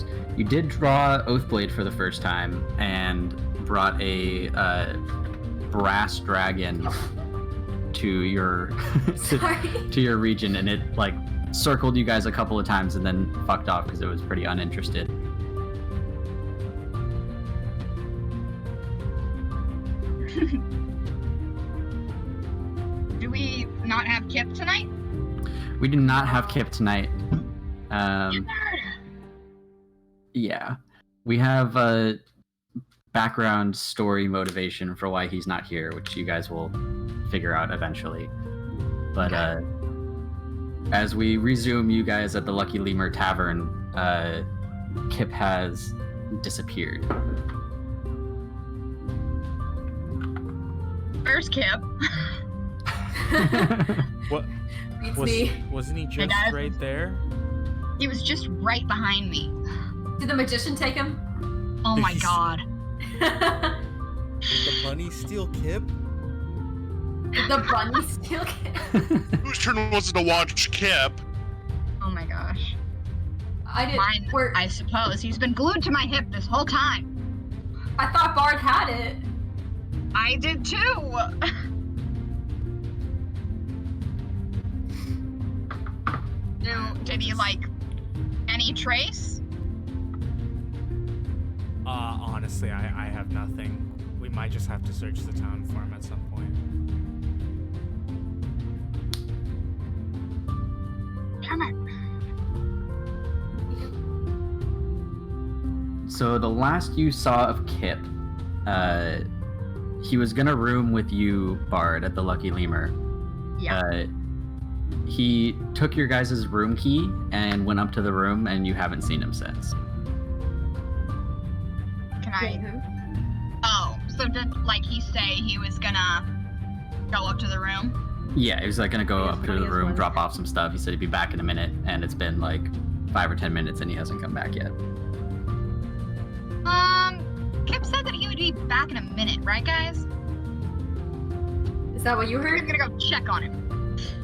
is you did draw Oathblade for the first time and brought a brass dragon to your to your region, and it like circled you guys a couple of times and then fucked off because it was pretty uninterested. Do we not have Kip tonight? We do not have Kip tonight. Yeah, we have a background story motivation for why he's not here, which you guys will figure out eventually. But as we resume you guys at the Lucky Lemur Tavern, Kip has disappeared. Where's Kip? What? It's me. Wasn't he just right there? He was just right behind me. Did the magician take him? Oh my god. Did the bunny steal Kip? Did the bunny steal Kip? Whose turn was it to watch Kip? Oh my gosh. I didn't. Mine, I suppose. He's been glued to my hip this whole time. I thought Bard had it. I did too. Did he like any trace? Honestly, I have nothing. We might just have to search the town for him at some point. Damn it. So the last you saw of Kip, he was gonna room with you, Bard, at the Lucky Lemur. Yeah. He took your guys' room key and went up to the room, and you haven't seen him since. Can I? Oh, so did like he say he was gonna go up to the room? Yeah, he was like gonna go up to the room, drop off some stuff. He said he'd be back in a minute, and it's been like 5 or 10 minutes, and he hasn't come back yet. Kip said that he would be back in a minute, right, guys? Is that what you heard? I'm gonna go check on him.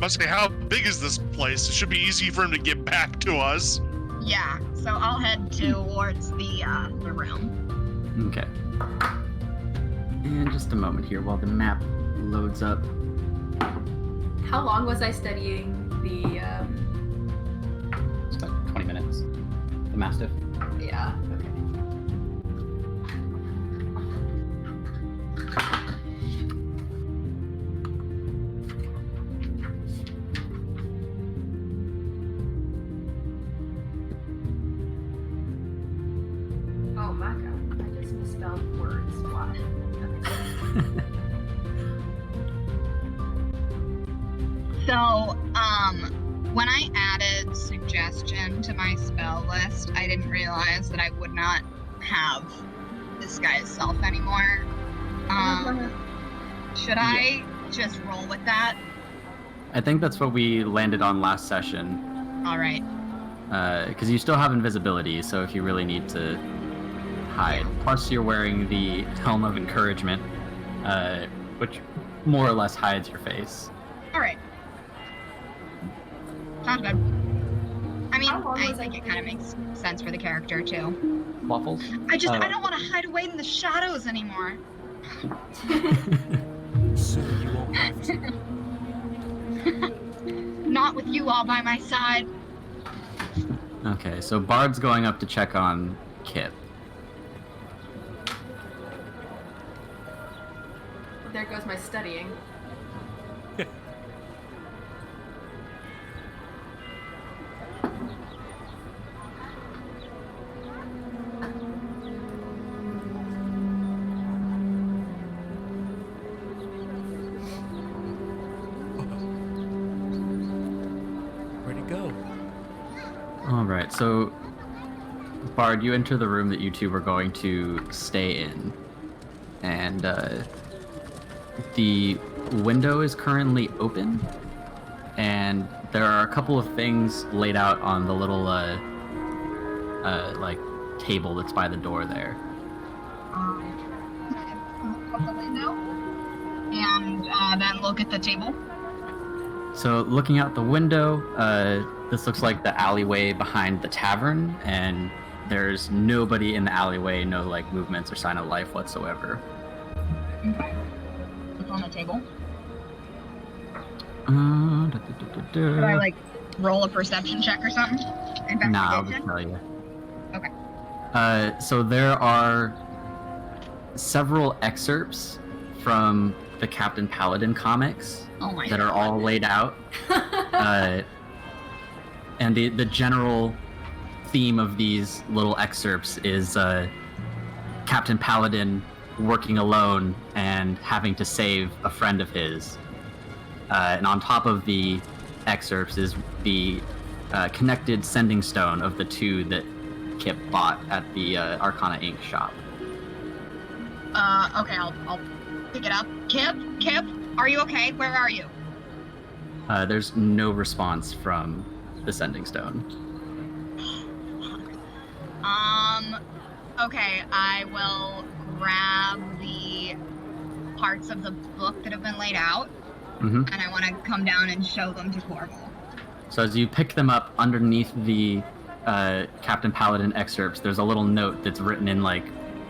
Must be, how big is this place? It should be easy for him to get back to us. Yeah, so I'll head towards the room. Okay. And just a moment here while the map loads up. How long was I studying the? It's about 20 minutes. The Mastiff. Yeah. Okay. Oh my god! I just misspelled words. Why? So, when I added suggestion to my spell list, I didn't realize that I would not have this guy's self anymore. Should I just roll with that? I think that's what we landed on last session. Alright. Because you still have invisibility, so if you really need to hide. Yeah. Plus, you're wearing the Helm of Encouragement, which more or less hides your face. Alright. Sounds good. I mean, How long I was think I it kind of makes sense for the character, too. Waffles? I don't want to hide away in the shadows anymore. Soon you won't have to. Not with you all by my side. Okay, so Bard's going up to check on Kip. There goes my studying. Where'd it go? Alright, so Bard, you enter the room that you two were going to stay in. And the window is currently open. And there are a couple of things laid out on the little like table that's by the door there. Open the window and then look at the table. So looking out the window, this looks like the alleyway behind the tavern, and there's nobody in the alleyway, no like movements or sign of life whatsoever. Okay. What's on the table? Could I like roll a perception check or something? Nah, I'll Investigation? just tell you. Okay. So there are several excerpts from the Captain Paladin comics Oh my that god. are all laid out. And the general theme of these little excerpts is Captain Paladin working alone and having to save a friend of his. And on top of the excerpts is the connected sending stone of the two that Kip bought at the Arcana Inc. shop. Okay, I'll pick it up. Kip, are you okay? Where are you? There's no response from the sending stone. Okay, I will grab the parts of the book that have been laid out, Mm-hmm. and I want to come down and show them to Corval. So as you pick them up underneath the Captain Paladin excerpts, there's a little note that's written in like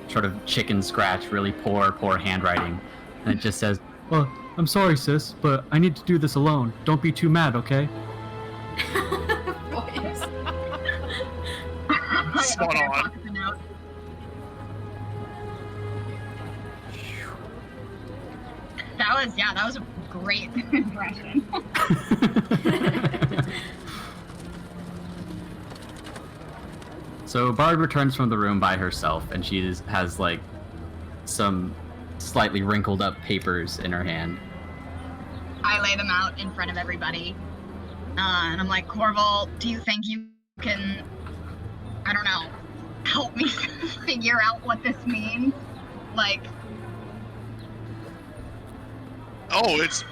sort of chicken scratch, really poor handwriting, and it just says, "Oh, I'm sorry, sis, but I need to do this alone. Don't be too mad, okay?" Boys. Spot Okay, I on. pocket the note. That was a great impression. So Bard returns from the room by herself, and she has like some slightly wrinkled up papers in her hand. I lay them out in front of everybody, and I'm like, Corval, do you think you can, I don't know, help me figure out what this means? Like, Oh, it's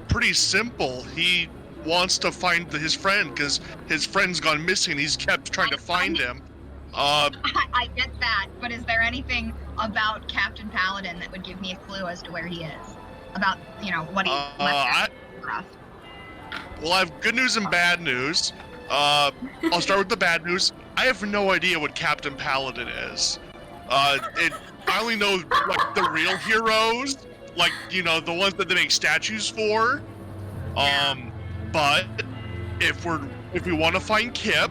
pretty simple. He wants to find his friend because his friend's gone missing. He's kept trying to find him. I get that, but is there anything about Captain Paladin that would give me a clue as to where he is? About, what he left for us? Well, I have good news and bad news. I'll start with the bad news. I have no idea what Captain Paladin is. I only know like the real heroes, like the ones that they make statues for. But if we want to find Kip,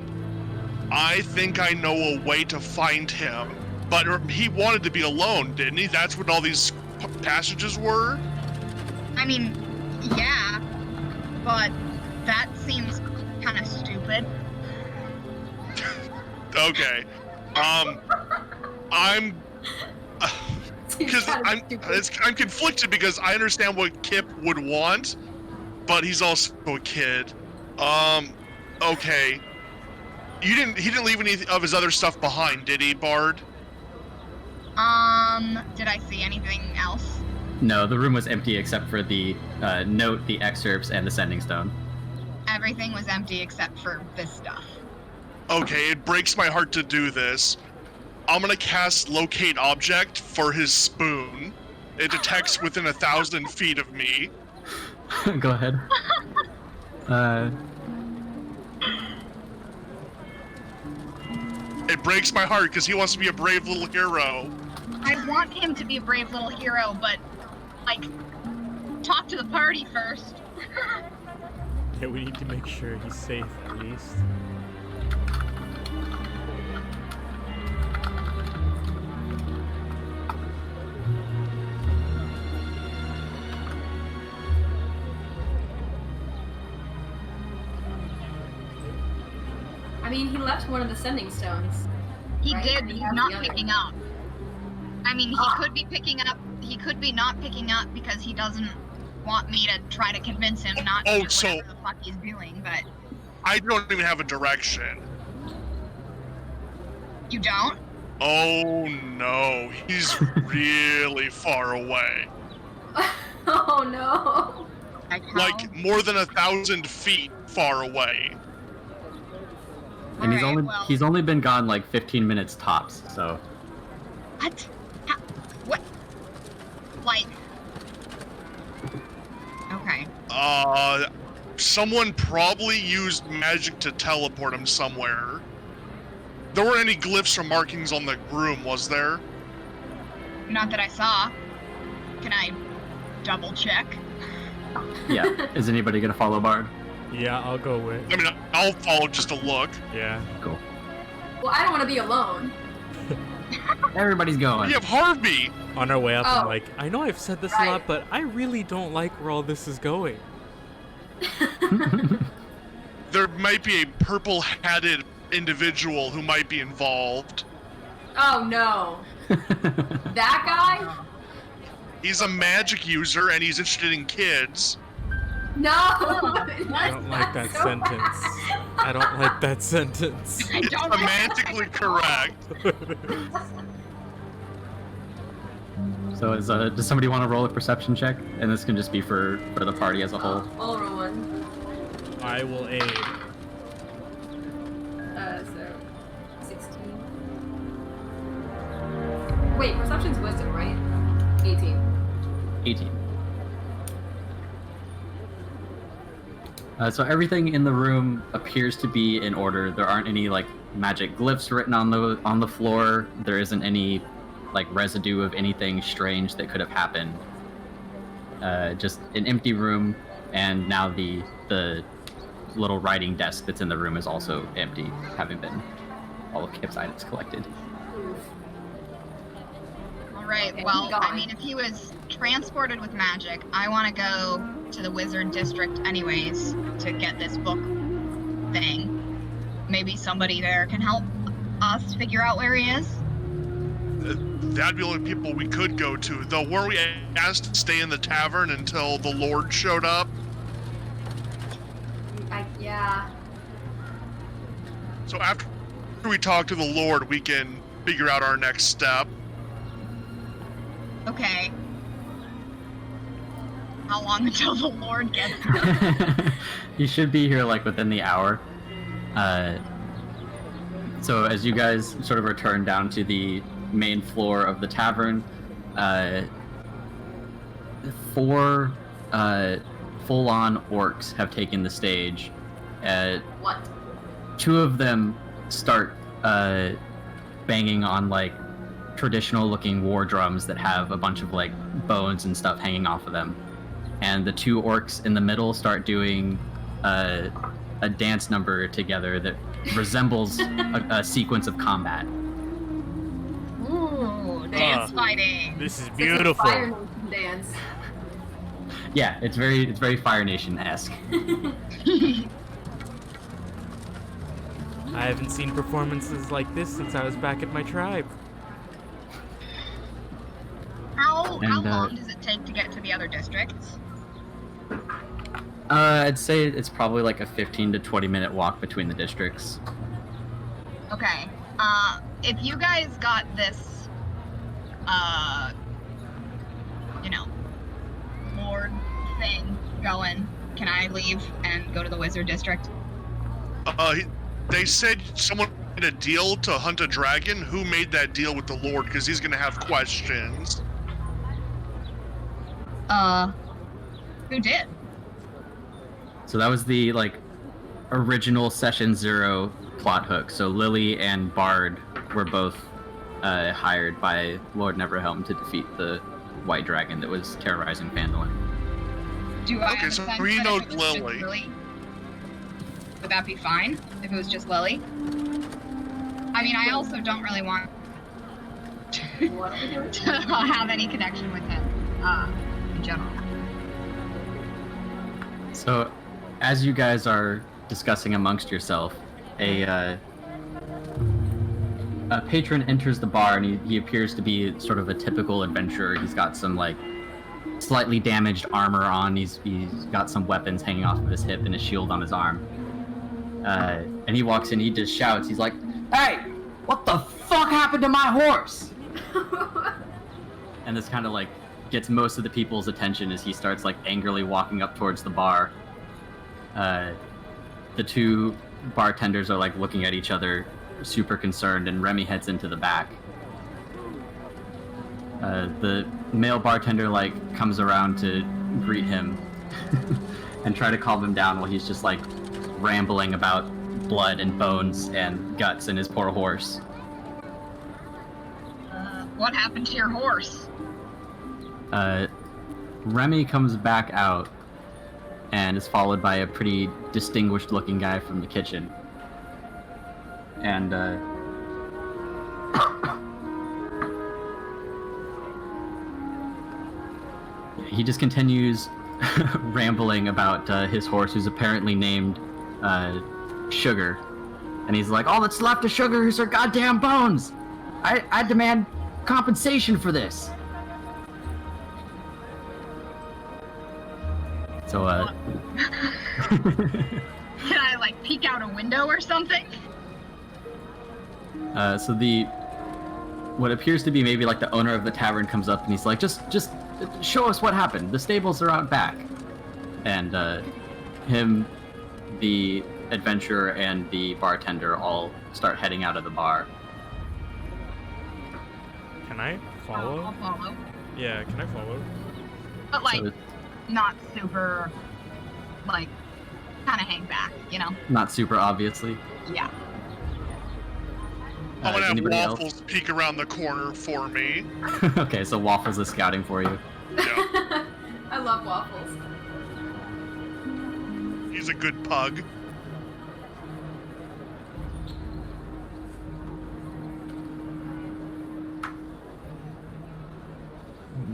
I think I know a way to find him. But he wanted to be alone, didn't he? That's what all these passages were. I mean, yeah, but that seems kind of stupid. Okay. I'm conflicted because I understand what Kip would want, but he's also a kid. Okay. He didn't leave any of his other stuff behind, did he, Bard? Did I see anything else? No, the room was empty except for the note, the excerpts, and the sending stone. Everything was empty except for this stuff. Okay, it breaks my heart to do this. I'm gonna cast Locate Object for his spoon. It detects within 1,000 feet of me. Go ahead. It breaks my heart because he wants to be a brave little hero. I want him to be a brave little hero, but, talk to the party first. Yeah, we need to make sure he's safe at least. I mean, he left one of the sending stones. He Right, did, and he he's has not the other. picking up. I mean, he could be picking up, he could be not picking up because he doesn't want me to try to convince him not to Oh, do so- whatever the fuck he's doing, but I don't even have a direction. you don't? Oh no, he's really far away. Oh no. Like, how? Like more than 1,000 feet far away. And Alright, he's only been gone like 15 minutes tops, so What? What? Like... Okay. Someone probably used magic to teleport him somewhere. there weren't any glyphs or markings on the room, was there? Not that I saw. Can I double check? Yeah. Is anybody gonna follow Bard? Yeah, I'll go with. I mean, I'll follow just to look. Yeah. Cool. Well, I don't want to be alone. Everybody's going. We have Harvey! On our way up, I'm Oh. like, I know I've said this a Right. lot, but I really don't like where all this is going. There might be a purple-hatted individual who might be involved. Oh no. That guy? He's a magic user and he's interested in kids. No! I don't like that sentence. I don't like that sentence. I It's don't like semantically correct. So does somebody want to roll a perception check? And this can just be for the party as a whole. I'll roll one. I will aid. So 16. Wait, perception's wisdom, right? 18. 18. So everything in the room appears to be in order. There aren't any like magic glyphs written on the floor. There isn't any like residue of anything strange that could have happened. Just an empty room, and now the little writing desk that's in the room is also empty, having been all of Kip's items collected. All right. Okay, Well, keep going. I mean, if he was transported with magic, I want to go to the Wizard District anyways to get this book thing. Maybe somebody there can help us figure out where he is. That'd be the only people we could go to. Though, weren't we asked to stay in the tavern until the Lord showed up? Yeah. So after we talk to the Lord, we can figure out our next step. Okay. How long until the Lord gets here? You should be here like within the hour. So as you guys sort of return down to the main floor of the tavern, 4 full-on orcs have taken the stage. What? 2 of them start banging on like traditional-looking war drums that have a bunch of like bones and stuff hanging off of them, and the 2 orcs in the middle start doing a dance number together that resembles a sequence of combat. Ooh, dance fighting. This is It's a beautiful. Fire Nation dance. Yeah, it's very Fire Nation-esque. I haven't seen performances like this since I was back at my tribe. How And, long does it take to get to the other districts? I'd say it's probably like a 15 to 20 minute walk between the districts. Okay. If you guys got this, Lord thing going, can I leave and go to the Wizard District? They said someone made a deal to hunt a dragon. Who made that deal with the Lord? Because he's gonna have questions. Who did? So that was the like original Session 0 plot hook. So Lily and Bard were both hired by Lord Neverhelm to defeat the white dragon that was terrorizing Phandalin. Do I Okay, have a so sense we that know if it was just Lily. Would that be fine if it was just Lily? I mean, I also don't really want What are we doing? to have any connection with him, in general. So, as you guys are discussing amongst yourself, a patron enters the bar, and he appears to be sort of a typical adventurer. He's got some like slightly damaged armor on. He's got some weapons hanging off of his hip and a shield on his arm. And he walks in. He just shouts. He's like, "Hey, what the fuck happened to my horse?" And this kind of like gets most of the people's attention as he starts like angrily walking up towards the bar. The 2 bartenders are like looking at each other, super concerned, and Remy heads into the back. The male bartender like comes around to greet him and try to calm him down while he's just like rambling about blood and bones and guts in his poor horse. What happened to your horse? Remy comes back out and is followed by a pretty distinguished looking guy from the kitchen. And he just continues rambling about his horse, who's apparently named Sugar. And he's like, all that's left of Sugar is her goddamn bones! I demand compensation for this! So, Can I, like, peek out a window or something? So what appears to be maybe like the owner of the tavern comes up and he's like, just show us what happened. The stables are out back. And him, the adventurer, and the bartender all start heading out of the bar. Can I follow? I'll follow. Yeah, can I follow? But, like, So not super, like, kind of hang back, you know? not super obviously. Yeah. I'm gonna have anybody Waffles else? peek around the corner for me. Okay, so Waffles is scouting for you. Yeah, I love waffles. he's a good pug.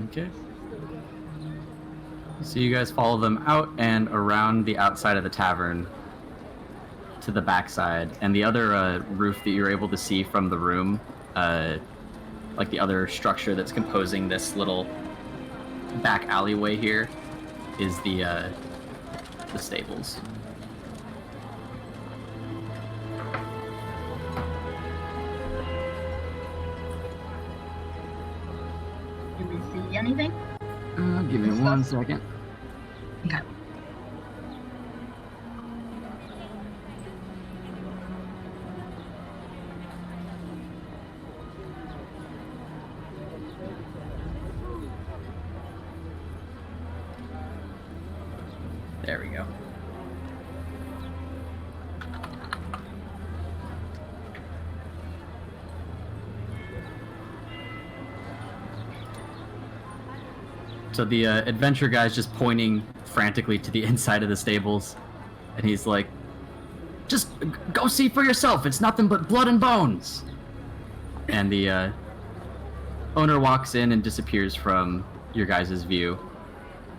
Okay. So you guys follow them out and around the outside of the tavern to the backside, and the other roof that you're able to see from the room, like the other structure that's composing this little back alleyway here, is the stables. Do we see anything? Give me 1 second. Okay. There we go. So the adventure guy's just pointing frantically to the inside of the stables, and he's like, just go see for yourself, it's nothing but blood and bones! And the owner walks in and disappears from your guys' view.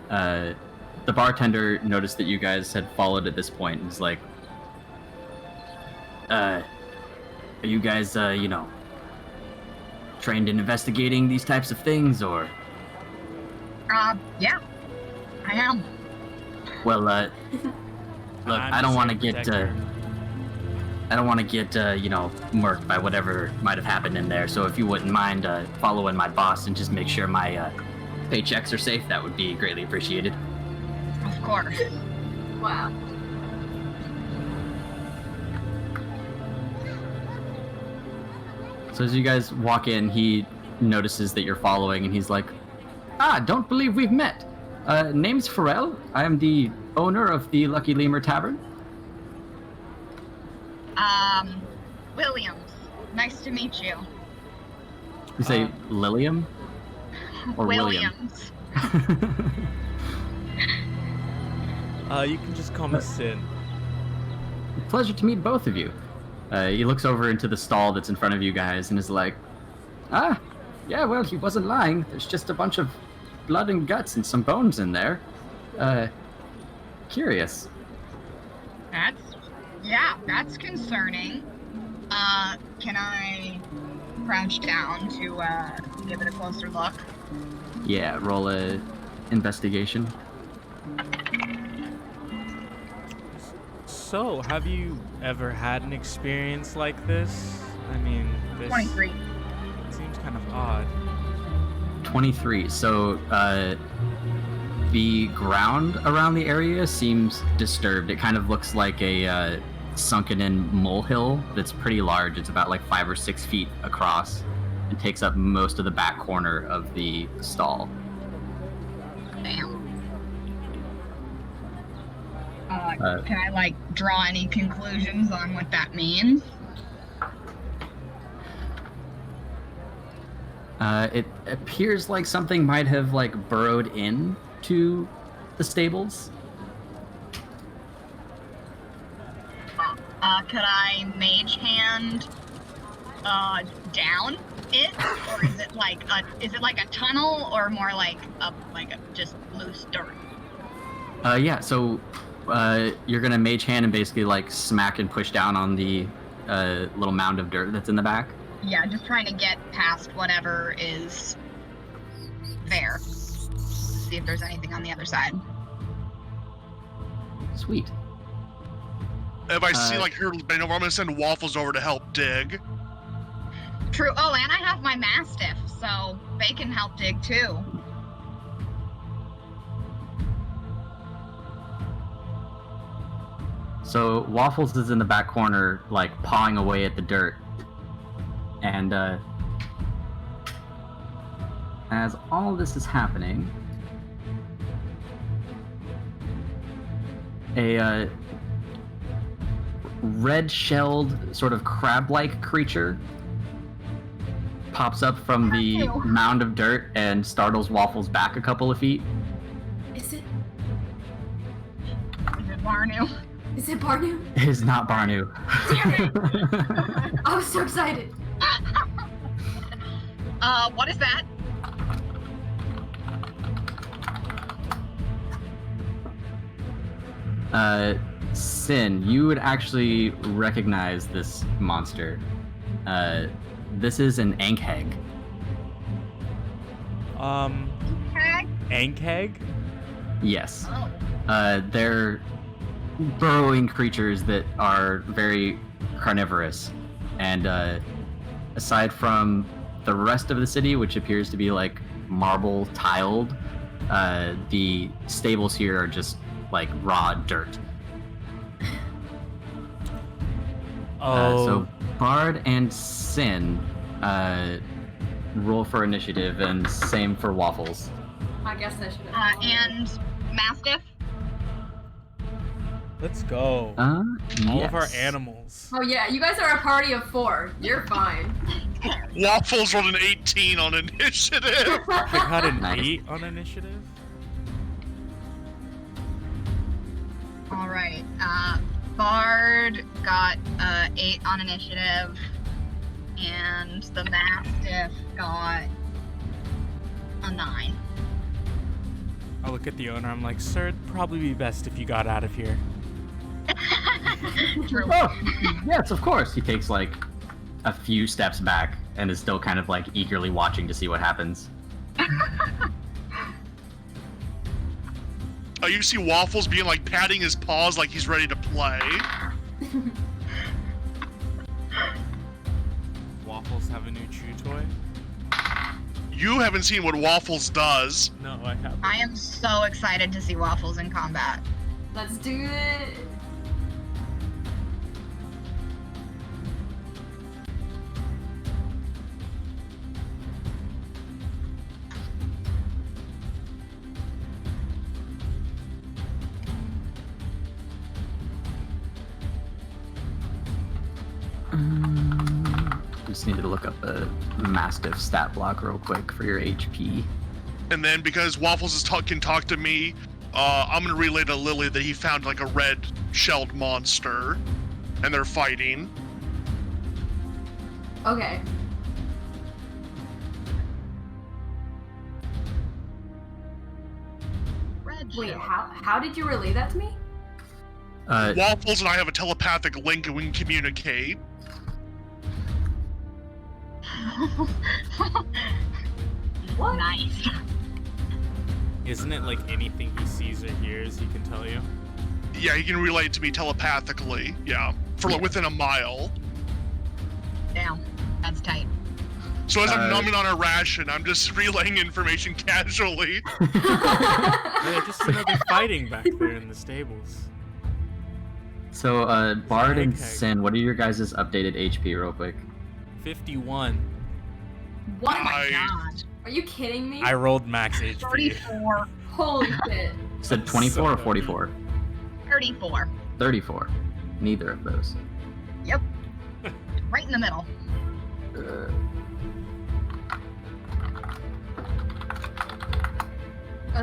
The bartender noticed that you guys had followed at this point and is like, are you guys, trained in investigating these types of things, or? Yeah, I am. Well, look, I don't want to get, protector. murked by whatever might have happened in there. So if you wouldn't mind following my boss and just make sure my paychecks are safe, that would be greatly appreciated. Of course. Wow. So as you guys walk in, he notices that you're following, and he's like, don't believe we've met. Name's Pharrell. I am the owner of the Lucky Lemur Tavern. Williams. Nice to meet you. You say Lilium? Or William? Williams. You can just call me Sin. Pleasure to meet both of you. He looks over into the stall that's in front of you guys and is like, yeah, well, he wasn't lying. There's just a bunch of blood and guts and some bones in there. Curious. That's concerning. Can I crouch down to give it a closer look? Yeah, roll a investigation. So, have you ever had an experience like this? I mean, this 23. seems kind of odd. 23. So, the ground around the area seems disturbed. It kind of looks like a sunken-in molehill that's pretty large. It's about like 5 or 6 feet across and takes up most of the back corner of the stall. Damn. Can I, like, draw any conclusions on what that means? It appears like something might have, like, burrowed in to the stables. Could I mage hand down it, or is it like a tunnel, or more like a just loose dirt? Yeah. So you're gonna mage hand and basically like smack and push down on the little mound of dirt that's in the back. Yeah, just trying to get past whatever is there. See if there's anything on the other side. Sweet. If I see like her, I know I'm gonna send Waffles over to help dig. True. Oh, and I have my Mastiff, so they can help dig too. So Waffles is in the back corner, like pawing away at the dirt, and as all this is happening, a red-shelled, sort of crab-like creature pops up from the mound of dirt and startles Waffles back a couple of feet. Is it Barnu? Is it Barnu? It is not Barnu. Damn it! I was so excited. What is that? Sin, you would actually recognize this monster. This is an Ankheg. Tag? Ankheg? Yes. Oh. They're burrowing creatures that are very carnivorous. And aside from the rest of the city, which appears to be like marble tiled, the stables here are just like raw dirt. So Bard and Sin roll for initiative, and same for Waffles. I guess I should have. And Mastiff? Let's go. All of our animals. Oh yeah, you guys are a party of 4. You're fine. Waffles rolled an 18 on initiative. I got an Nice. 8 on initiative. All right. Bard got 8 on initiative, and the Mastiff got a 9. I look at the owner. I'm like, sir, it'd probably be best if you got out of here. True. Oh, yes, of course. He takes like a few steps back and is still kind of like eagerly watching to see what happens. You see Waffles being like patting his paws like he's ready to play. Waffles have a new chew toy? You haven't seen what Waffles does. No, I haven't. I am so excited to see Waffles in combat. Let's do it. Just needed to look up a Mastiff stat block real quick for your HP. And then because Waffles can talk to me, I'm gonna relay to Lily that he found like a red shelled monster, and they're fighting. Okay. Red Wait, shell. how did you relay that to me? Waffles and I have a telepathic link and we can communicate. What? Nice. Isn't it like anything he sees or hears, he can tell you? Yeah, he can relay it to me telepathically. Yeah, for like within a mile. Damn, that's tight. So as I'm Uh, numbing on a ration, I'm just relaying information casually. Yeah, just another fighting back there in the stables. So, Bard and Ankheg. Sin, what are your guys' updated HP real quick? 51. What? Oh my I- god. Are you kidding me? I rolled max HP. 34. Holy shit. You said 24 or 44? 34. 34. Neither of those. Yep. Right in the middle.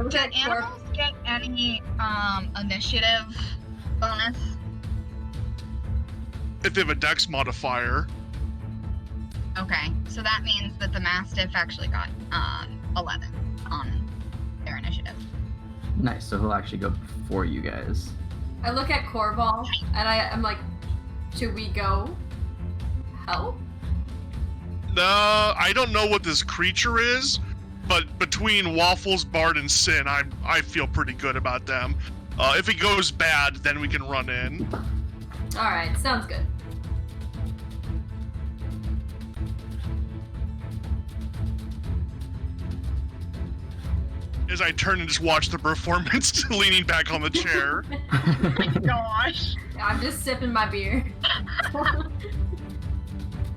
Do animals get any initiative bonus? If they have a dex modifier. Okay, so that means that the Mastiff actually got 11 on their initiative. Nice, so he'll actually go before you guys. I look at Corval and I'm like, should we go help? No, I don't know what this creature is, but between Waffles, Bard, and Sin, I feel pretty good about them. If it goes bad, then we can run in. Alright, sounds good. As I turn and just watch the performance, leaning back on the chair. Oh my gosh. I'm just sipping my beer.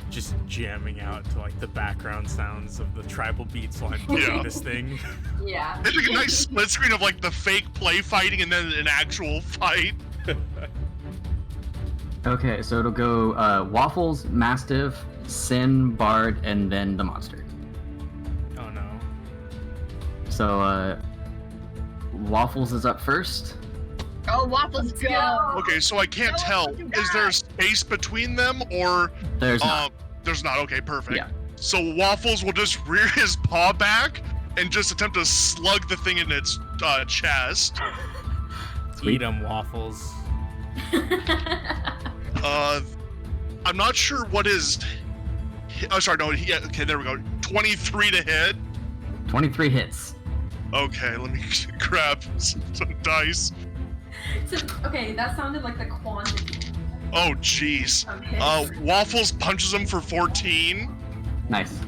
Just jamming out to like the background sounds of the tribal beats while I'm doing Yeah. this thing. Yeah. It's like a nice split screen of like the fake play fighting and then an actual fight. Okay, so it'll go Waffles, Mastiff, Sin, Bard, and then the monster. Oh no. So, Waffles is up first. Oh, Waffles, Let's go! go. Okay, so I can't No, tell. you Is there guys. space between them or There's not. there's not? Okay, perfect. Yeah. So Waffles will just rear his paw back and just attempt to slug the thing in its chest. Eat 'em, Waffles. I'm not sure what is. Oh, sorry, no. Okay, there we go. 23 to hit. 23 hits. Okay, let me grab some dice. So, okay, that sounded like the quantity Oh, jeez. of hits. Waffles punches him for 14, Nice.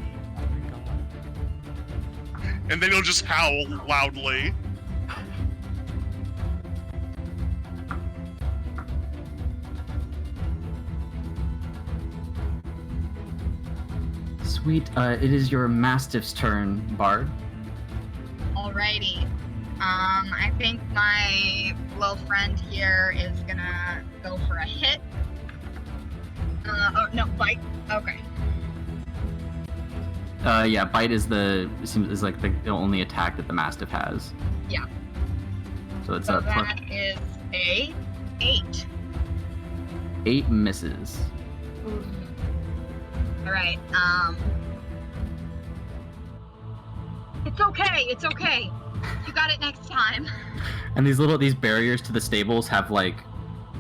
and then he'll just howl loudly. Sweet. It is your Mastiff's turn, Bard. Alrighty. I think my little friend here is gonna go for a hit. Oh, no, bite. Okay. Yeah, bite is is like the only attack that the Mastiff has. Yeah. So it's So a plus that is a 8. 8 misses. Alright, it's okay, it's okay. You got it next time. And these barriers to the stables have like,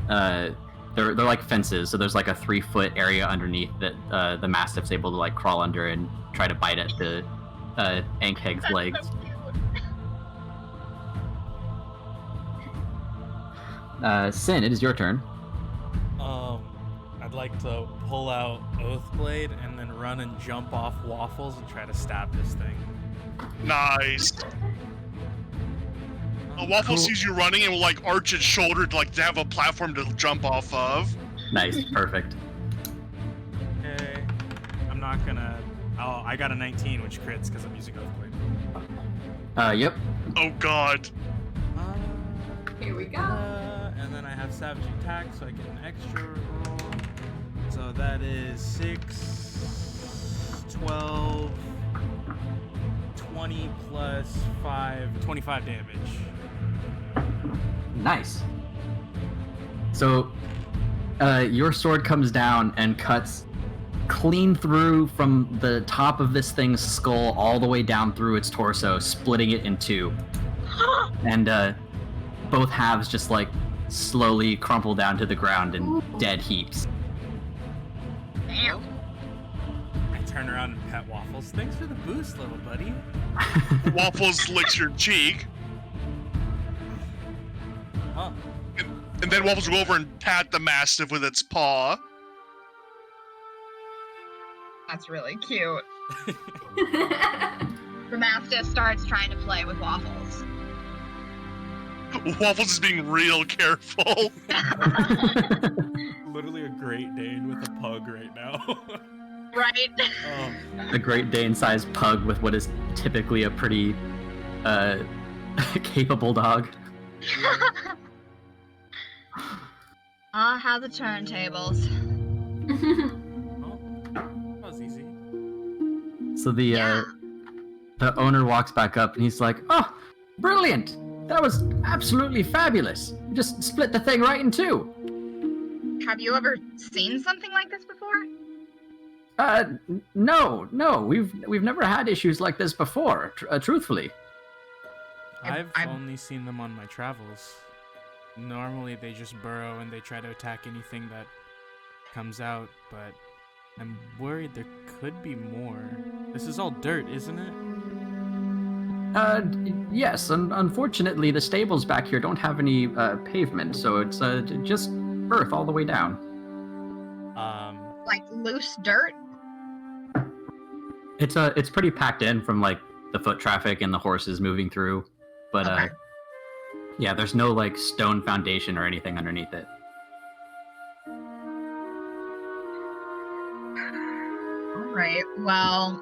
they're like fences. So there's like a 3-foot area underneath that the Mastiff's able to like crawl under and try to bite at the Ankheg's That's legs. so cute. Sin, it is your turn. I'd like to pull out Oathblade and then run and jump off Waffles and try to stab this thing. Nice. Waffles Cool. sees you running and will like arch its shoulder to have a platform to jump off of. Nice, perfect. Okay. I'm not gonna. Oh, I got a 19, which crits because I'm using Oathblade. Yep. Oh god. Here we go. And then I have Savage Attack, so I get an extra roll. So that is 6, 12, 20 plus 5, 25 damage. Nice. So, your sword comes down and cuts clean through from the top of this thing's skull all the way down through its torso, splitting it in two. And both halves just like slowly crumple down to the ground in dead heaps. Damn. I turn around and pet Waffles. Thanks for the boost, little buddy. Waffles licks your cheek, Huh. and then Waffles will go over and pat the Mastiff with its paw. That's really cute. The Mastiff starts trying to play with Waffles. Waffles is being real careful. Literally a Great Dane with a pug right now. Right? A Great Dane-sized pug with what is typically a pretty capable dog. how the turntables? Oh, that was easy. So the owner walks back up and he's like, "Oh, brilliant! That was absolutely fabulous. You just split the thing right in two." Have you ever seen something like this before? No, we've never had issues like this before. Truthfully. I've only seen them on my travels. Normally they just burrow and they try to attack anything that comes out, but I'm worried there could be more. This is all dirt, isn't it? Yes. Unfortunately, the stables back here don't have any pavement, so it's just earth all the way down. Like loose dirt? It's pretty packed in from like the foot traffic and the horses moving through, but Okay. yeah, there's no like stone foundation or anything underneath it. Alright, well,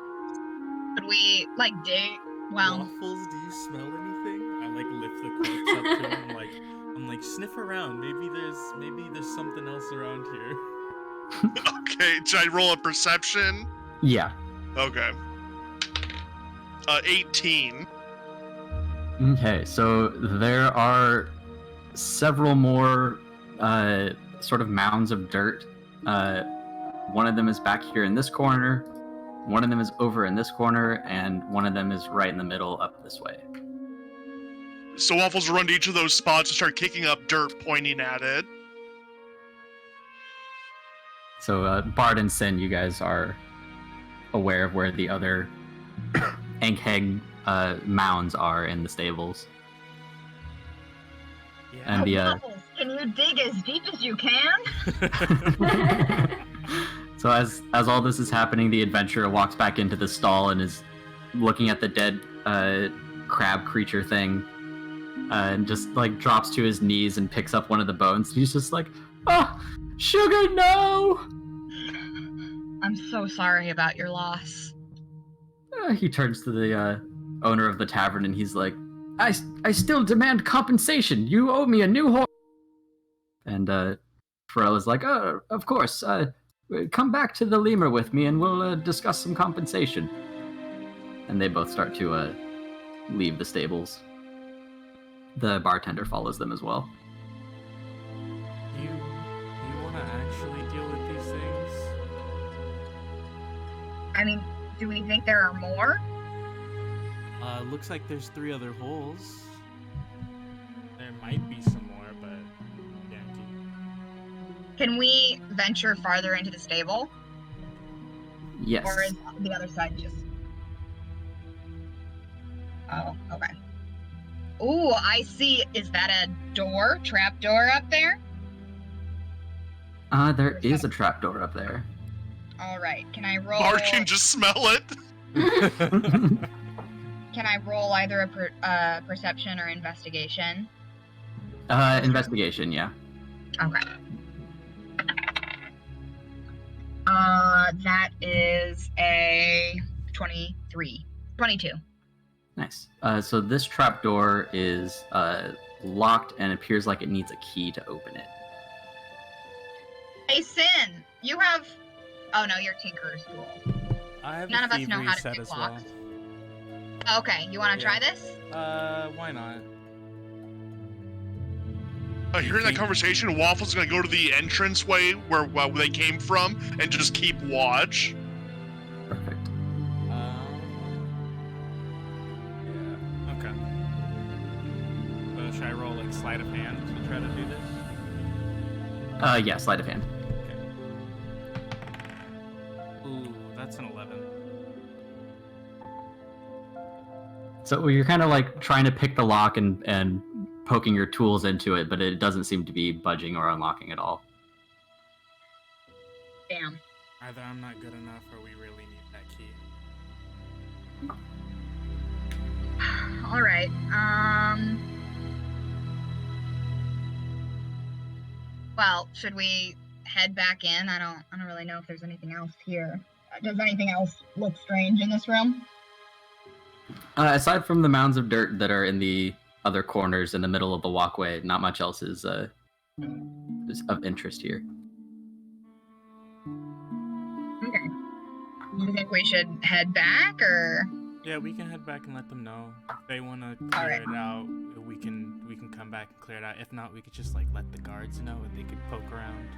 could we, like, dig? Well, Waffles, do you smell anything? I like lift the corpse up to him. I'm like, sniff around. Maybe there's something else around here. Okay, should I roll a perception? Yeah. Okay. 18. Okay, so there are several more sort of mounds of dirt. One of them is back here in this corner, one of them is over in this corner, and one of them is right in the middle up this way. So Waffles will run to each of those spots and start kicking up dirt, pointing at it. So Bard and Sin, you guys are aware of where the other Ankheg mounds are in the stables. Yeah. And the Waffles, can you dig as deep as you can? So as all this is happening, the adventurer walks back into the stall and is looking at the dead crab creature thing, and just like drops to his knees and picks up one of the bones. He's just like, "Oh, Sugar, no!" I'm so sorry about your loss. He turns to the owner of the tavern and he's like, I still demand compensation. You owe me a new horse." And Pharrell is like, "Oh, of course. Come back to the lemur with me and we'll discuss some compensation." And they both start to leave the stables. The bartender follows them as well. You want to actually deal with these things? I mean, do we think there are more? Looks like there's 3 other holes. There might be some more, but guarantee. Can we venture farther into the stable? Yes. Or is the other side just... Oh, okay. Ooh, I see. Is that a door? Trap door up there? There is a trapdoor up there. Alright, can I roll... Bard can just smell it. Can I roll either a perception or investigation? Investigation, yeah. Okay. That is a 22. Nice. So this trapdoor is locked and appears like it needs a key to open it. Hey, Sin, you have... Oh no, you're Tinker's tool. I have None a of us know thievery how to set pick as locks. well. Okay, you want to try this? Why not? Hearing that conversation, Waffles is gonna go to the entranceway where they came from and just keep watch. Perfect. Yeah. Okay. Should I roll like sleight of hand to try to do this? Yeah, sleight of hand. Okay. Ooh, that's an 11. So you're kind of like trying to pick the lock and poking your tools into it, but it doesn't seem to be budging or unlocking at all. Damn. Either I'm not good enough or we really need that key. Alright, well, should we head back in? I don't really know if there's anything else here. Does anything else look strange in this room? Aside from the mounds of dirt that are in the other corners in the middle of the walkway, not much else is is of interest here. Okay. You think we should head back, or? Yeah, we can head back and let them know. If they want to clear it out, we can come back and clear it out. If not, we could just like let the guards know and they could poke around.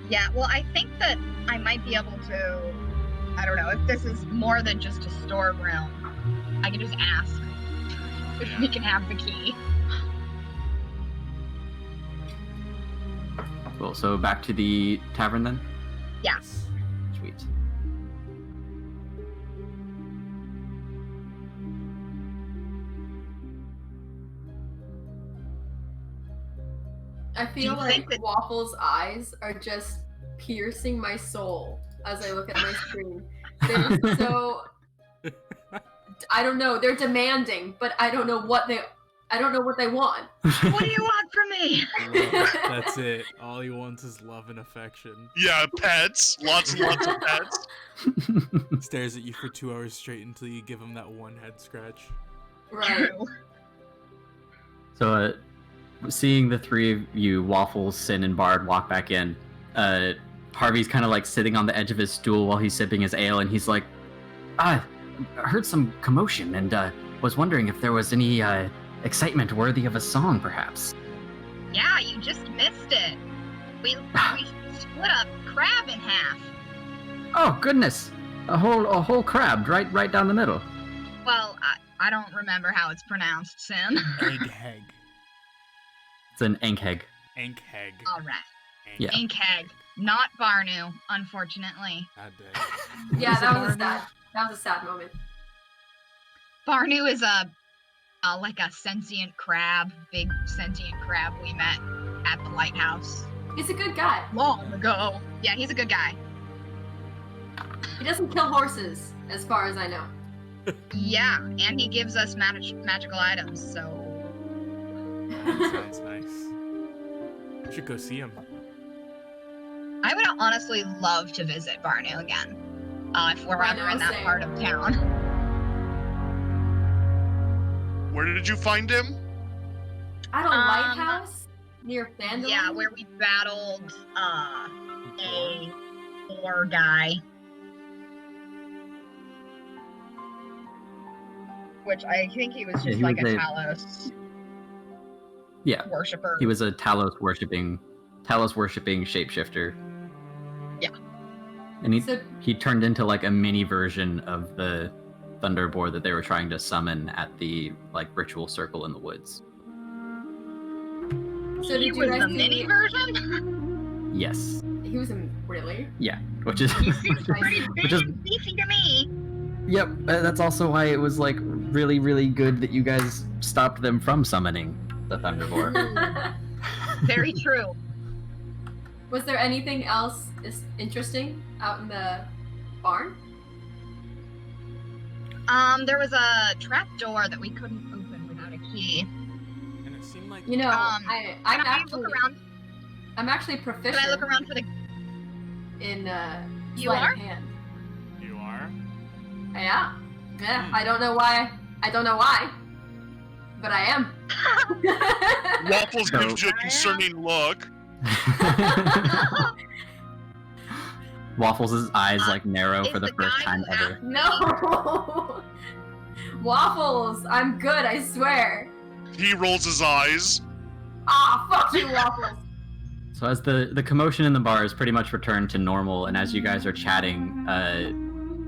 Yeah, well, I think that I might be able to, I don't know, if this is more than just a storeroom, I can just ask if we can have the key. Cool, so back to the tavern then? Yes. Sweet. I feel like Waffle's eyes are just piercing my soul as I look at my screen. They're so... I don't know, they're demanding, but I don't know what they want. What do you want from me? That's it. All he wants is love and affection. Yeah, pets. Lots and lots of pets. Stares at you for 2 hours straight until you give him that one head scratch. Right. True. So, seeing the three of you, Waffles, Sin, and Bard, walk back in, Harvey's kind of like sitting on the edge of his stool while he's sipping his ale, and he's like, I heard some commotion and was wondering if there was any excitement worthy of a song, perhaps. Yeah, you just missed it. We split a crab in half. Oh goodness, a whole crab right down the middle. Well, I don't remember how it's pronounced, Sin. Ankheg. It's an Ankheg. Ankheg. All right. Yeah. Ankheg, not Barnu, unfortunately. God damn. Yeah, that was a sad moment. Barnu is like a sentient crab, big sentient crab we met at the lighthouse. He's a good guy. Long ago. Yeah, he's a good guy. He doesn't kill horses, as far as I know. Yeah, and he gives us magical items, so... That sounds nice. We should go see him. I would honestly love to visit Barnu again, if we're ever in that same. part of town. Where did you find him? At a lighthouse near Vandalin? Yeah, where we battled a poor guy. Which I think he was just like a Talos worshiper. He was a Talos worshipping shapeshifter. Yeah. And he turned into like a mini version of the Thunderboar that they were trying to summon at the like ritual circle in the woods. So he was the mini version? Yes. He was really? Yeah, which is He seems pretty big and beefy to me. Yep, that's also why it was like really, really good that you guys stopped them from summoning the Thunderboar. Very true. Was there anything else interesting out in the barn? There was a trap door that we couldn't open without a key. And it seemed like... You know, I'm actually proficient. Can I look around for the... In You sleight are? of hand. You are? Yeah. I don't know why, but I am. Waffles gives you a concerning look. Waffles' eyes like narrow for the first time ever. No! Waffles, I'm good, I swear. He rolls his eyes. Ah, fuck you, Waffles. So as the commotion in the bar is pretty much returned to normal, and as you guys are chatting,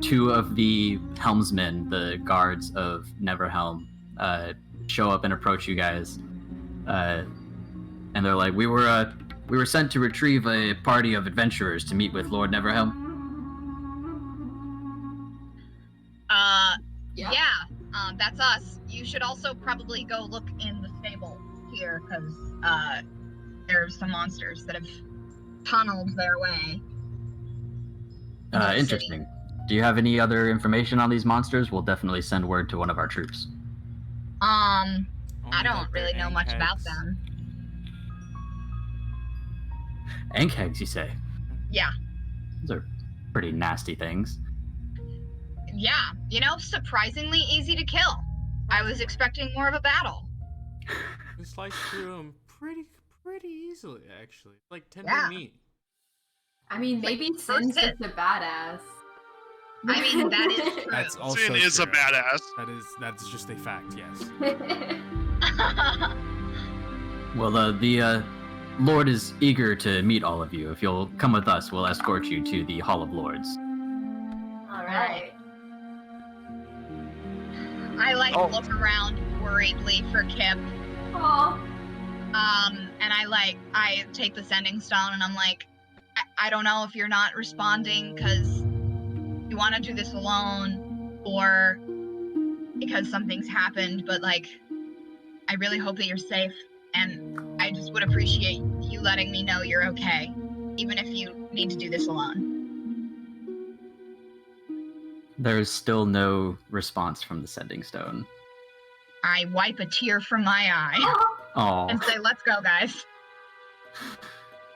two of the helmsmen, the guards of Neverhelm, show up and approach you guys, and they're like, "We were sent to retrieve a party of adventurers to meet with Lord Neverhelm." Yeah, that's us. You should also probably go look in the stable here, because there's some monsters that have tunneled their way. Interesting. Do you have any other information on these monsters? We'll definitely send word to one of our troops. I don't really know much about them. Ankhegs, you say? Yeah. Those are pretty nasty things. Yeah, surprisingly easy to kill. I was expecting more of a battle. We sliced through them pretty easily, actually. Like 10 Yeah. meat. I mean, maybe Sin's just a badass. I mean, that is true. That's also Sin is a true. badass. That's just a fact, yes. Well, the Lord is eager to meet all of you. If you'll come with us, we'll escort you to the Hall of Lords. All right. I look around worriedly for Kip. Aw. And I take the sending stone and I'm like, I don't know if you're not responding because you want to do this alone or because something's happened, but like, I really hope that you're safe and I just would appreciate you letting me know you're okay, even if you need to do this alone. There's still no response from the sending stone. I wipe a tear from my eye Oh. and say, let's go, guys.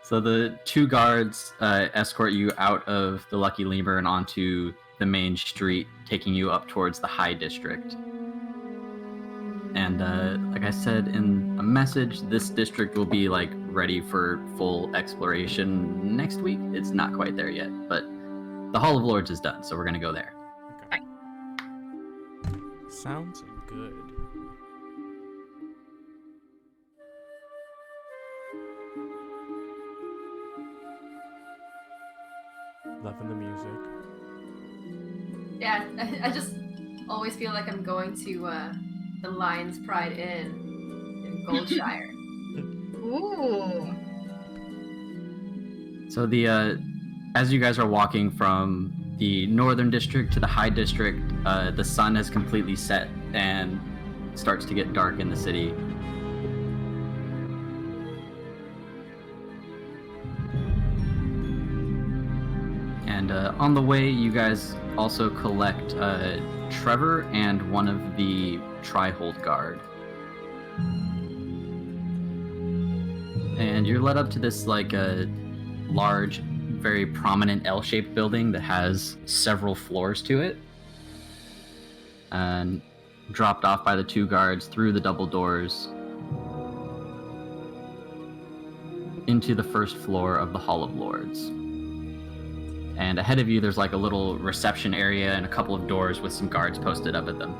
So the two guards escort you out of the Lucky Lemur and onto the main street, taking you up towards the High District. And like I said in a message, this district will be like ready for full exploration next week. It's not quite there yet, but the Hall of Lords is done, so we're gonna go there. Okay. Sounds good. Loving the music. Yeah, I just always feel like I'm going to the Lion's Pride Inn in Goldshire. Ooh. So the as you guys are walking from the Northern District to the High District, the sun has completely set and starts to get dark in the city. And on the way, you guys also collect Trevor and one of the Tri-Hold Guard. And you're led up to this like a large, very prominent L-shaped building that has several floors to it. And dropped off by the two guards through the double doors into the first floor of the Hall of Lords. And ahead of you, there's like a little reception area and a couple of doors with some guards posted up at them.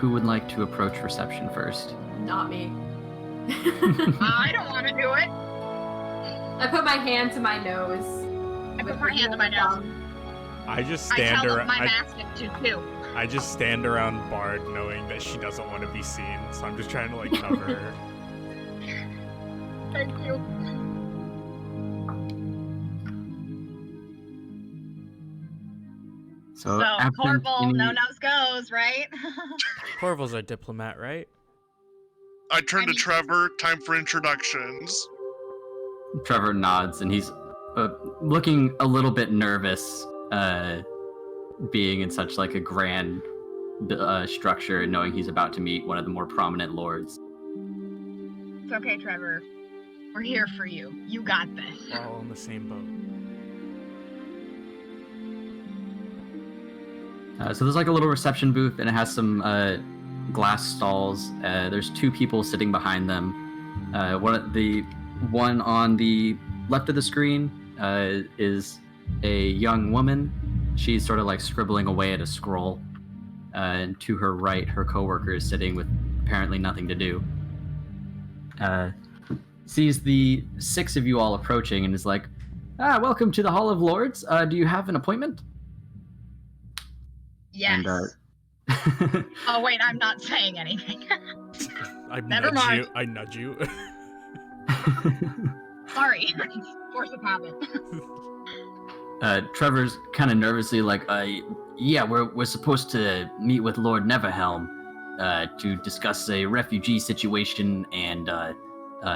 Who would like to approach reception first? Not me. I don't want to do it. I put my hand to my nose. I put my hand to my nose. I just I stand tell around. my mastiff to too. I just stand around Bard, knowing that she doesn't want to be seen. So I'm just trying to like cover her. Thank you. So, So, absent Corval, any- no nose goes, right? Corval's a diplomat, right? I turn I to mean- Trevor. Time for introductions. Trevor nods and he's looking a little bit nervous, being in such like a grand structure and knowing he's about to meet one of the more prominent lords. It's okay, Trevor. We're here for you. You got this. We're all in the same boat. So there's like a little reception booth and it has some glass stalls. There's two people sitting behind them. One on the left of the screen is a young woman. She's sort of like scribbling away at a scroll. And to her right, her coworker is sitting with apparently nothing to do. Sees the six of you all approaching and is like, welcome to the Hall of Lords. Do you have an appointment? Yes. And, Oh wait, I'm not saying anything. Never nudge mind. you. I nudge you. Sorry. Force of habit. Trevor's kind of nervously like, yeah, we're supposed to meet with Lord Neverhelm to discuss a refugee situation, and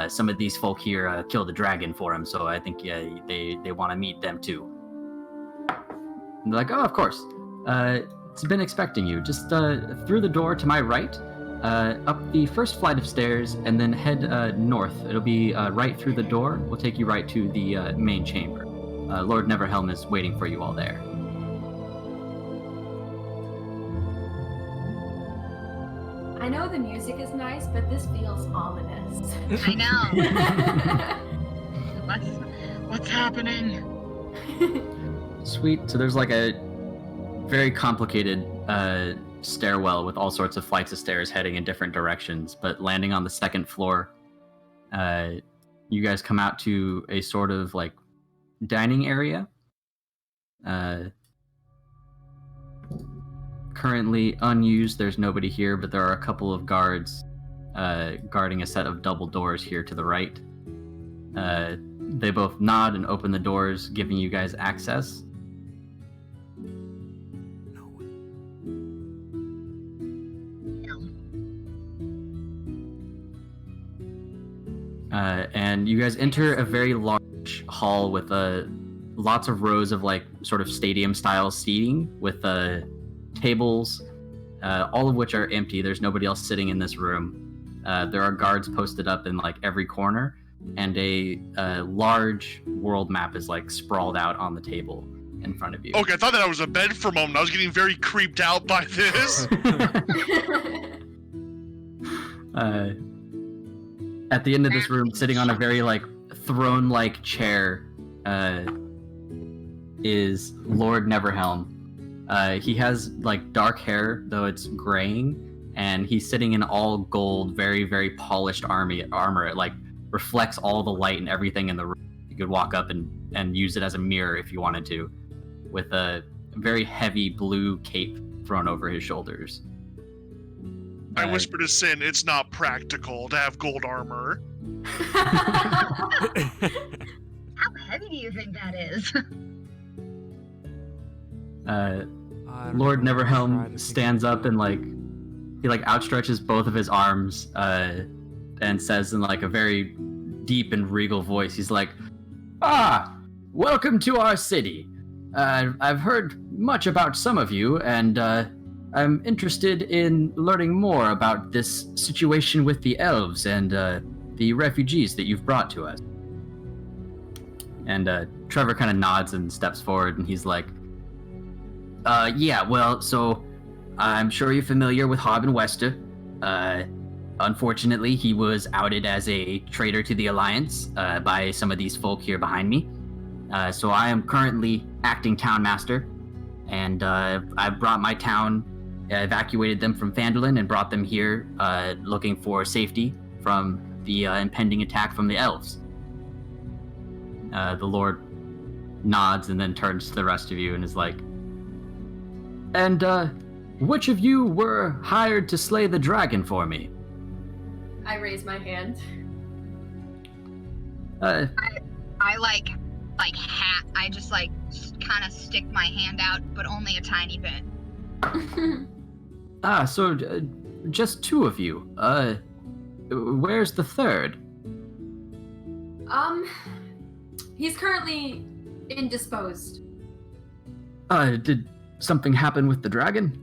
some of these folk here killed a dragon for him, so I think they want to meet them too. And they're like, oh, of course. It's been expecting you. Just through the door to my right, up the first flight of stairs, and then head north. It'll be right through the door. We'll take you right to the main chamber. Lord Neverhelm is waiting for you all there. I know the music is nice, but this feels ominous. I know. What's happening? Sweet. So there's like a very complicated stairwell with all sorts of flights of stairs heading in different directions, but landing on the second floor, you guys come out to a sort of like dining area. Currently unused. There's nobody here, but there are a couple of guards guarding a set of double doors here to the right. They both nod and open the doors, giving you guys access. And you guys enter a very large hall with lots of rows of like sort of stadium-style seating with tables, all of which are empty. There's nobody else sitting in this room. There are guards posted up in like every corner, and a large world map is like sprawled out on the table in front of you. Okay, I thought that I was a bed for a moment. I was getting very creeped out by this. At the end of this room, sitting on a very like throne-like chair, is Lord Neverhelm. He has like dark hair, though it's graying, and he's sitting in all gold, very, very polished armor. It like reflects all the light and everything in the room. You could walk up and use it as a mirror if you wanted to, with a very heavy blue cape thrown over his shoulders. I whisper to Sin, it's not practical to have gold armor. How heavy do you think that is? Lord Neverhelm stands up and he outstretches both of his arms and says in like a very deep and regal voice, he's like, welcome to our city. I've heard much about some of you, and I'm interested in learning more about this situation with the elves and the refugees that you've brought to us. And Trevor kind of nods and steps forward, and he's like, so I'm sure you're familiar with Harbin Wester. Unfortunately, he was outed as a traitor to the Alliance by some of these folk here behind me. So I am currently acting town master, and I've brought my town, evacuated them from Phandalin and brought them here looking for safety from the impending attack from the elves. The Lord nods and then turns to the rest of you and is like, and which of you were hired to slay the dragon for me? I raise my hand. I just kind of stick my hand out, but only a tiny bit. So just two of you. Where's the third? He's currently indisposed. Did something happen with the dragon?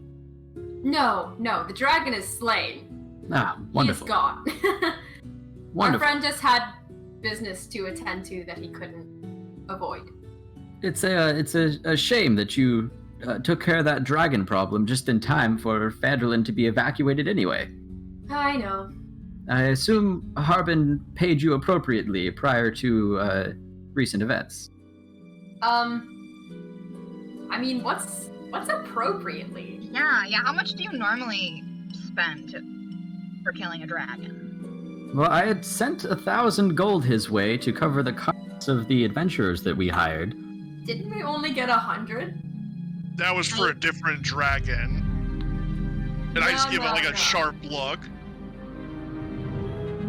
No, the dragon is slain. Wonderful. He is gone. Wonderful. Our friend just had business to attend to that he couldn't avoid. It's a shame that you took care of that dragon problem just in time for Phandalin to be evacuated anyway. I know. I assume Harbin paid you appropriately prior to recent events. I mean, what's appropriately? Yeah. How much do you normally spend for killing a dragon? Well, I had sent 1,000 gold his way to cover the costs of the adventurers that we hired. Didn't we only get 100? That was for a different dragon. And I just give it a sharp look.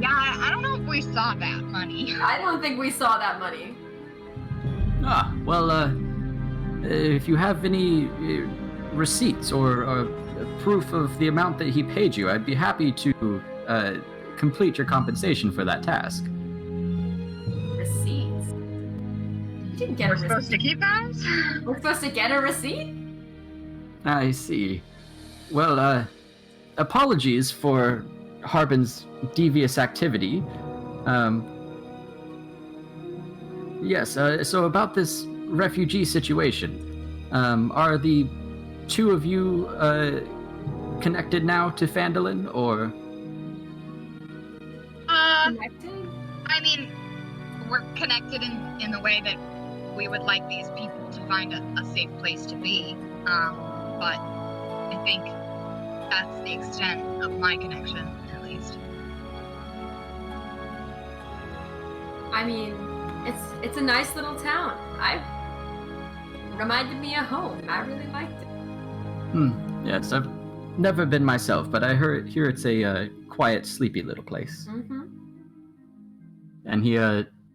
Yeah, I don't know if we saw that money. I don't think we saw that money. If you have any receipts or proof of the amount that he paid you, I'd be happy to complete your compensation for that task. Receipts? You didn't get a receipt. We're supposed to keep those? We're supposed to get a receipt? I see. Well, apologies for Harbin's devious activity. Yes, so about this refugee situation, are the two of you connected now to Phandalin, or? Connected? I mean, we're connected in the way that we would like these people to find a safe place to be. But I think that's the extent of my connection, at least. I mean, it's a nice little town. Reminded me of home. I really liked it. Yes, I've never been myself, but I hear it's a quiet, sleepy little place. Mm-hmm. And he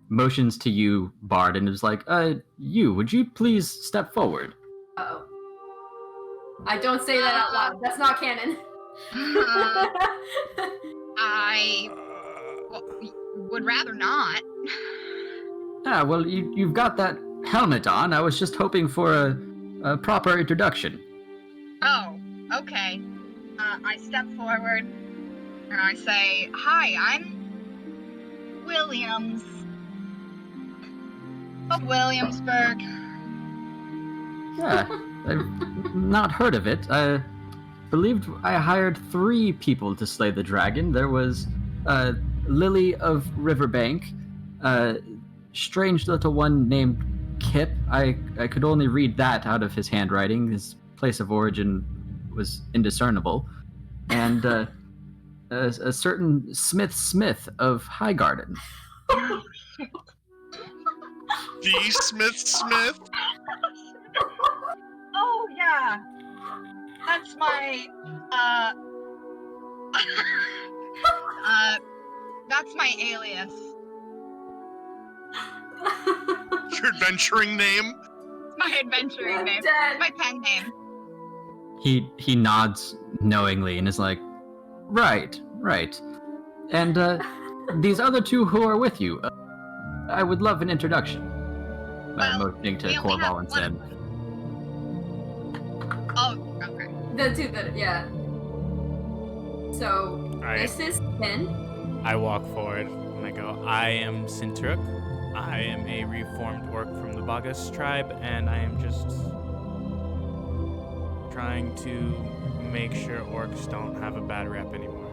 motions to you, Bard, and is like, would you please step forward? Uh-oh. I don't say that out loud. That's not canon. I would rather not. Ah, well, you've got that helmet on. I was just hoping for a proper introduction. Oh, okay. I step forward and I say, "Hi, I'm Williams of Williamsburg." Yeah, I've not heard of it. I believed I hired 3 people to slay the dragon. There was Lily of Riverbank, strange little one named Kip. I could only read that out of his handwriting. His place of origin was indiscernible. And a certain Smith of Highgarden. The Smith? Oh, yeah. That's my, that's my alias. Your adventuring name? It's my adventuring name. Dead. It's my pen name. He nods knowingly and is like, right. And these other 2 who are with you, I would love an introduction. Motioning to Corval and Sin. Oh, okay. The 2 that, yeah. So, this is Sin. I walk forward and I go, I am Sintruk. I am a reformed orc from the Bagas tribe, and I am just trying to make sure orcs don't have a bad rep anymore.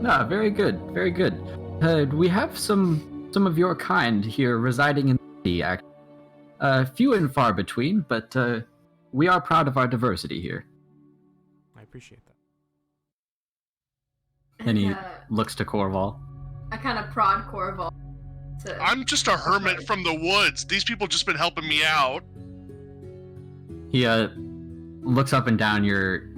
No, very good. We have some of your kind here residing in the city. Few and far between, but we are proud of our diversity here. I appreciate that. And he looks to Corval. I kind of prod Corval. I'm just a hermit from the woods. These people just been helping me out. He looks up and down your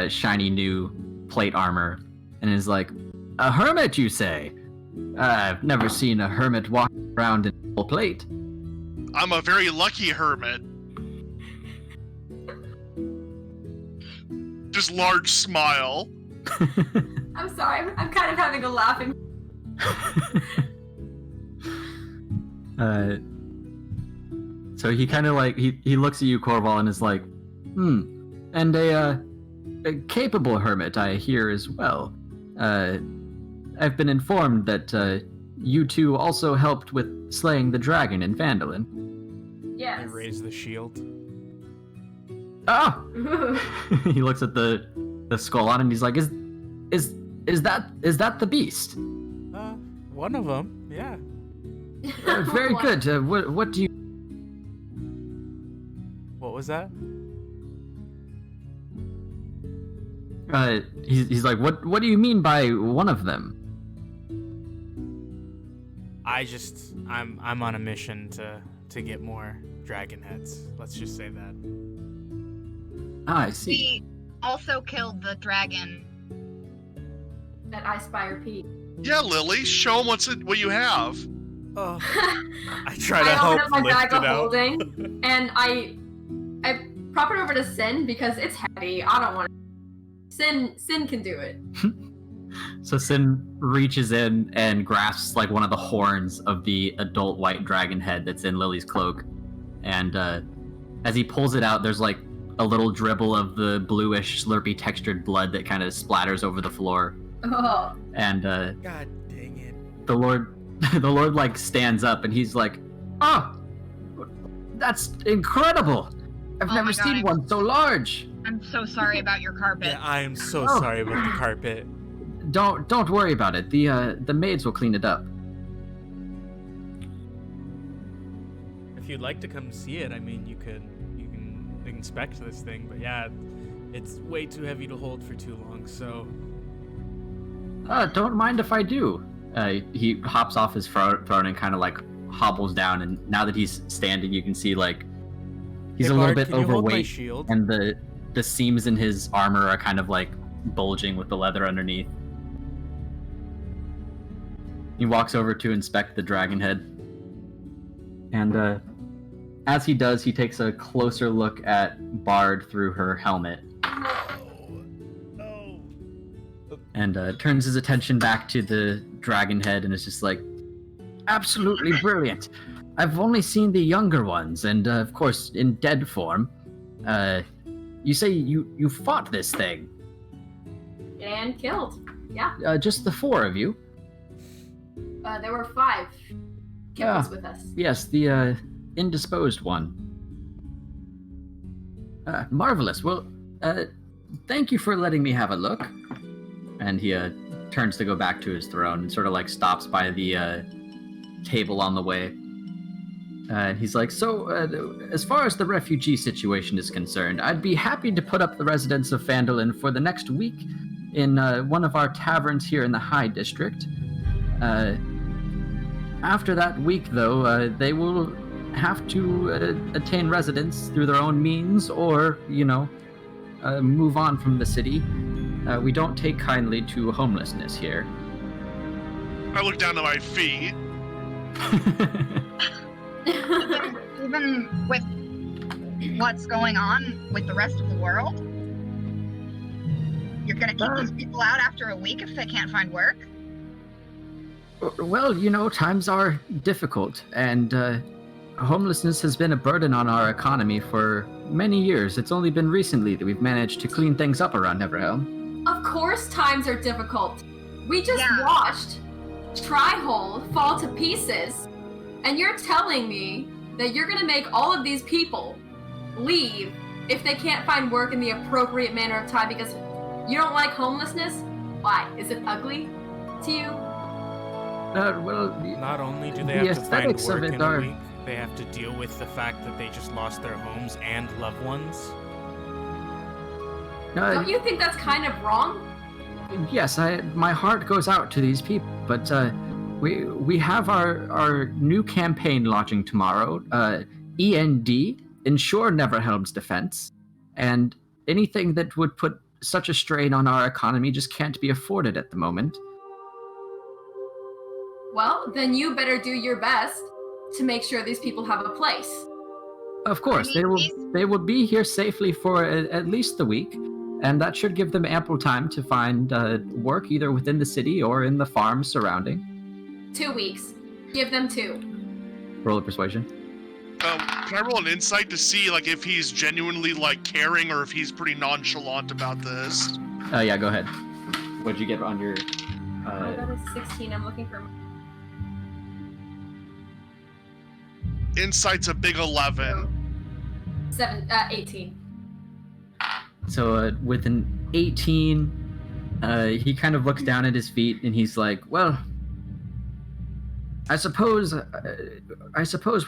shiny new plate armor and is like, "A hermit, you say? I've never seen a hermit walk around in full plate." I'm a very lucky hermit. Just large smile. I'm sorry, I'm kind of having a laughing. So he kind of like he looks at you, Corval, and is like, and a capable hermit I hear as well. I've been informed that you 2 also helped with slaying the dragon in Phandalin. Yes. I raise the shield. Ah! He looks at the skull on it and he's like, is that the beast? One of them, yeah. Very good. What do you? What was that? He's like, what do you mean by one of them? I'm on a mission to get more dragon heads. Let's just say that. Ah, I see. We also killed the dragon. At Icespire Peak. Yeah, Lily, show them what you have. Oh, I try to help open up my lift bag it of out. holding, and I prop it over to Sin because it's heavy. I don't want to. Sin can do it. So Sin reaches in and grasps like one of the horns of the adult white dragon head that's in Lily's cloak, and as he pulls it out, there's like a little dribble of the bluish, slurpy textured blood that kind of splatters over the floor. Oh. And God dang it. the Lord like stands up and he's like, "Oh, that's incredible! I've Oh never my seen God. one so large." I'm so sorry about your carpet. Yeah, I am so Oh. sorry about the carpet. Don't worry about it. The maids will clean it up. If you'd like to come see it, I mean, you can inspect this thing, but yeah, it's way too heavy to hold for too long, so... Don't mind if I do. He hops off his throne and kind of like hobbles down, and now that he's standing, you can see like he's Hey, a little Bard, bit can you hold my overweight, shield? and the seams in his armor are kind of like bulging with the leather underneath. He walks over to inspect the dragon head, and as he does, he takes a closer look at Bard through her helmet. And turns his attention back to the dragon head and is just like, absolutely brilliant. I've only seen the younger ones, and of course, in dead form. You say you fought this thing? And killed. Yeah. Just the 4 of you? There were 5 kittens with us. Yes, the indisposed one. Marvelous. Well, thank you for letting me have a look. And he turns to go back to his throne and sort of like stops by the table on the way. He's like, so as far as the refugee situation is concerned, I'd be happy to put up the residents of Phandalin for the next week in one of our taverns here in the High District. After that week, though, they will have to attain residence through their own means or, move on from the city. We don't take kindly to homelessness here. I look down at my feet. Even with what's going on with the rest of the world, you're gonna keep these people out after a week if they can't find work? Well, times are difficult, and homelessness has been a burden on our economy for many years. It's only been recently that we've managed to clean things up around Neverhelm. Of course times are difficult. We just watched Tri-Hole fall to pieces, and you're telling me that you're gonna make all of these people leave if they can't find work in the appropriate manner of time because you don't like homelessness? Why? Is it ugly to you? Well, Not only do they have to find aesthetics of work it in a are- week, they have to deal with the fact that they just lost their homes and loved ones. Don't you think that's kind of wrong? Yes, my heart goes out to these people, but we have our new campaign launching tomorrow, END, Ensure Neverhelm's Defense, and anything that would put such a strain on our economy just can't be afforded at the moment. Well, then you better do your best to make sure these people have a place. Of course, they will be here safely for at least the week, and that should give them ample time to find work either within the city or in the farms surrounding. 2 weeks. Give them 2. Roll a persuasion. Can I roll an insight to see if he's genuinely caring or if he's pretty nonchalant about this? Yeah, go ahead. What'd you get on your? I got a 16. I'm looking for. Insight's a big 11. 18. So with an 18, he kind of looks down at his feet and he's like, "Well, I suppose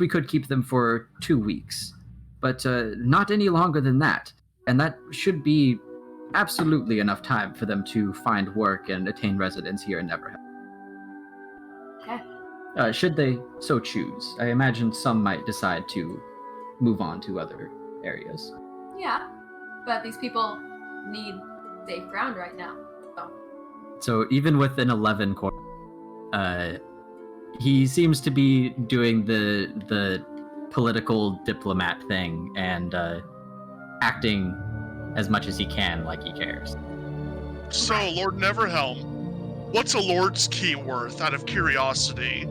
we could keep them for 2 weeks, but not any longer than that. And that should be absolutely enough time for them to find work and attain residence here in Neverhelm. Okay. Should they so choose. I imagine some might decide to move on to other areas. Yeah, but these people need safe ground right now. So even with an 11 he seems to be doing the political diplomat thing and acting as much as he can like he cares. So, Lord Neverhelm, what's a Lord's key worth out of curiosity?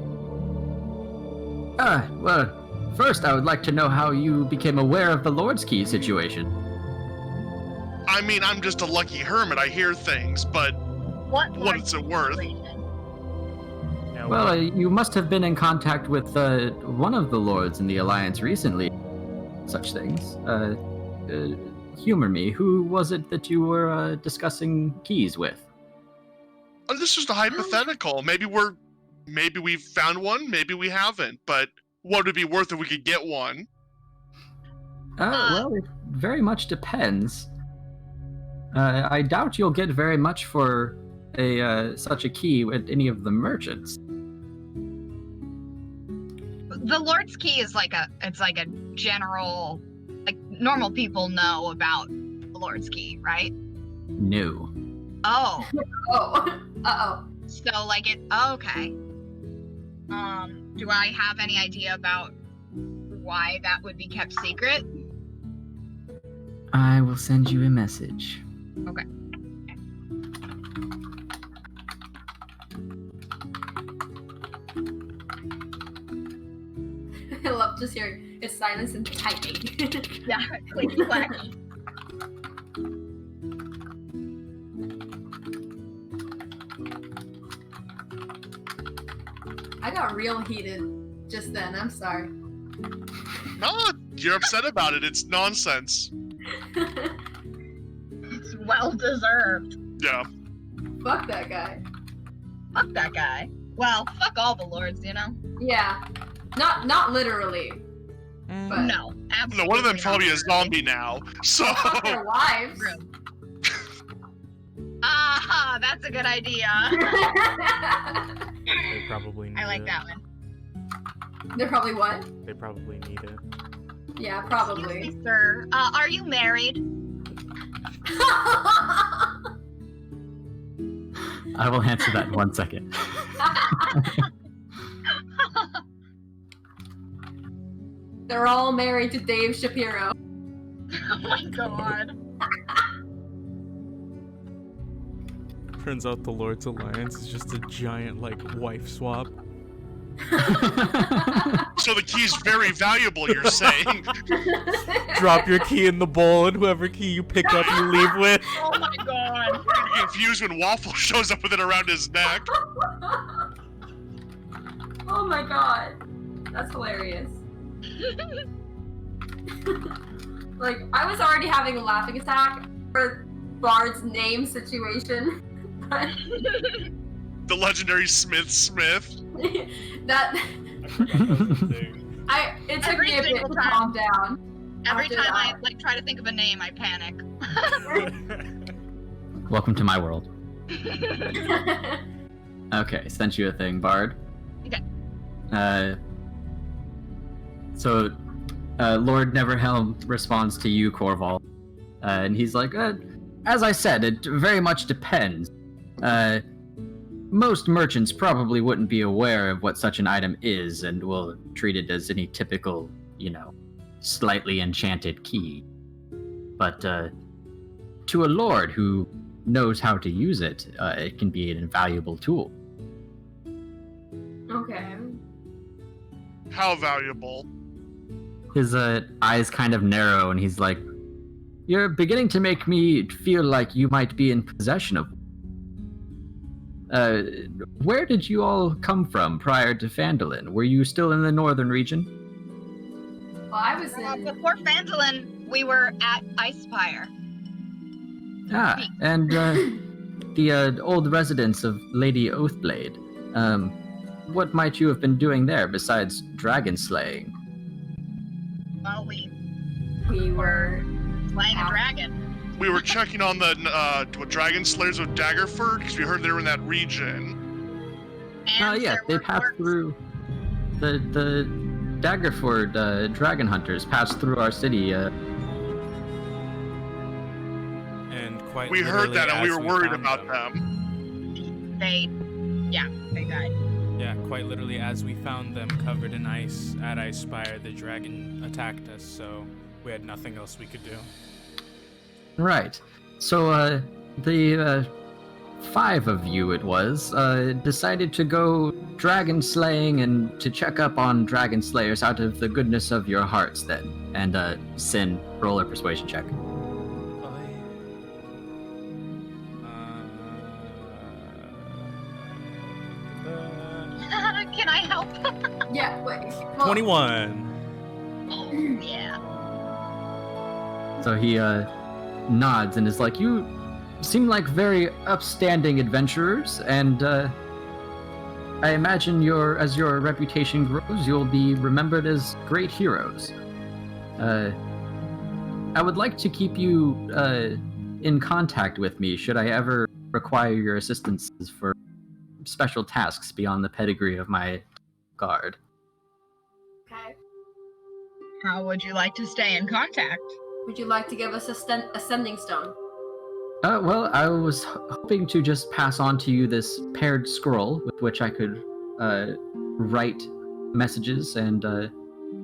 Well, first I would like to know how you became aware of the Lord's Key situation. I mean, I'm just a lucky hermit. I hear things, but what is it worth? Yeah, Well, you must have been in contact with one of the lords in the Alliance recently. Such things. humor me. Who was it that you were discussing keys with? Oh, this is the hypothetical. Maybe we've found one, maybe we haven't. But what would it be worth if we could get one? Well, it very much depends. I doubt you'll get very much for such a key at any of the merchants. The Lord's Key is like a general, like normal people know about the Lord's Key, right? No. Oh. Oh. Uh-oh. So like okay. Do I have any idea about why that would be kept secret? I will send you a message. Okay. I love just hearing his silence and typing. Yeah, clicky clacky. I got real heated just then. I'm sorry. No, you're upset about it. It's nonsense. It's well deserved. Yeah. Fuck that guy. Fuck that guy. Well, fuck all the lords, you know? Yeah. Not literally. But No, absolutely. No, one of them's not. probably a zombie now. So fuck their wives. Ah, that's a good idea. They probably need I like it. that one. They're probably what? They probably need it. Yeah, probably. Excuse me, sir. Are you married? I will answer that in 1 second. They're all married to Dave Shapiro. Oh my god. Turns out the Lord's Alliance is just a giant, like, wife swap. So the key's very valuable, you're saying? Drop your key in the bowl, and whoever key you pick up, you leave with. Oh my god. Confused when Waffle shows up with it around his neck. Oh my god. That's hilarious. Like, I was already having a laughing attack for Bard's name situation. But The legendary Smith. that it took Every me a bit single to time. calm down. Every After time I that. try to think of a name, I panic. Welcome to my world. Okay, sent you a thing, Bard. Okay. So, Lord Neverhelm responds to you, Corval, and he's like, as I said, it very much depends. Most merchants probably wouldn't be aware of what such an item is and will treat it as any typical, slightly enchanted key. But to a lord who knows how to use it, it can be an invaluable tool. Okay. How valuable? His eyes kind of narrow, and he's like, "You're beginning to make me feel like you might be in possession of. Where did you all come from prior to Phandalin? Were you still in the northern region?" Well, I was in. Before Phandalin, we were at Icespire. Ah, and the old residence of Lady Oathblade. What might you have been doing there besides dragon slaying? Well, we We were. slaying a Ow. dragon. We were checking on the Dragon Slayers of Daggerford because we heard they were in that region. And Yeah, there they were passed orcs. through. The Daggerford dragon hunters passed through our city. And quite We heard literally that and we as were worried found about them. They died. Yeah, quite literally as we found them covered in ice at Icespire, the dragon attacked us, so we had nothing else we could do. Right. So, the 5 of you, it was, decided to go dragon slaying and to check up on dragon slayers out of the goodness of your hearts, then. And, Sin, roll a persuasion check. Can I help? Yeah, wait. Well, 21. Oh, yeah. So he nods and is like, you seem like very upstanding adventurers, and I imagine as your reputation grows, you'll be remembered as great heroes. I would like to keep you in contact with me should I ever require your assistance for special tasks beyond the pedigree of my guard. Okay. How would you like to stay in contact? Would you like to give us a sending stone? Well, I was hoping to just pass on to you this paired scroll with which I could write messages and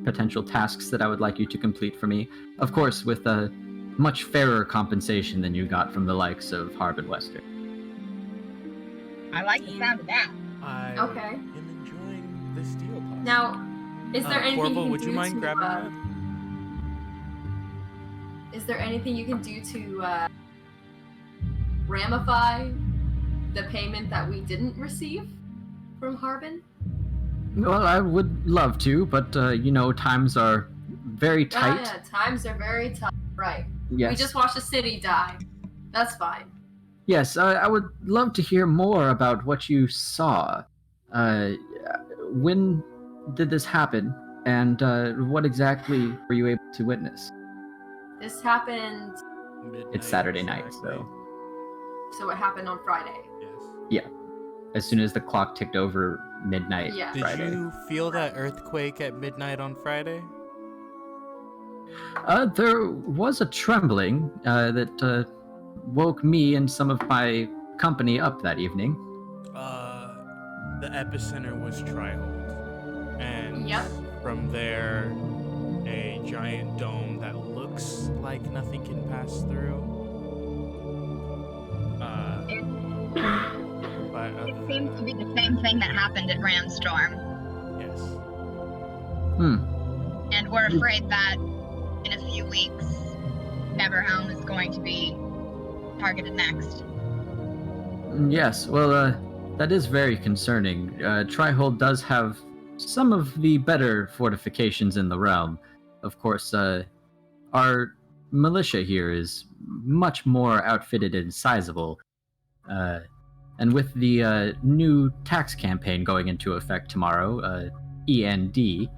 potential tasks that I would like you to complete for me. Of course, with a much fairer compensation than you got from the likes of Harbin Wester. I like the sound of that. I Okay. am enjoying this deal. Possibly. Now, is there anything Corvo, you can would do you mind to, grabbing that? Is there anything you can do to ramify the payment that we didn't receive from Harbin? Well, I would love to, but times are very tight. Yeah, times are very tight. Right. Yes. We just watched a city die. That's fine. Yes, I would love to hear more about what you saw. When did this happen, and what exactly were you able to witness? This happened. Midnight, It's Saturday night, exactly. So it happened on Friday. Yes. As soon as the clock ticked over midnight Yeah. Did Friday. you feel that earthquake at midnight on Friday? There was a trembling that woke me and some of my company up that evening. The epicenter was Trihold, and Yep. from there, a giant dome that looks like nothing can pass through. But other It than seems to that, be the same thing that happened at Randstorm. yes. And we're afraid that in a few weeks, Neverhelm is going to be targeted next. Yes, well, that is very concerning. Trihold does have some of the better fortifications in the realm. Of course, our militia here is much more outfitted and sizable. And with the new tax campaign going into effect tomorrow, END,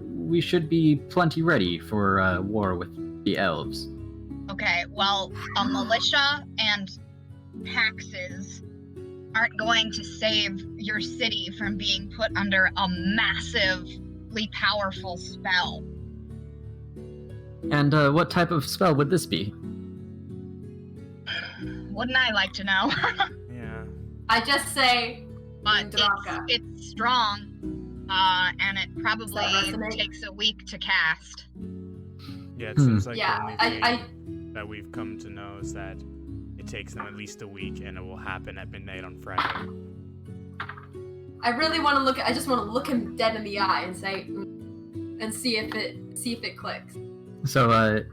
we should be plenty ready for war with the elves. Okay, well, a militia and taxes aren't going to save your city from being put under a massively powerful spell. And what type of spell would this be? Wouldn't I like to know? Yeah. I just say, But Draka. it's strong, and it probably Does that resonate? takes a week to cast. Yeah, it seems like Yeah, the only thing that we've come to know is that it takes them at least a week, and it will happen at midnight on Friday. I really want to look. I just want to look him dead in the eye and say, and see if it clicks. So,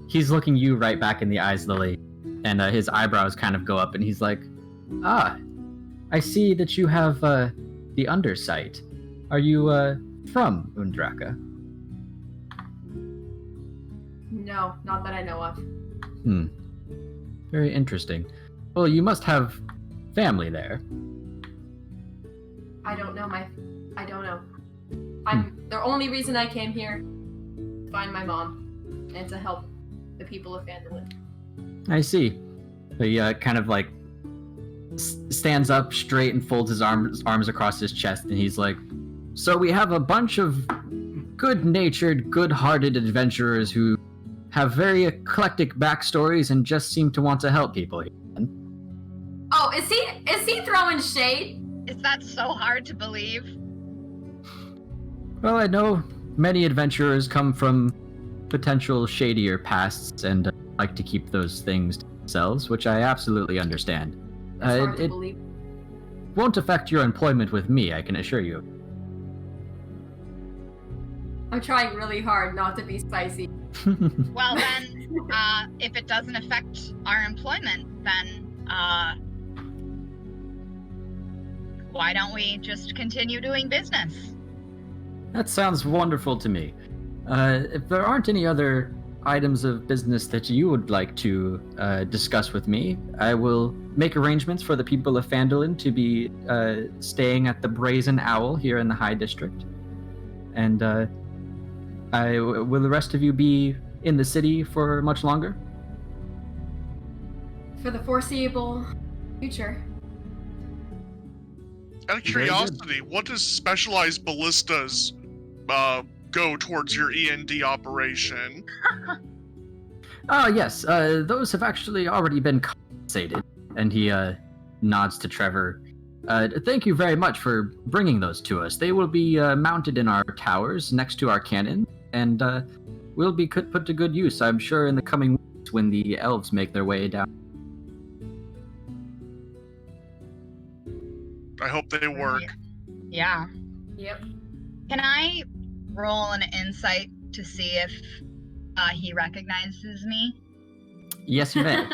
he's looking you right back in the eyes, Lily, and his eyebrows kind of go up, and he's like, "Ah, I see that you have the undersight. Are you from Undraka?" No, not that I know of. Very interesting. Well, you must have family there. I don't know. I don't know. The only reason I came here to find my mom and to help the people of Phandalin. I see. So he kind of like stands up straight and folds his arms across his chest, and he's like, "So we have a bunch of good-natured, good-hearted adventurers who have very eclectic backstories and just seem to want to help people here." Oh, is he throwing shade? Is that so hard to believe? Well, I know many adventurers come from potential shadier pasts and like to keep those things to themselves, which I absolutely understand. It's hard to It believe. won't affect your employment with me, I can assure you. I'm trying really hard not to be spicy. Well then, if it doesn't affect our employment, then why don't we just continue doing business? That sounds wonderful to me. If there aren't any other items of business that you would like to discuss with me, I will make arrangements for the people of Phandalin to be staying at the Brazen Owl here in the High District. And will the rest of you be in the city for much longer? For the foreseeable future. Out of Very curiosity, what does specialized ballistas go towards your E&D operation? Yes, those have actually already been compensated. And he nods to Trevor. Thank you very much for bringing those to us. They will be mounted in our towers next to our cannon, and will be put to good use, I'm sure, in the coming weeks when the elves make their way down. I hope they work. Yeah. Yep. Can I roll an insight to see if he recognizes me? Yes, you may.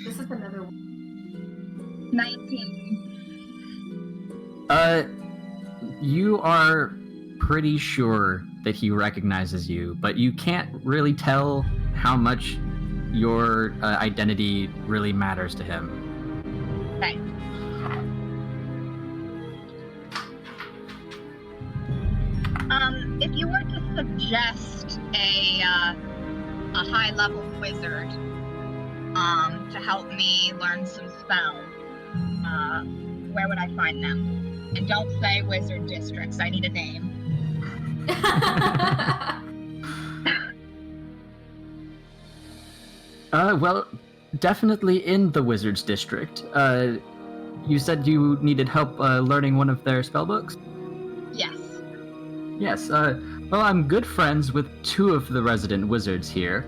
This is another one. 19. You are pretty sure that he recognizes you, but you can't really tell how much your identity really matters to him. Okay. If you were to suggest a high-level wizard to help me learn some spells, where would I find them? And don't say wizard districts. I need a name. Well, definitely in the Wizards District. You said you needed help learning one of their spellbooks? Yes. Yes, well, I'm good friends with two of the resident wizards here.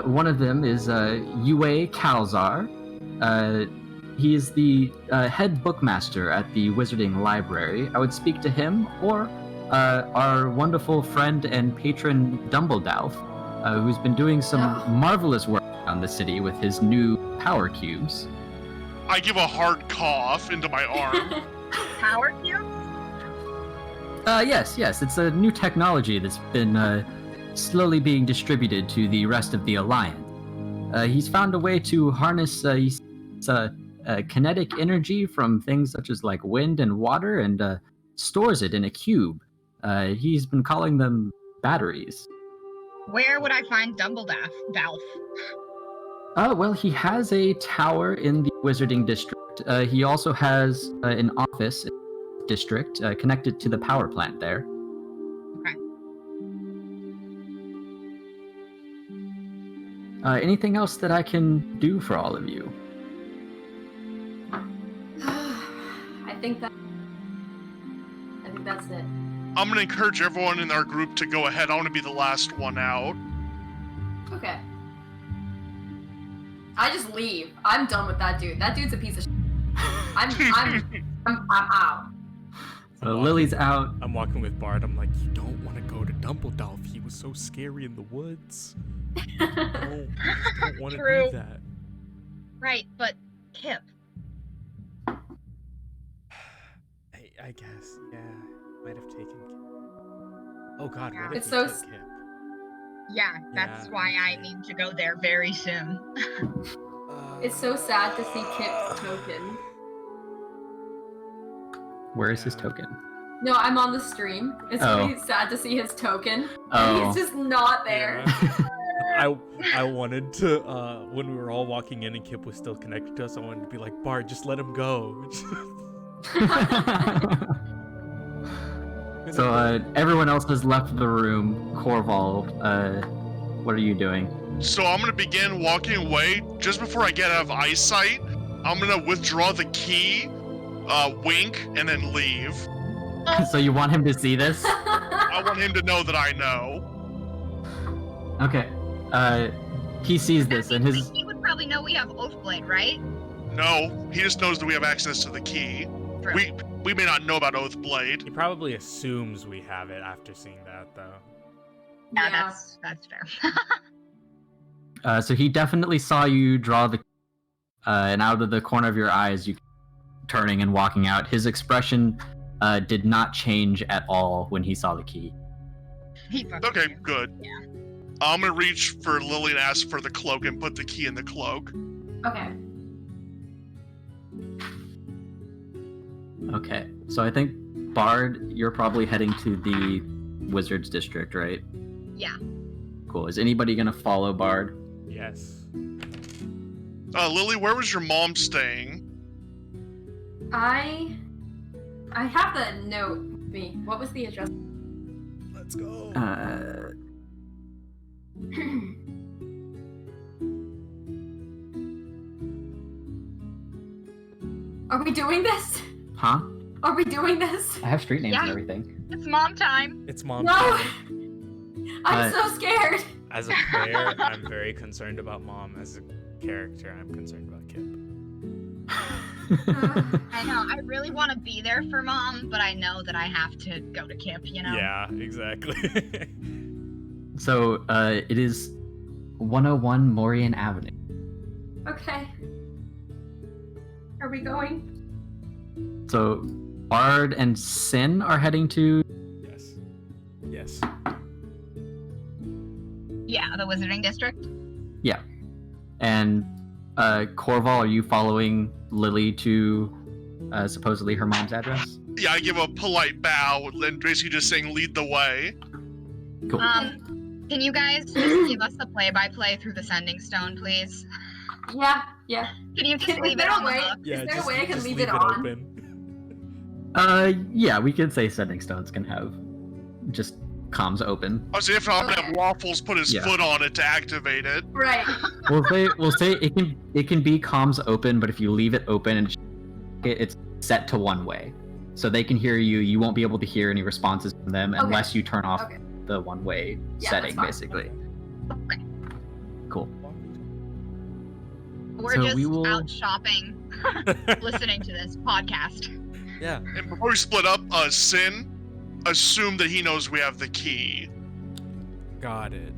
One of them is Yeway Kalzar. He is the head bookmaster at the Wizarding Library. I would speak to him, or our wonderful friend and patron Dumbledore, who's been doing some marvelous work around the city with his new power cubes. I give a hard cough into my arm. Power cubes? Yes, it's a new technology that's been slowly being distributed to the rest of the Alliance. He's found a way to harness kinetic energy from things such as like wind and water and stores it in a cube. He's been calling them batteries. Where would I find Dumbledore? Well, he has a tower in the Wizarding District. He also has an office in the district connected to the power plant there. Okay. Anything else that I can do for all of you? I think that's it. I'm gonna encourage everyone in our group to go ahead. I want to be the last one out. Okay. I just leave. I'm done with that dude. That dude's a piece of shit. I'm out. So Lily's out. I'm walking with Bard. I'm like, you don't want to go to Dumbledore. He was so scary in the woods. You don't want to True. do that. Right, but Kip. I guess, yeah. Might have taken Kip. Oh god, what if It's we so took Kip? Yeah, that's why I need to go there very soon. It's so sad to see Kip's token. Where is his token? No, I'm on the stream. It's really sad to see his token. And he's just not there. Yeah. I wanted to, when we were all walking in and Kip was still connected to us, I wanted to be like, Bard, just let him go. So everyone else has left the room. Corval, what are you doing? So I'm gonna begin walking away. Just before I get out of eyesight, I'm gonna withdraw the key, wink, and then leave. So you want him to see this? I want him to know that I know. Okay. He sees this and his... He would probably know we have Oathblade, right? No, he just knows that we have access to the key. True. We may not know about Oathblade. He probably assumes we have it after seeing that, though. Yeah, that's fair. So he definitely saw you draw the... and out of the corner of your eyes, you turning and walking out. His expression did not change at all when he saw the key. Okay, good. Yeah. I'm gonna reach for Lily and ask for the cloak and put the key in the cloak. Okay. Okay, so I think Bard, you're probably heading to the Wizards District, right? Yeah. Cool. Is anybody gonna follow Bard? Yes. Lily, where was your mom staying? I have the note with me. What was the address? Let's go. Are we doing this? Huh? Are we doing this? I have street names and Yeah. everything. It's mom time. It's mom. No! time. I'm so scared. As a player, I'm very concerned about mom. As a character, I'm concerned about Kip. I know. I really want to be there for mom, but I know that I have to go to Kip, you know? Yeah, exactly. So, it is 101 Morian Avenue. Okay. Are we going? So, Bard and Sin are heading to... Yes. Yes. Yeah, the Wizarding District. Yeah. And, Corval, are you following Lily to, supposedly her mom's address? Yeah, I give a polite bow and basically just saying lead the way. Cool. Can you guys just give us the play-by-play through the Sending Stone, please? Yeah. Can you just Is leave it there on a way? the book? Yeah, Is there a just, way I can just leave leave it on? open. Yeah, we could say Sending Stones can have just comms open. I was if I'm gonna Okay. have Waffles put his Yeah. foot on it to activate it. Right. We'll say it can be comms open, but if you leave it open and it's set to one way, so they can hear you. You won't be able to hear any responses from them Okay. unless you turn off Okay. the one way Yeah, setting, that's fine. basically. Cool. We're So just we will- out shopping, listening to this podcast. Yeah. And before we split up, Sin, assume that he knows we have the key. Got it.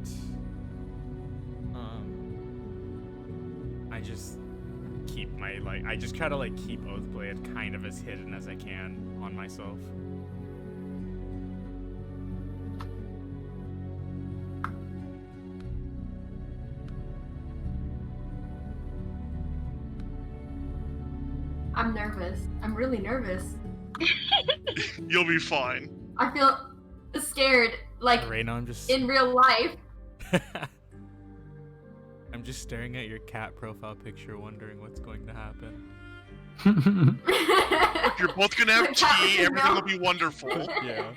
I just keep my I just try to keep Oathblade kind of as hidden as I can on myself. I'm nervous. I'm really nervous. You'll be fine. I feel scared, like Right now, I'm just. in real life. I'm just staring at your cat profile picture, wondering what's going to happen. You're both gonna have tea, everything will be wonderful. Yeah.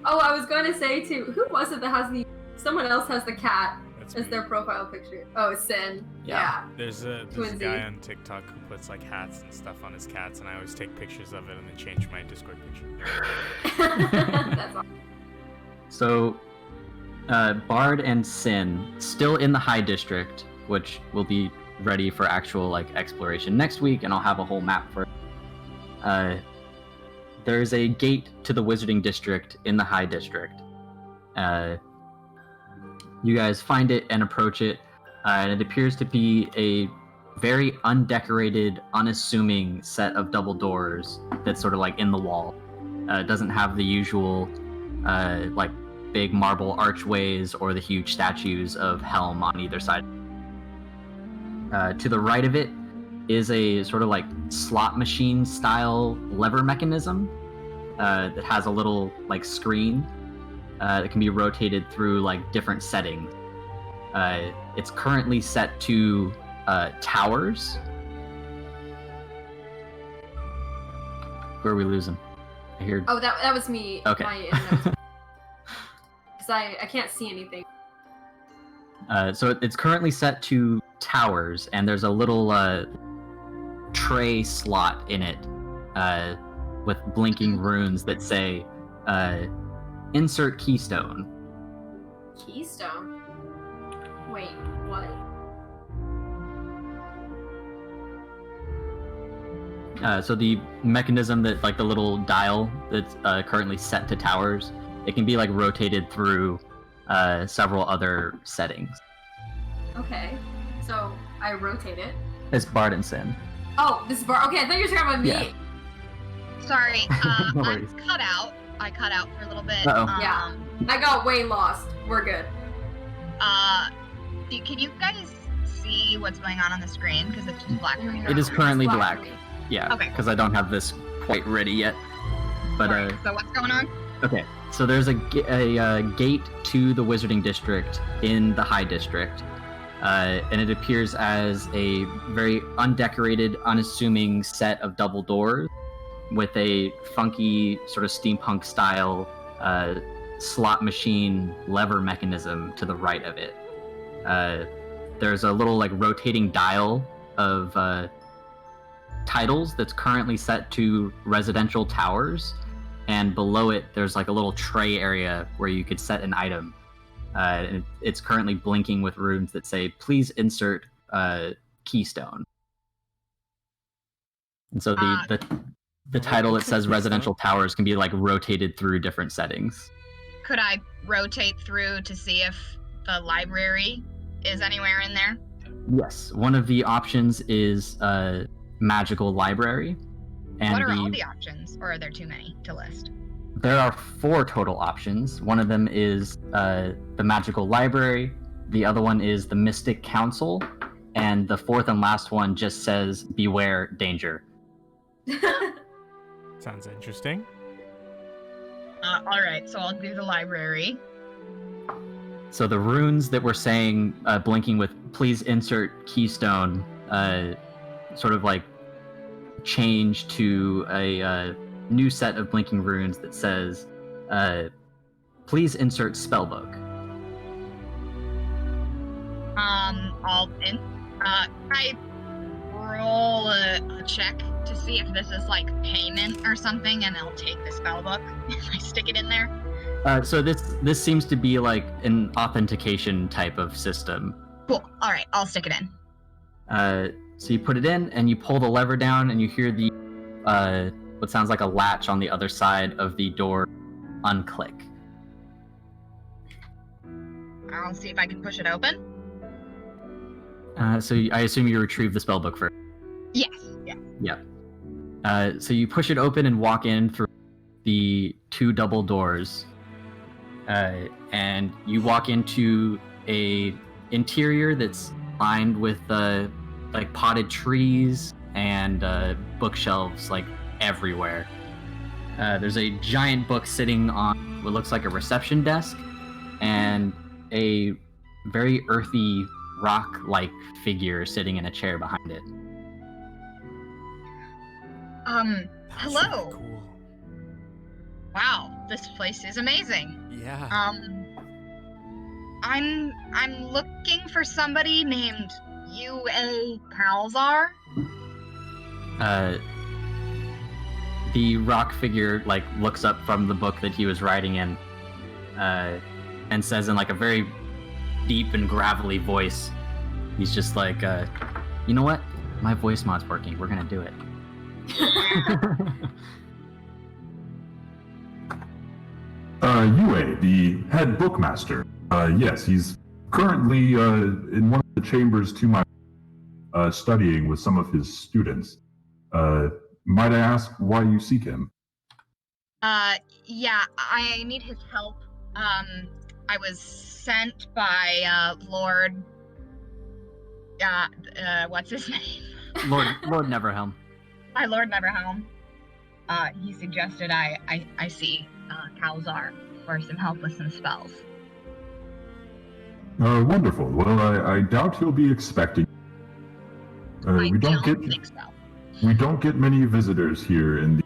Oh, I was going to say too. Who was it that has the? Someone else has the cat That's as me. their profile picture. Oh, it's Sin. Yeah. There's a Twinsy. guy on TikTok who puts hats and stuff on his cats, and I always take pictures of it and then change my Discord picture. That's awesome. So, Bard and Sin still in the High District, which will be ready for actual exploration next week, and I'll have a whole map for it. There's a gate to the Wizarding District in the High District. You guys find it and approach it, and it appears to be a very undecorated, unassuming set of double doors that's sort of in the wall. It doesn't have the usual big marble archways or the huge statues of Helm on either side. To the right of it is a sort of slot machine style lever mechanism that has a little screen that can be rotated through different settings. It's currently set to towers. Where are we losing? I hear. Oh, that was me. Okay. Because I can't see anything. So it's currently set to towers, and there's a little tray slot in it with blinking runes that say insert keystone. Keystone? Wait, what? So the mechanism that the little dial that's currently set to towers, it can be rotated through several other settings. Okay. So I rotate it. It's Bard and Sin. Oh, this is Bar. Okay, I thought you were talking about me. Yeah. Sorry, No I'm worries. cut out. I cut out for a little bit. Uh-oh. Yeah. I got way lost. We're good. Can you guys see what's going on the screen? Because it's just black right now. It is currently It's black. for me. Yeah, Okay. because I don't have this quite ready yet. But Alright, so what's going on? okay, so there's a gate to the Wizarding District in the High District, and it appears as a very undecorated, unassuming set of double doors with a funky sort of steampunk style slot machine lever mechanism to the right of it. There's a little like rotating dial of titles that's currently set to residential towers, and below it there's like a little tray area where you could set an item. And it's currently blinking with runes that say, "Please insert keystone." And so the title that says residential towers can be like rotated through different settings. Could I rotate through to see if the library is anywhere in there? Yes, one of the options is magical library, and What are all the options, or are there too many to list? there are 4 total options. One of them is the magical library, the other one is the Mystic Council, and the 4th and last one just says beware danger. Sounds interesting. Alright, so I'll do the library. So the runes that we're saying blinking with please insert keystone sort of like change to a new set of blinking runes that says please insert spellbook. I roll a check to see if this is like payment or something, and I'll take the spellbook if I stick it in there. So this seems to be like an authentication type of system. Cool. Alright, I'll stick it in. So you put it in and you pull the lever down and you hear the what sounds like a latch on the other side of the door unclick. I'll see if I can push it open. So I assume you retrieve the spellbook first. Yes. Yeah. Yeah. So you push it open and walk in through the 2 double doors, and you walk into a interior that's lined with like potted trees and bookshelves like everywhere. There's a giant book sitting on what looks like a reception desk, and a very earthy rock-like figure sitting in a chair behind it. That's Hello. really cool. Wow, this place is amazing. Yeah. I'm looking for somebody named Yeway Kalzar. The rock figure like looks up from the book that he was writing in, and says in like a very deep and gravelly voice, he's just like, you know what? My voice mod's working. We're gonna do it. Yeway, the head bookmaster. Yes, he's currently in one of the chambers to my studying with some of his students. Might I ask why you seek him? Yeah, I need his help. I was sent by, Lord... what's his name? Lord Neverhelm. By Lord Neverhelm. He suggested I see, Kalzar for some help with some spells. Wonderful. Well, I doubt he'll be expecting. I don't think so. We don't get many visitors here in the.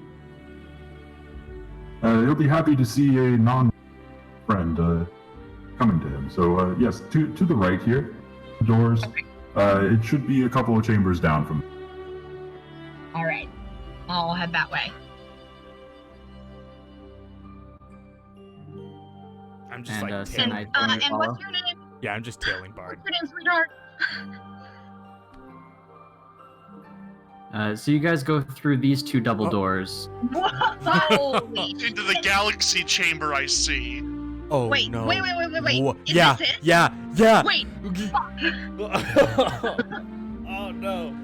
He'll be happy to see a non-friend coming to him. So yes, to the right here, doors. Okay. It should be a couple of chambers down from. All right, I'll head that way. I'm just And, like Sin, tailing. I- And what's your name? Yeah, I'm just tailing Bard. What's your name, sweetheart? So you guys go through these 2 double Oh. doors. Holy Into the shit. galaxy chamber I see. Oh Wait, no. wait. Wha- Is yeah, this it? yeah. Wait, fuck. Oh no.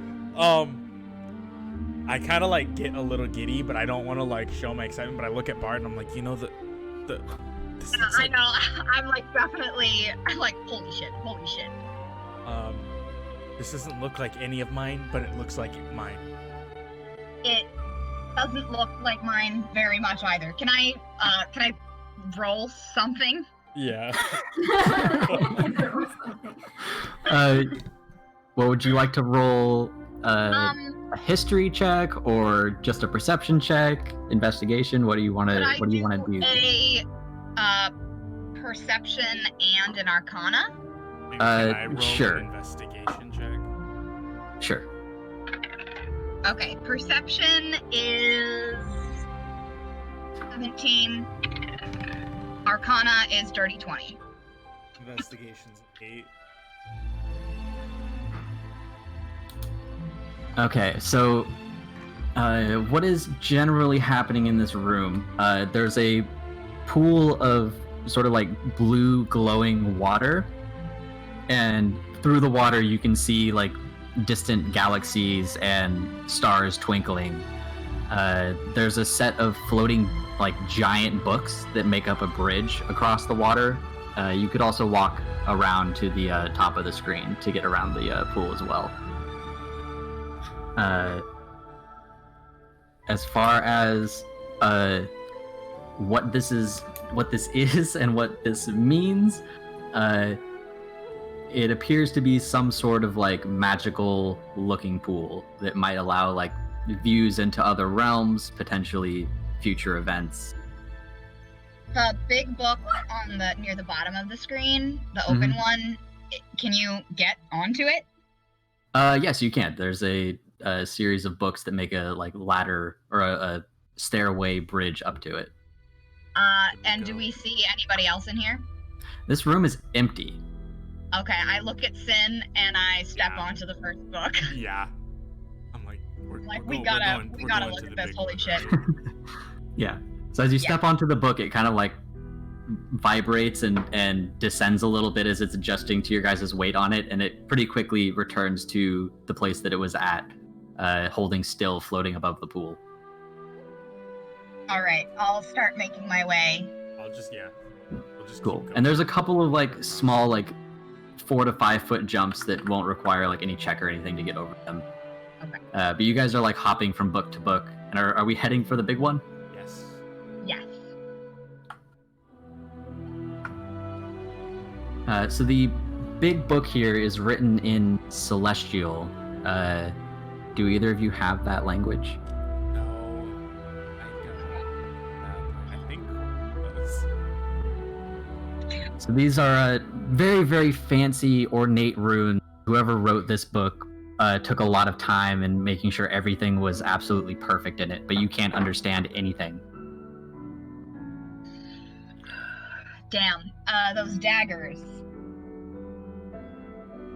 I kind of like get a little giddy, but I don't want to like show my excitement. But I look at Bart and I'm like, you know, this looks I like, know. I'm like definitely. I'm like, holy shit. this doesn't look like any of mine, but it looks like mine. It doesn't look like mine very much either. Can I roll something? Yeah. What would you like to roll? A history check or just a perception check? Investigation? What do you want to? What do you want to do? A perception and an arcana. Can I roll sure. an investigation check? Sure. Okay, perception is 17. Arcana is dirty 20. Investigation's 8. Okay, so what is generally happening in this room? There's a pool of sort of like blue glowing water, and through the water you can see like distant galaxies and stars twinkling. There's a set of floating like giant books that make up a bridge across the water. You could also walk around to the top of the screen to get around the pool as well. As far as what this is and what this means, it appears to be some sort of like magical looking pool that might allow like views into other realms, potentially future events. The big book on the near the bottom of the screen, the open one, can you get onto it? Yes, you can. There's a series of books that make a like ladder or a stairway bridge up to it. And do we see anybody else in here? This room is empty. Okay, I look at Sin and I step onto the first book. Yeah. I'm like, We gotta look at this. Holy shit. Yeah. So as you step onto the book, it kind of like vibrates and descends a little bit as it's adjusting to your guys' weight on it, and it pretty quickly returns to the place that it was at, holding still, floating above the pool. All right, I'll start making my way. We'll just cool. And there's a couple of like small like 4 to 5 foot jumps that won't require like any check or anything to get over them. Okay. But you guys are like hopping from book to book, and are we heading for the big one? Yes. Yes. So the big book here is written in Celestial. Do either of you have that language? No, I don't. I think that's... So these are very, very fancy, ornate runes. Whoever wrote this book took a lot of time in making sure everything was absolutely perfect in it, but you can't understand anything. Damn. Those daggers.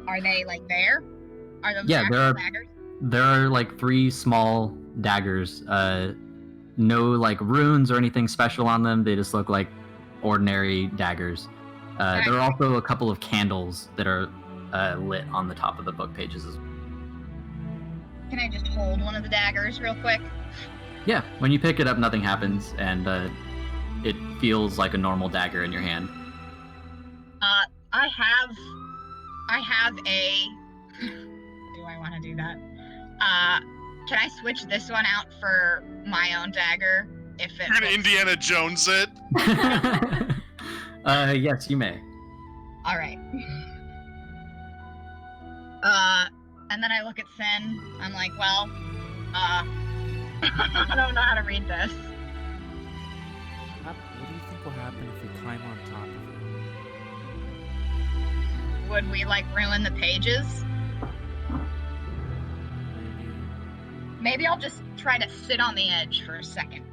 Are they like there? Are those daggers? There are like 3 small daggers. No like runes or anything special on them. They just look like ordinary daggers. There are also a couple of candles that are lit on the top of the book pages as well. Can I just hold one of the daggers real quick? Yeah, when you pick it up, nothing happens, and it feels like a normal dagger in your hand. I have a... Do I want to do that? Can I switch this one out for my own dagger? If it You're gonna Indiana Jones it? Yes, you may. All right. And then I look at Sin. I'm like, well, I don't know how to read this. What do you think will happen if we climb on top of it? Would we, like, ruin the pages? Maybe I'll just try to sit on the edge for a second.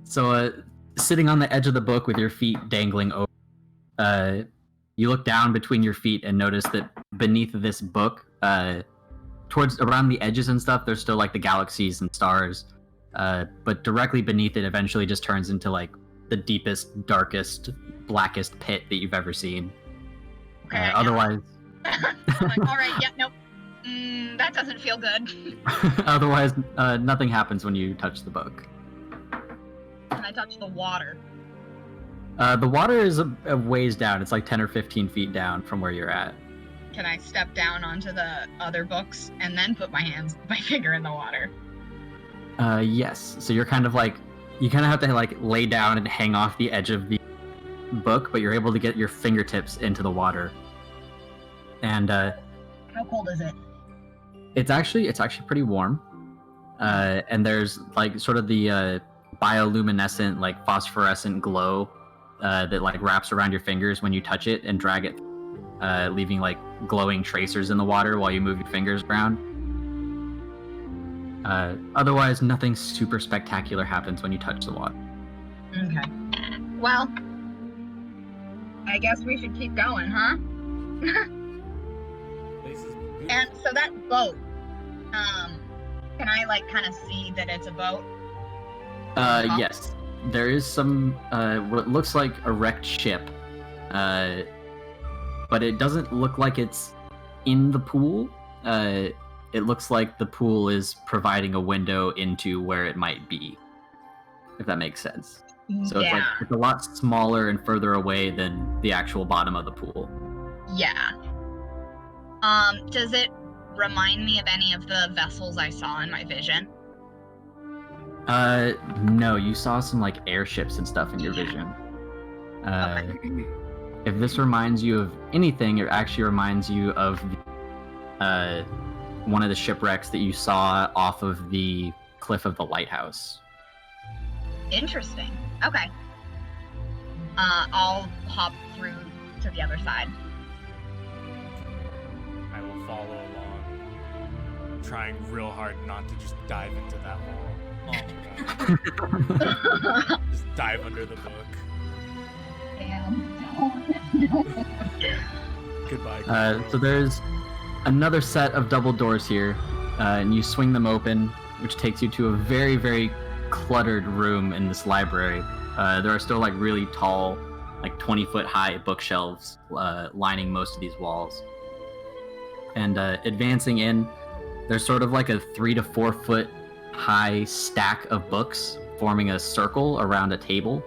So, sitting on the edge of the book with your feet dangling over, you look down between your feet and notice that beneath this book, towards around the edges and stuff, there's still like the galaxies and stars. But directly beneath it eventually just turns into like the deepest, darkest, blackest pit that you've ever seen. Okay. Otherwise, I'm like, all right, yeah, nope. That doesn't feel good. otherwise, nothing happens when you touch the book. Can I touch the water? The water is a ways down. It's like 10 or 15 feet down from where you're at. Can I step down onto the other books and then put my finger in the water? Yes. So you're kind of like, you kind of have to like lay down and hang off the edge of the book, but you're able to get your fingertips into the water. And how cold is it? it's actually pretty warm. And there's like sort of the bioluminescent, like phosphorescent glow that like wraps around your fingers when you touch it and drag it, leaving like glowing tracers in the water while you move your fingers around. Otherwise, nothing super spectacular happens when you touch the water. Okay. Well, I guess we should keep going, huh? And so that boat, can I like kind of see that it's a boat? Yes. There is some what looks like a wrecked ship, but it doesn't look like it's in the pool. It looks like the pool is providing a window into where it might be, if that makes sense. So Yeah. it's a lot smaller and further away than the actual bottom of the pool. Yeah. Does it remind me of any of the vessels I saw in my vision? No, you saw some like airships and stuff in your vision. Okay. If this reminds you of anything, it actually reminds you of one of the shipwrecks that you saw off of the cliff of the lighthouse. Interesting. Okay. I'll hop through to the other side. I will follow along, trying real hard not to just dive into that wall. Oh my god. Just dive under the book. Goodbye. So there's another set of double doors here, and you swing them open, which takes you to a very, very cluttered room in this library. There are still like really tall, like 20-foot high bookshelves lining most of these walls. And advancing in, there's sort of like a 3 to 4 foot high stack of books forming a circle around a table.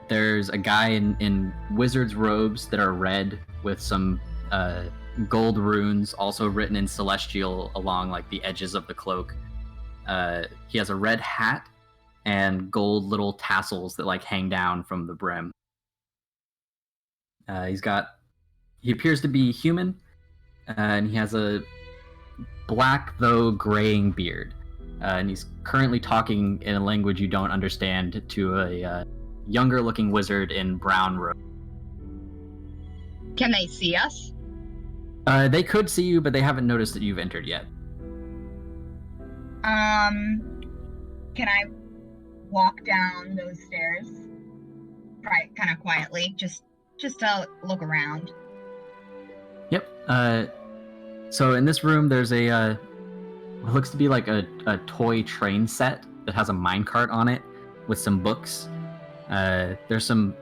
There's a guy in wizard's robes that are red with some gold runes also written in celestial along like the edges of the cloak. He has a red hat and gold little tassels that like hang down from the brim. He appears to be human, and he has a black though graying beard. And he's currently talking in a language you don't understand to a younger looking wizard in brown robe. Can they see us? They could see you, but they haven't noticed that you've entered yet. Can I walk down those stairs? Right, kind of quietly, just to look around. Yep. So in this room, there's what looks to be like a toy train set that has a minecart on it with some books. There's some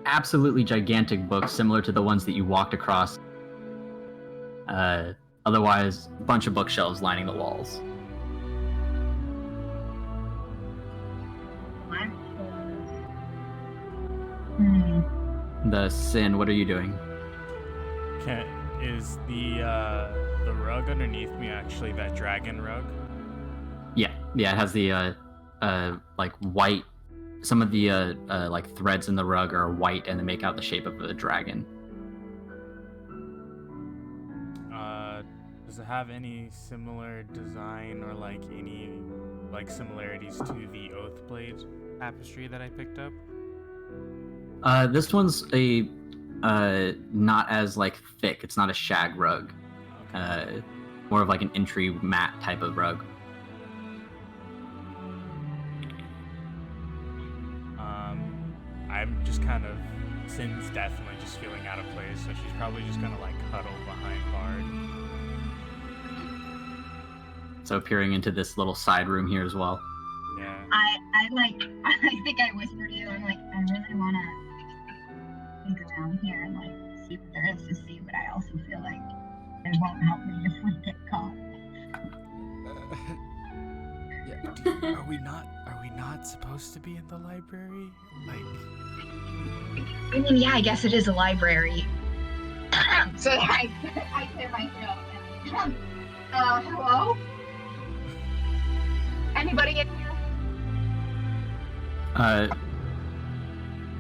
absolutely gigantic books similar to the ones that you walked across. Otherwise, a bunch of bookshelves lining the walls. The Sin, what are you doing? Is the rug underneath me actually that dragon rug? Yeah, it has the like white. Some of the like threads in the rug are white, and they make out the shape of a dragon. Does it have any similar design or like any like similarities to the Oathblade tapestry that I picked up? This one's a not as like thick. It's not a shag rug. Okay. More of like an entry mat type of rug. I'm just kind of, Sin's definitely just feeling out of place, so she's probably just gonna like huddle behind Bard. So peering into this little side room here as well. Yeah. I think I whispered to you, I'm like, I really wanna can go down here and like see what there is to see, but I also feel like it won't help me if we get caught. Yeah. Are we not supposed to be in the library? Like. I mean, yeah, I guess it is a library. So I clear my throat. Hello? Anybody in here?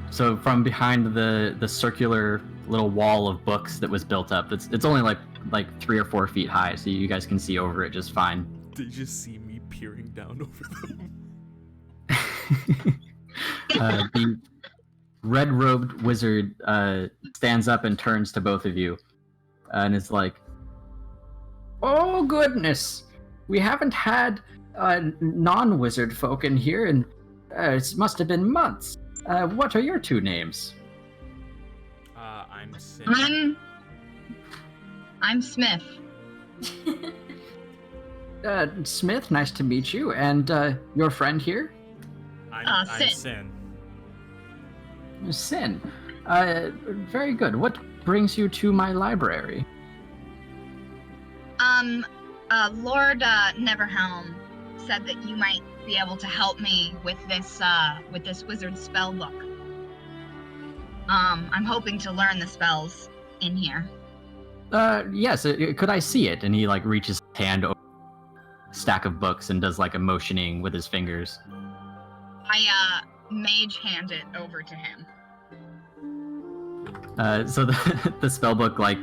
So from behind the circular little wall of books that was built up, it's only like 3 or 4 feet high, so you guys can see over it just fine. They just see me peering down over them. The red-robed wizard stands up and turns to both of you, and is like, "Oh goodness, we haven't had non-wizard folk in here, and it must have been months. What are your 2 names?" I'm Sin. I'm Smith. Smith, nice to meet you, and your friend here? I'm Sin. Sin. Sin. Very good. What brings you to my library? Lord Neverhelm said that you might be able to help me with this wizard spell book. I'm hoping to learn the spells in here. Yes. Could I see it? And he like reaches his hand over a stack of books and does like a motioning with his fingers. I mage hand it over to him. So the spell book like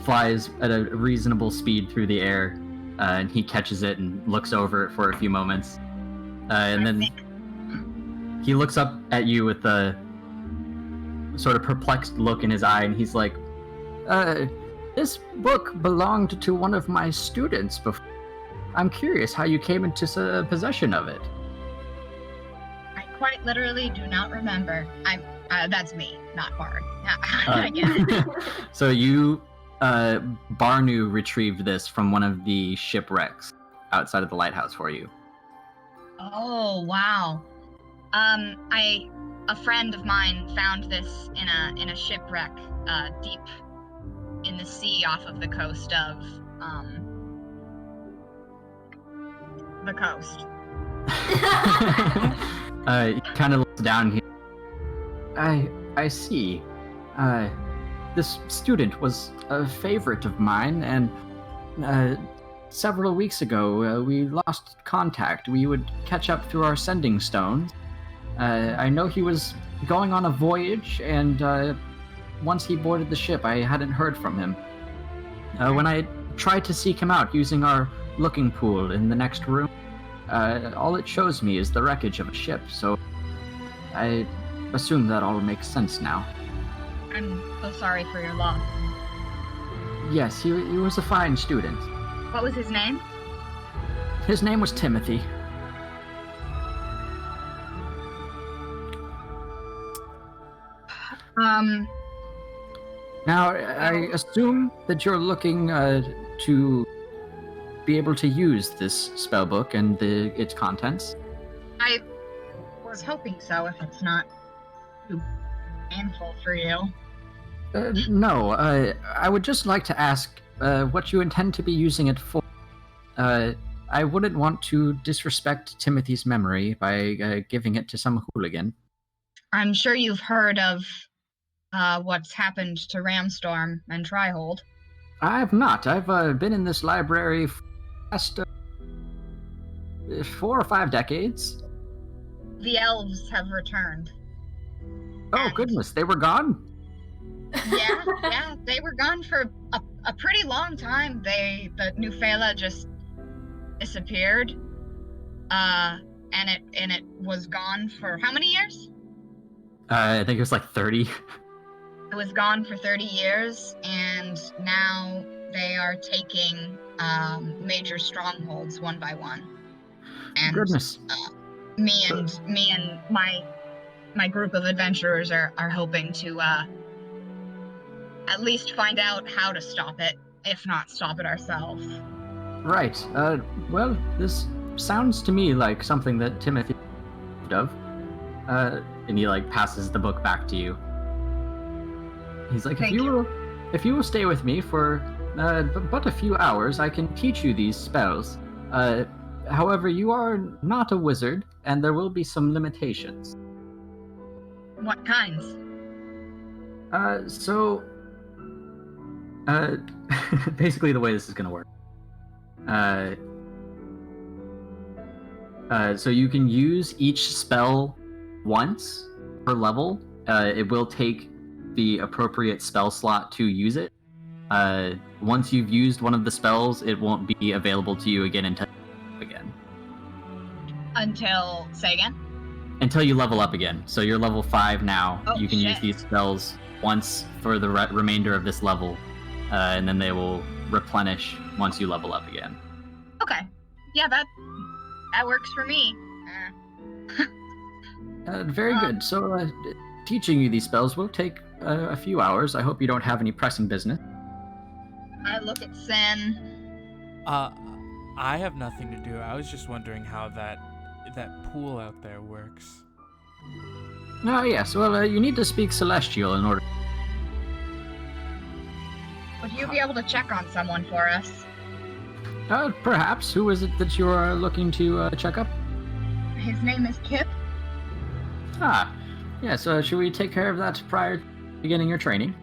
flies at a reasonable speed through the air, and he catches it and looks over it for a few moments, and then he looks up at you with a sort of perplexed look in his eye, and he's like, "This book belonged to one of my students before. I'm curious how you came into possession of it." I quite literally do not remember. That's me, not hard. I get it. So you, Barnu retrieved this from one of the shipwrecks outside of the lighthouse for you. Oh, wow. A friend of mine found this in a shipwreck deep in the sea off of the coast of the coast. He kind of looks down here. I see. This student was a favorite of mine, and several weeks ago we lost contact. We would catch up through our sending stones. I know he was going on a voyage, and once he boarded the ship, I hadn't heard from him. When I tried to seek him out using our looking pool in the next room, all it shows me is the wreckage of a ship, so I assume that all makes sense now. I'm so sorry for your loss. Yes, he was a fine student. What was his name? His name was Timothy. Now, I assume that you're looking to be able to use this spellbook and its contents. I was hoping so, if it's not too painful for you. No, I would just like to ask what you intend to be using it for. I wouldn't want to disrespect Timothy's memory by giving it to some hooligan. I'm sure you've heard of what's happened to Ramstorm and Tryhold. I have not. I've been in this library for the past 4 or 5 decades. The elves have returned. Oh, goodness, they were gone? Yeah, they were gone for a pretty long time. The Nufela just disappeared. And it was gone for how many years? I think it was like 30. It was gone for 30 years, and now they are taking major strongholds one by one. And Goodness. Me and my group of adventurers are hoping to at least find out how to stop it, if not stop it ourselves. Right. Well, this sounds to me like something that Timothy of. And he passes the book back to you. He's like, Thank you. If you will stay with me for but a few hours, I can teach you these spells. However, you are not a wizard, and there will be some limitations. What kinds? Basically the way this is going to work. So you can use each spell once per level. It will take the appropriate spell slot to use it. Once you've used one of the spells, it won't be available to you again until Say again? Until you level up again. So you're level 5 now. Oh, you can use these spells once for the remainder of this level, and then they will replenish once you level up again. Okay. Yeah, that works for me. Very good. So teaching you these spells will take a few hours. I hope you don't have any pressing business. I look at Sin. I have nothing to do. I was just wondering how that pool out there works. Yes. Well, you need to speak Celestial in order. Would you be able to check on someone for us? Perhaps. Who is it that you are looking to check up? His name is Kip. Yes. Should we take care of that prior to beginning your training?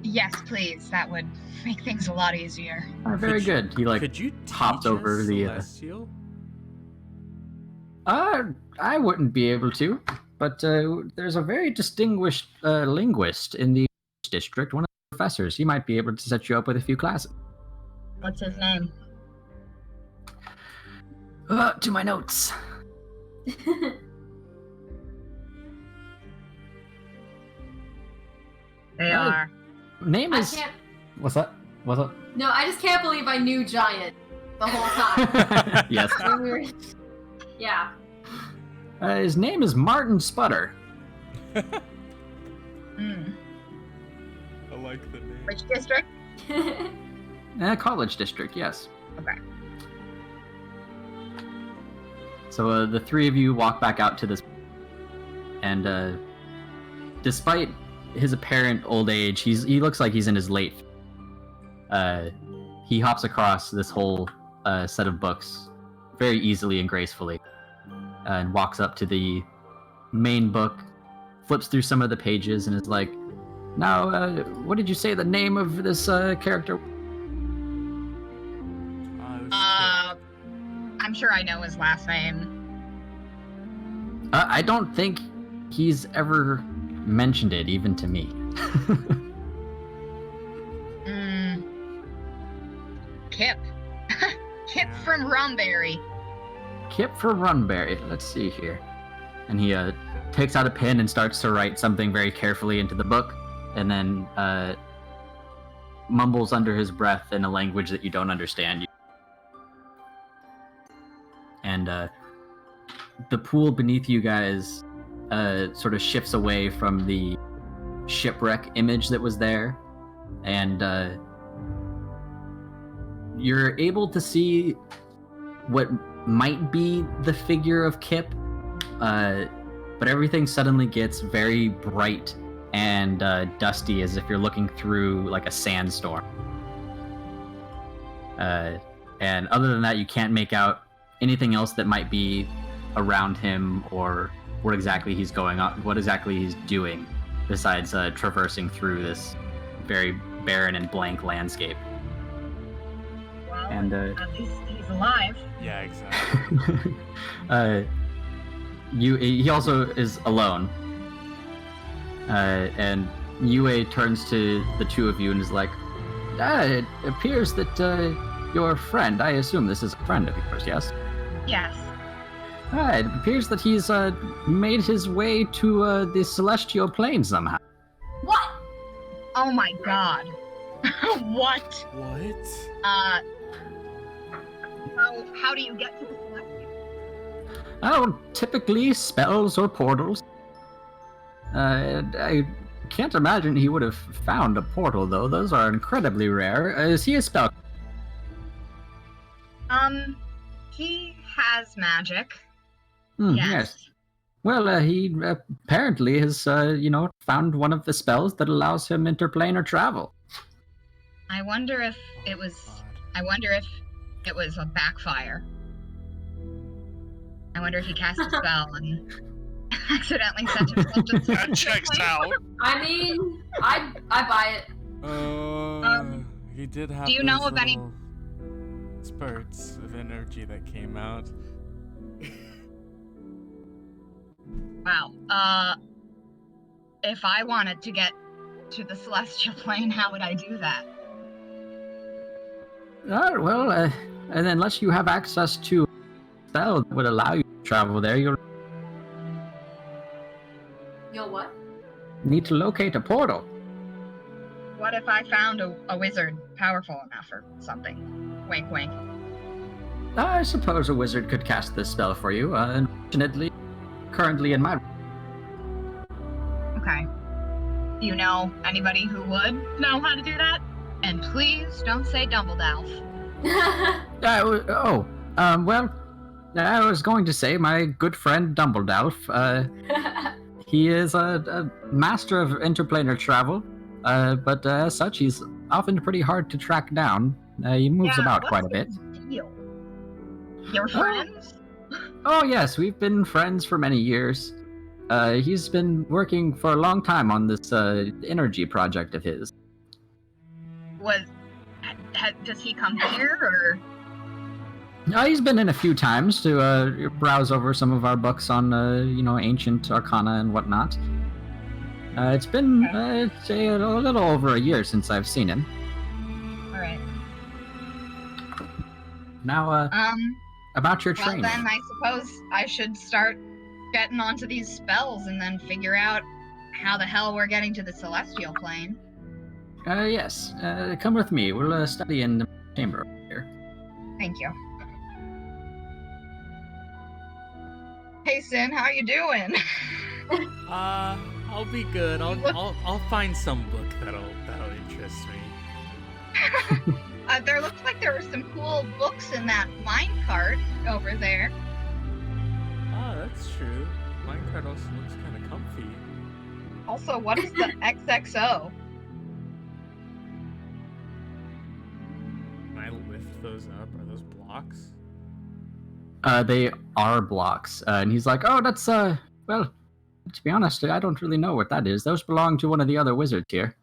Yes, please. That would make things a lot easier. Very good. He Could you hopped teach over us the. Celestial? I wouldn't be able to, but there's a very distinguished linguist in the district, one of the professors. He might be able to set you up with a few classes. What's his name? To my notes. They are. Name is. What's that? No, I just can't believe I knew Giant the whole time. Yes. Yeah. His name is Martin Sputter. I like the name. Which district? College district, yes. Okay. So the three of you walk back out to this, and despite his apparent old age, he looks like he's in his late. He hops across this whole set of books very easily and gracefully, and walks up to the main book, flips through some of the pages, and is like, "Now, what did you say the name of this character?" I'm sure I know his last name. I don't think he's ever mentioned it, even to me. Kip. Kip from Rumberry. Kip for Runberry. Let's see here. And he takes out a pen and starts to write something very carefully into the book, and then mumbles under his breath in a language that you don't understand. And the pool beneath you guys sort of shifts away from the shipwreck image that was there, and you're able to see what might be the figure of Kip, but everything suddenly gets very bright and dusty, as if you're looking through like a sandstorm. And other than that, you can't make out anything else that might be around him or what exactly he's doing, besides traversing through this very barren and blank landscape. Well, and at least he's alive. Yeah, exactly. He also is alone. And Yeway turns to the two of you and is like, it appears that your friend, I assume this is a friend of yours, yes? Yes. It appears that he's made his way to the celestial plane somehow. What? Oh my god. What? What? How do you get to the celestial? Oh, typically spells or portals. I can't imagine he would have found a portal, though. Those are incredibly rare. Is he a spell? He has magic. Yes. Well, he apparently has, found one of the spells that allows him interplanar travel. I wonder if it was a backfire. I wonder if he cast a spell and accidentally sent himself to the That checks out. I mean, I buy it. He did have do you know those of any- little spurts of energy that came out. Wow. If I wanted to get to the celestial plane, how would I do that? And unless you have access to a spell that would allow you to travel there, you'll You'll what? need to locate a portal. What if I found a wizard powerful enough or something? Wink, wink. I suppose a wizard could cast this spell for you. Unfortunately, currently in my... Okay. Do you know anybody who would know how to do that? And please don't say Dumbledore. I was going to say my good friend Dumbledore. He is a master of interplanar travel, but as such, he's often pretty hard to track down. He moves about quite a bit. Deal? Your friends? Oh yes, we've been friends for many years. He's been working for a long time on this energy project of his. Does he come here or? He's been in a few times to browse over some of our books on, ancient arcana and whatnot. It's been, I'd say, a little over a year since I've seen him. All right. Now, about your training. Well, then I suppose I should start getting onto these spells and then figure out how the hell we're getting to the celestial plane. Yes. Come with me. We'll study in the chamber over here. Thank you. Hey, Sin, how you doing? I'll be good. I'll find some book that'll interest me. There looks like there were some cool books in that minecart over there. Oh, that's true. Minecart also looks kind of comfy. Also, what is the XXO? Can I lift those up? Are those blocks? They are blocks. And he's like, oh, that's, well, to be honest, I don't really know what that is. Those belong to one of the other wizards here.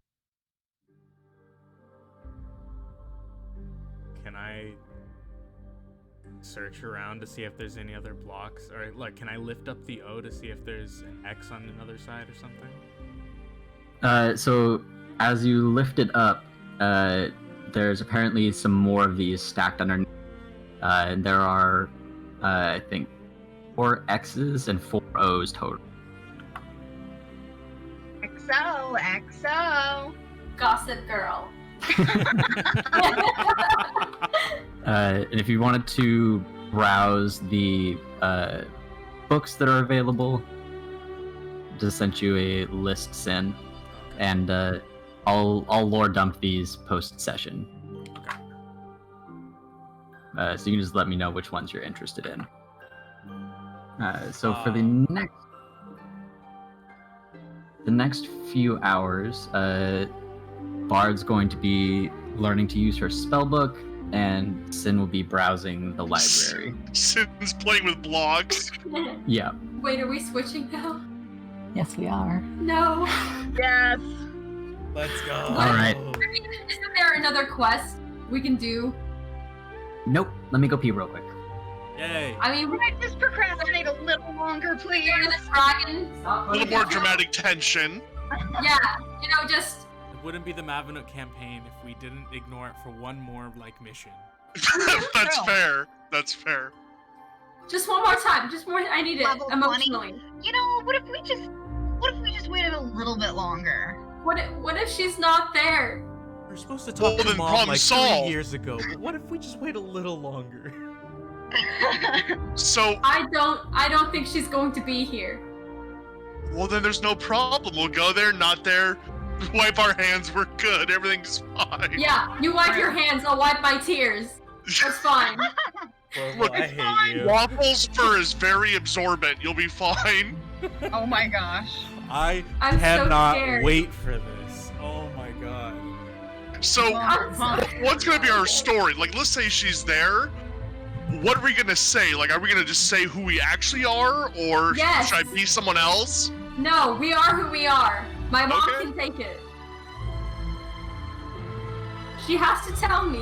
Can I search around to see if there's any other blocks? Or, like, can I lift up the O to see if there's an X on another side or something? So as you lift it up, there's apparently some more of these stacked underneath. And there are, I think, 4 X's and 4 O's total. XO. Gossip girl. And if you wanted to browse the books that are available, just sent you a list, Sin, and I'll lore dump these post session. So you can just let me know which ones you're interested in. So for the next few hours, Bard's going to be learning to use her spellbook, and Sin will be browsing the library. Sin's playing with blocks. Yeah. Wait, are we switching now? Yes, we are. No. Yes. Let's go. All right. I mean, isn't there another quest we can do? Nope. Let me go pee real quick. Yay. I mean, Would I just procrastinate a little longer, please? we're the dragon. A little more dramatic tension. Yeah, just It wouldn't be the MAVANUK campaign if we didn't ignore it for one more, mission. That's fair. That's fair. just one more time. Just more. I need it Level 20. emotionally. You know, what if we just waited a little bit longer? What if she's not there? We were supposed to Well, talk to then Mom problem like solved. 3 years ago, but what if we just wait a little longer? So, I don't think she's going to be here. well, then there's no problem. We'll go there, not there, wipe our hands, we're good, everything's fine. Yeah, you wipe your hands, I'll wipe my tears. That's fine. Well, Look, I hate you. Waffle's fur is very absorbent, you'll be fine. Oh my gosh. I'm so cannot scared. wait for this. Oh my god. So, Huh. what's gonna be our story? Like, let's say she's there. What are we gonna say? Like, are we gonna just say who we actually are, or Yes. should I be someone else? No, we are who we are. My mom Okay. can take it. She has to tell me.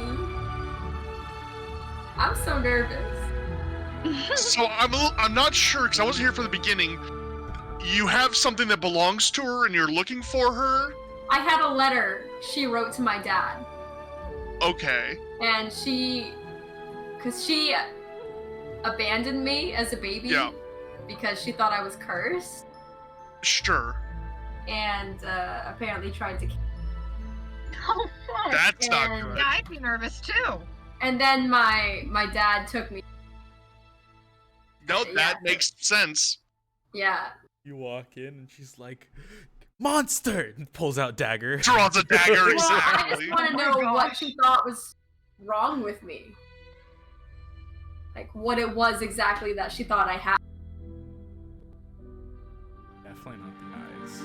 I'm so nervous. So I'm not sure because I wasn't here from the beginning. You have something that belongs to her, and you're looking for her. I had a letter she wrote to my dad. Okay. And because she abandoned me as a baby. Yeah. Because she thought I was cursed. Sure. And apparently tried to kill. Oh, fuck. That's not And- good. Yeah, I'd be nervous too. And then my dad took me. No, Yeah. that makes sense. Yeah. You walk in and she's like, monster! And pulls out dagger. Draws a dagger, Well, I exactly. just want to Oh my know what gosh. she thought was wrong with me. Like, what it was exactly that she thought I had. Definitely not the eyes.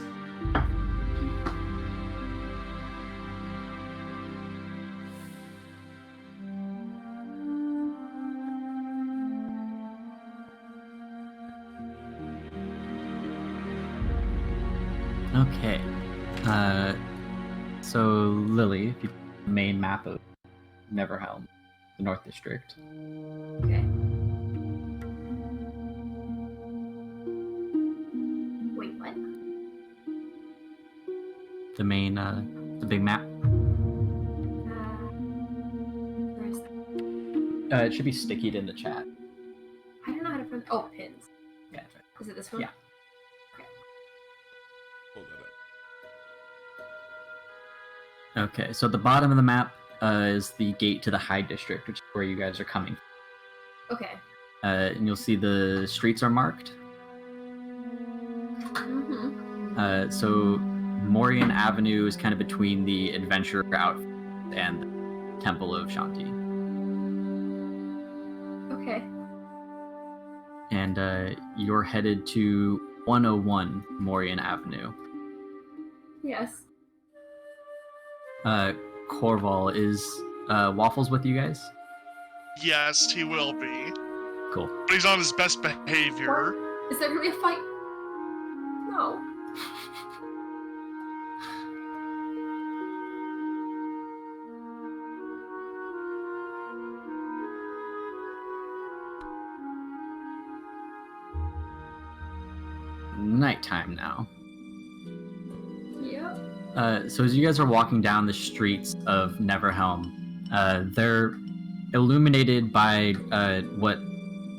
Okay. So Lily, if you main map of Neverhelm, the North District. Okay. Wait, what? The main, the big map. Where is that? It should be stickied in the chat. I don't know how to print. Oh, pins. Yeah, that's right. Is it this one? Yeah. Pull that up. Okay, so at the bottom of the map is the gate to the High District, which is where you guys are coming. Okay. And you'll see the streets are marked. Mm-hmm. So Morian Avenue is kind of between the adventurer outfit and the Temple of Chauntea. Okay. And you're headed to 101 Morian Avenue. Yes. Corval, is Waffles with you guys? Yes, he will be. Cool. But he's on his best behavior. Is there gonna be a fight? No. Nighttime now. Yep. So as you guys are walking down the streets of Neverhelm, they're illuminated by what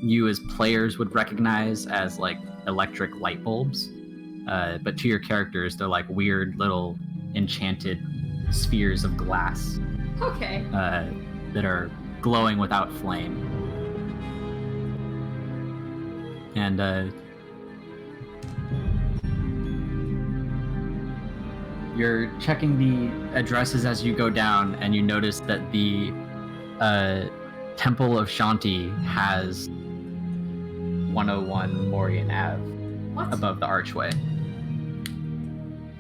you as players would recognize as like electric light bulbs. But to your characters, they're like weird little enchanted spheres of glass Okay. that are glowing without flame. And you're checking the addresses as you go down, and you notice that the Temple of Chauntea has 101 Morian Ave What? above the archway.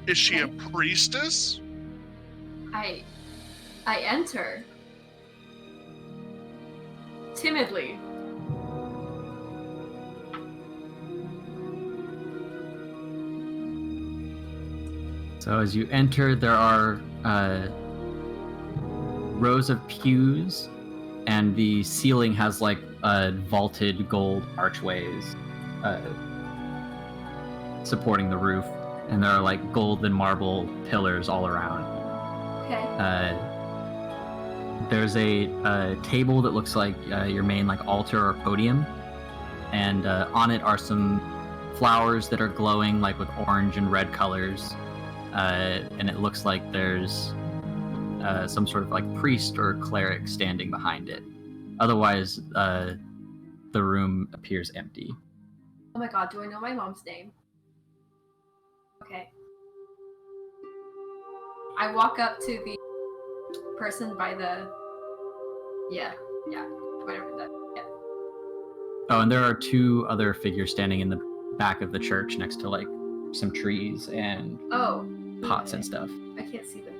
Is she a priestess? I enter. Timidly. So as you enter, there are rows of pews, and the ceiling has like vaulted gold archways supporting the roof, and there are like gold and marble pillars all around. Okay. There's a table that looks like your main like altar or podium, and on it are some flowers that are glowing like with orange and red colors. And it looks like there's some sort of like priest or cleric standing behind it. Otherwise, the room appears empty. Oh my god, do I know my mom's name? Okay. I walk up to the person by the... Yeah, whatever that... Yeah. Oh, and there are two other figures standing in the back of the church next to like some trees and pots and stuff. I can't see them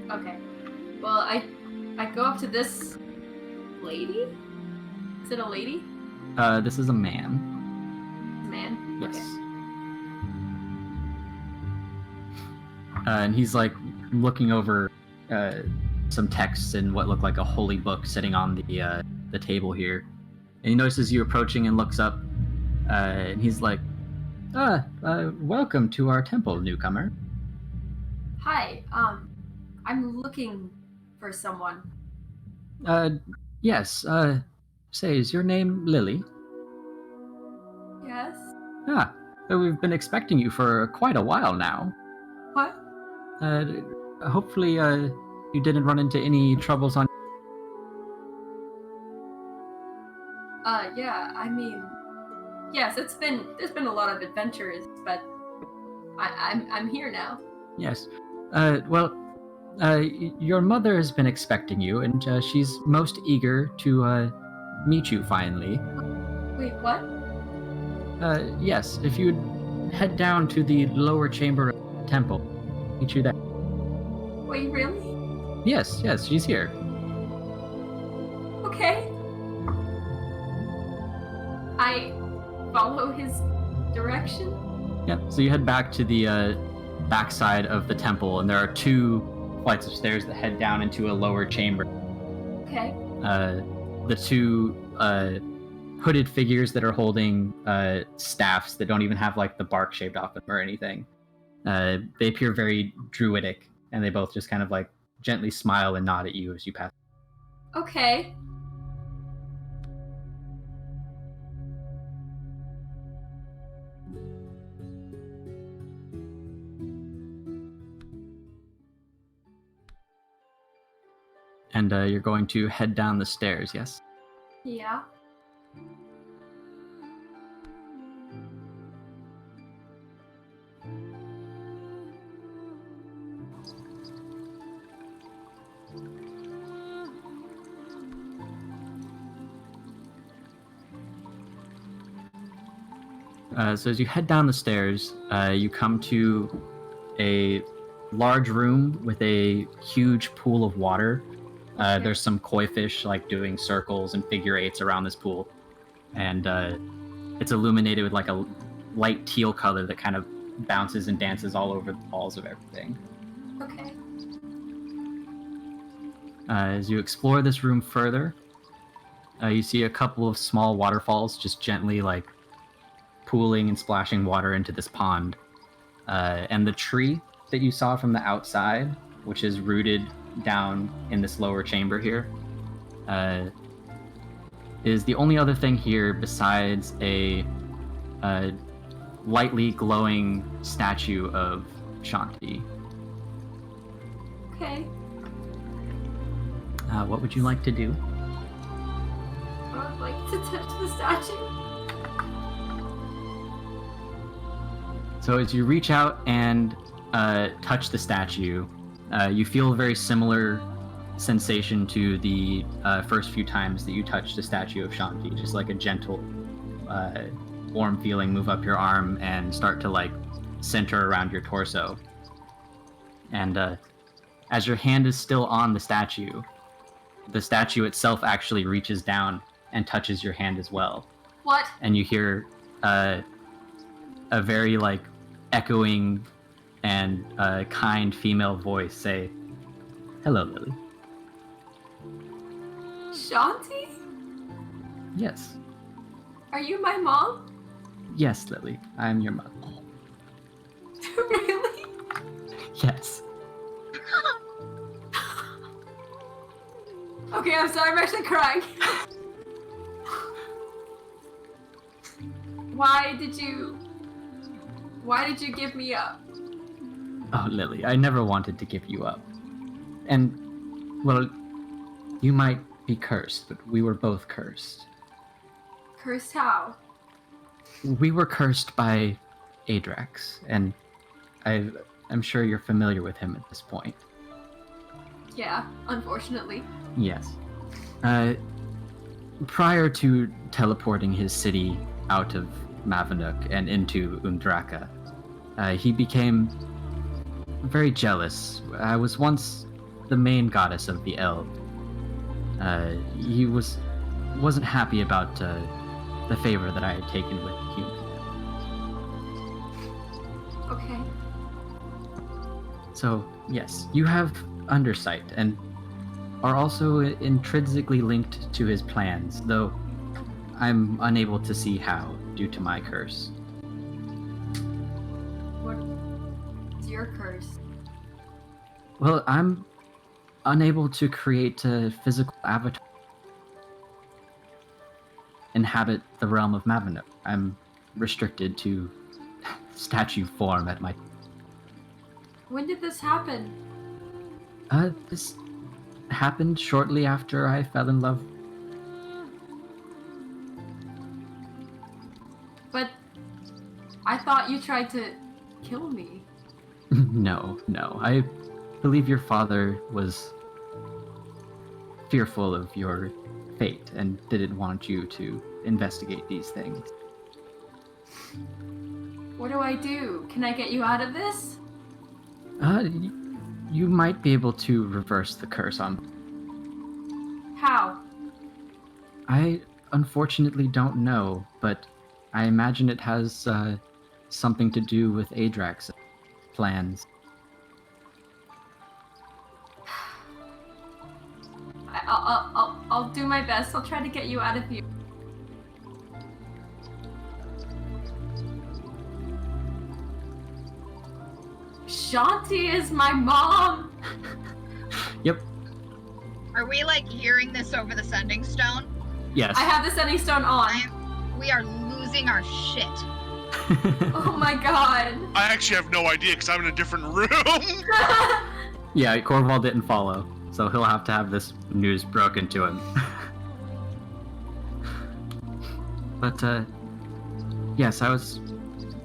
quite. Okay. Well, I go up to this lady? Is it a lady? This is a man. Man? Yes. Okay. And he's like looking over some texts and what look like a holy book sitting on the table here. And he notices you approaching and looks up. And he's like, welcome to our temple, newcomer. Hi, I'm looking for someone. Yes, say, is your name Lily? Yes? We've been expecting you for quite a while now. What? Hopefully, you didn't run into any troubles on... Yeah, I mean... Yes, there's been a lot of adventures, but I'm here now. Yes. Your mother has been expecting you, and she's most eager to meet you finally. Wait, what? Yes, if you'd head down to the lower chamber of the temple, meet you there. Wait, really? Yes, she's here. Okay. I follow his direction. Yep, so you head back to the backside of the temple, and there are 2 flights of stairs that head down into a lower chamber. Okay. The 2 hooded figures that are holding staffs that don't even have like the bark shaved off them or anything. They appear very druidic, and they both just kind of like gently smile and nod at you as you pass. Okay. And you're going to head down the stairs, yes? Yeah. So as you head down the stairs, you come to a large room with a huge pool of water. There's some koi fish like doing circles and figure eights around this pool, and it's illuminated with like a light teal color that kind of bounces and dances all over the walls of everything. Okay. As you explore this room further, you see a couple of small waterfalls just gently like pooling and splashing water into this pond. And the tree that you saw from the outside, which is rooted down in this lower chamber here, is the only other thing here besides a lightly glowing statue of Chauntea. Okay. What would you like to do? I would like to touch the statue. So as you reach out and touch the statue, you feel a very similar sensation to the first few times that you touched the statue of Chauntea, just like a gentle, warm feeling move up your arm and start to like center around your torso. And as your hand is still on the statue itself actually reaches down and touches your hand as well. What? And you hear a very like echoing and kind female voice say, "Hello, Lily." Chauntea? Yes. Are you my mom? Yes, Lily. I'm your mother. Really? Yes. Okay, I'm sorry, I'm actually crying. Why did you give me up? Oh, Lily, I never wanted to give you up. And, well, you might be cursed, but we were both cursed. Cursed how? We were cursed by Adrax, and I'm sure you're familiar with him at this point. Yeah, unfortunately. Yes. prior to teleporting his city out of MAVANUK and into Undraka, he became very jealous. I was once the main goddess of the elves. He wasn't happy about the favor that I had taken with humans. Okay. So, yes, you have undersight and are also intrinsically linked to his plans, though I'm unable to see how due to my curse. What's your curse? Well, I'm unable to create a physical avatar inhabit the realm of MAVANUK. I'm restricted to statue form at my... When did this happen? This happened shortly after I fell in love. But I thought you tried to kill me. No. I believe your father was fearful of your fate and didn't want you to investigate these things. What do I do? Can I get you out of this? You might be able to reverse the curse on... How? I unfortunately don't know, but I imagine it has something to do with Adrax's plans. I'll do my best. I'll try to get you out of here. Chauntea is my mom. Yep. Are we like hearing this over the sending stone? Yes. I have the sending stone on. We are losing our shit. Oh my god. I actually have no idea because I'm in a different room. Yeah, Corval didn't follow, so he'll have to have this news broken to him. But, yes, I was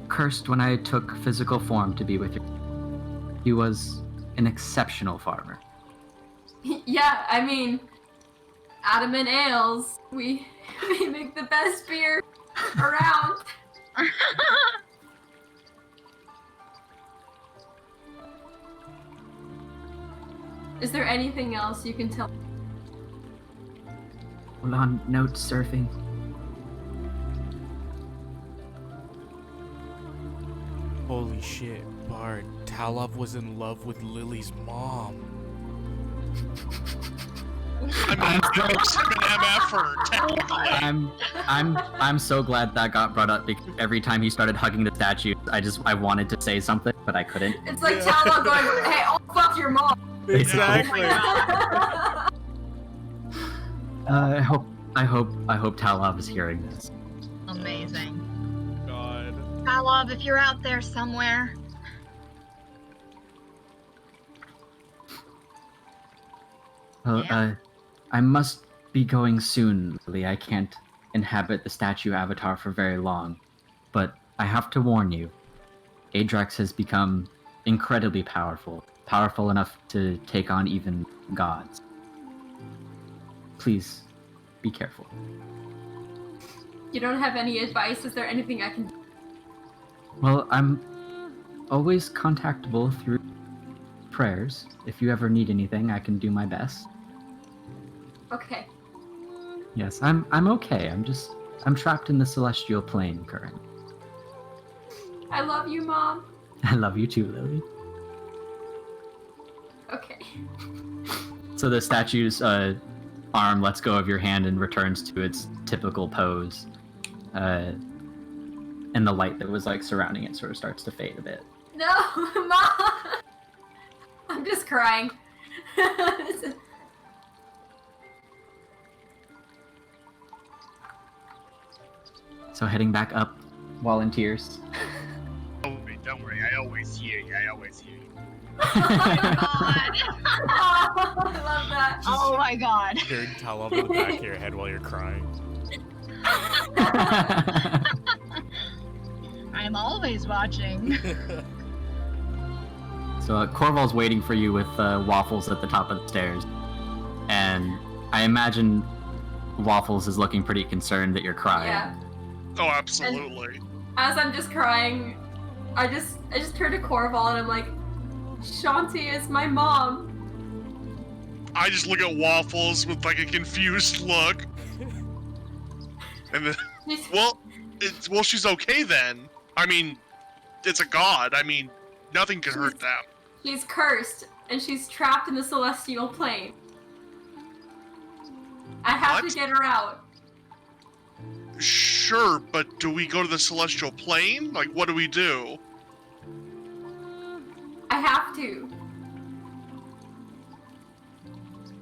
cursed when I took physical form to be with you. He was an exceptional farmer. Yeah, I mean, Adamant Ales, we make the best beer around. Is there anything else you can tell? Well, on note surfing. Holy shit, Bard. Talov was in love with Lily's mom. I'm an MF-er, technically. I'm so glad that got brought up because every time he started hugging the statue, I wanted to say something, but I couldn't. It's like Talov going, hey, oh fuck your mom. Exactly. I hope Talov is hearing this. Amazing. God. Talov, if you're out there somewhere. Well, Yeah. I must be going soon, Lily. I can't inhabit the statue avatar for very long. But I have to warn you, Adrax has become incredibly powerful. Powerful enough to take on even gods. Please, be careful. You don't have any advice? Is there anything I can do? Well, I'm always contactable through prayers. If you ever need anything, I can do my best. Okay. Yes, I'm okay. I'm trapped in the celestial plane currently. I love you, Mom. I love you too, Lily. Okay. So the statue's arm lets go of your hand and returns to its typical pose. And the light that was like surrounding it sort of starts to fade a bit. No, Mom! I'm just crying. So heading back up, volunteers. Don't worry, I always hear you. Oh my god. I love that. Oh my god. Hearing Talov in the back of your head while you're crying. I'm always watching. So Corval's waiting for you with waffles at the top of the stairs. And I imagine Waffles is looking pretty concerned that you're crying. Yeah. Oh, absolutely. And as I'm just crying, I just turn to Corval and I'm like, Chauntea is my mom. I just look at Waffles with like a confused look. And then, well, she's okay then. I mean, it's a god. I mean, nothing can hurt them. She's cursed, and she's trapped in the celestial plane. I have to get her out. Sure, but do we go to the celestial plane? Like, what do we do? I have to.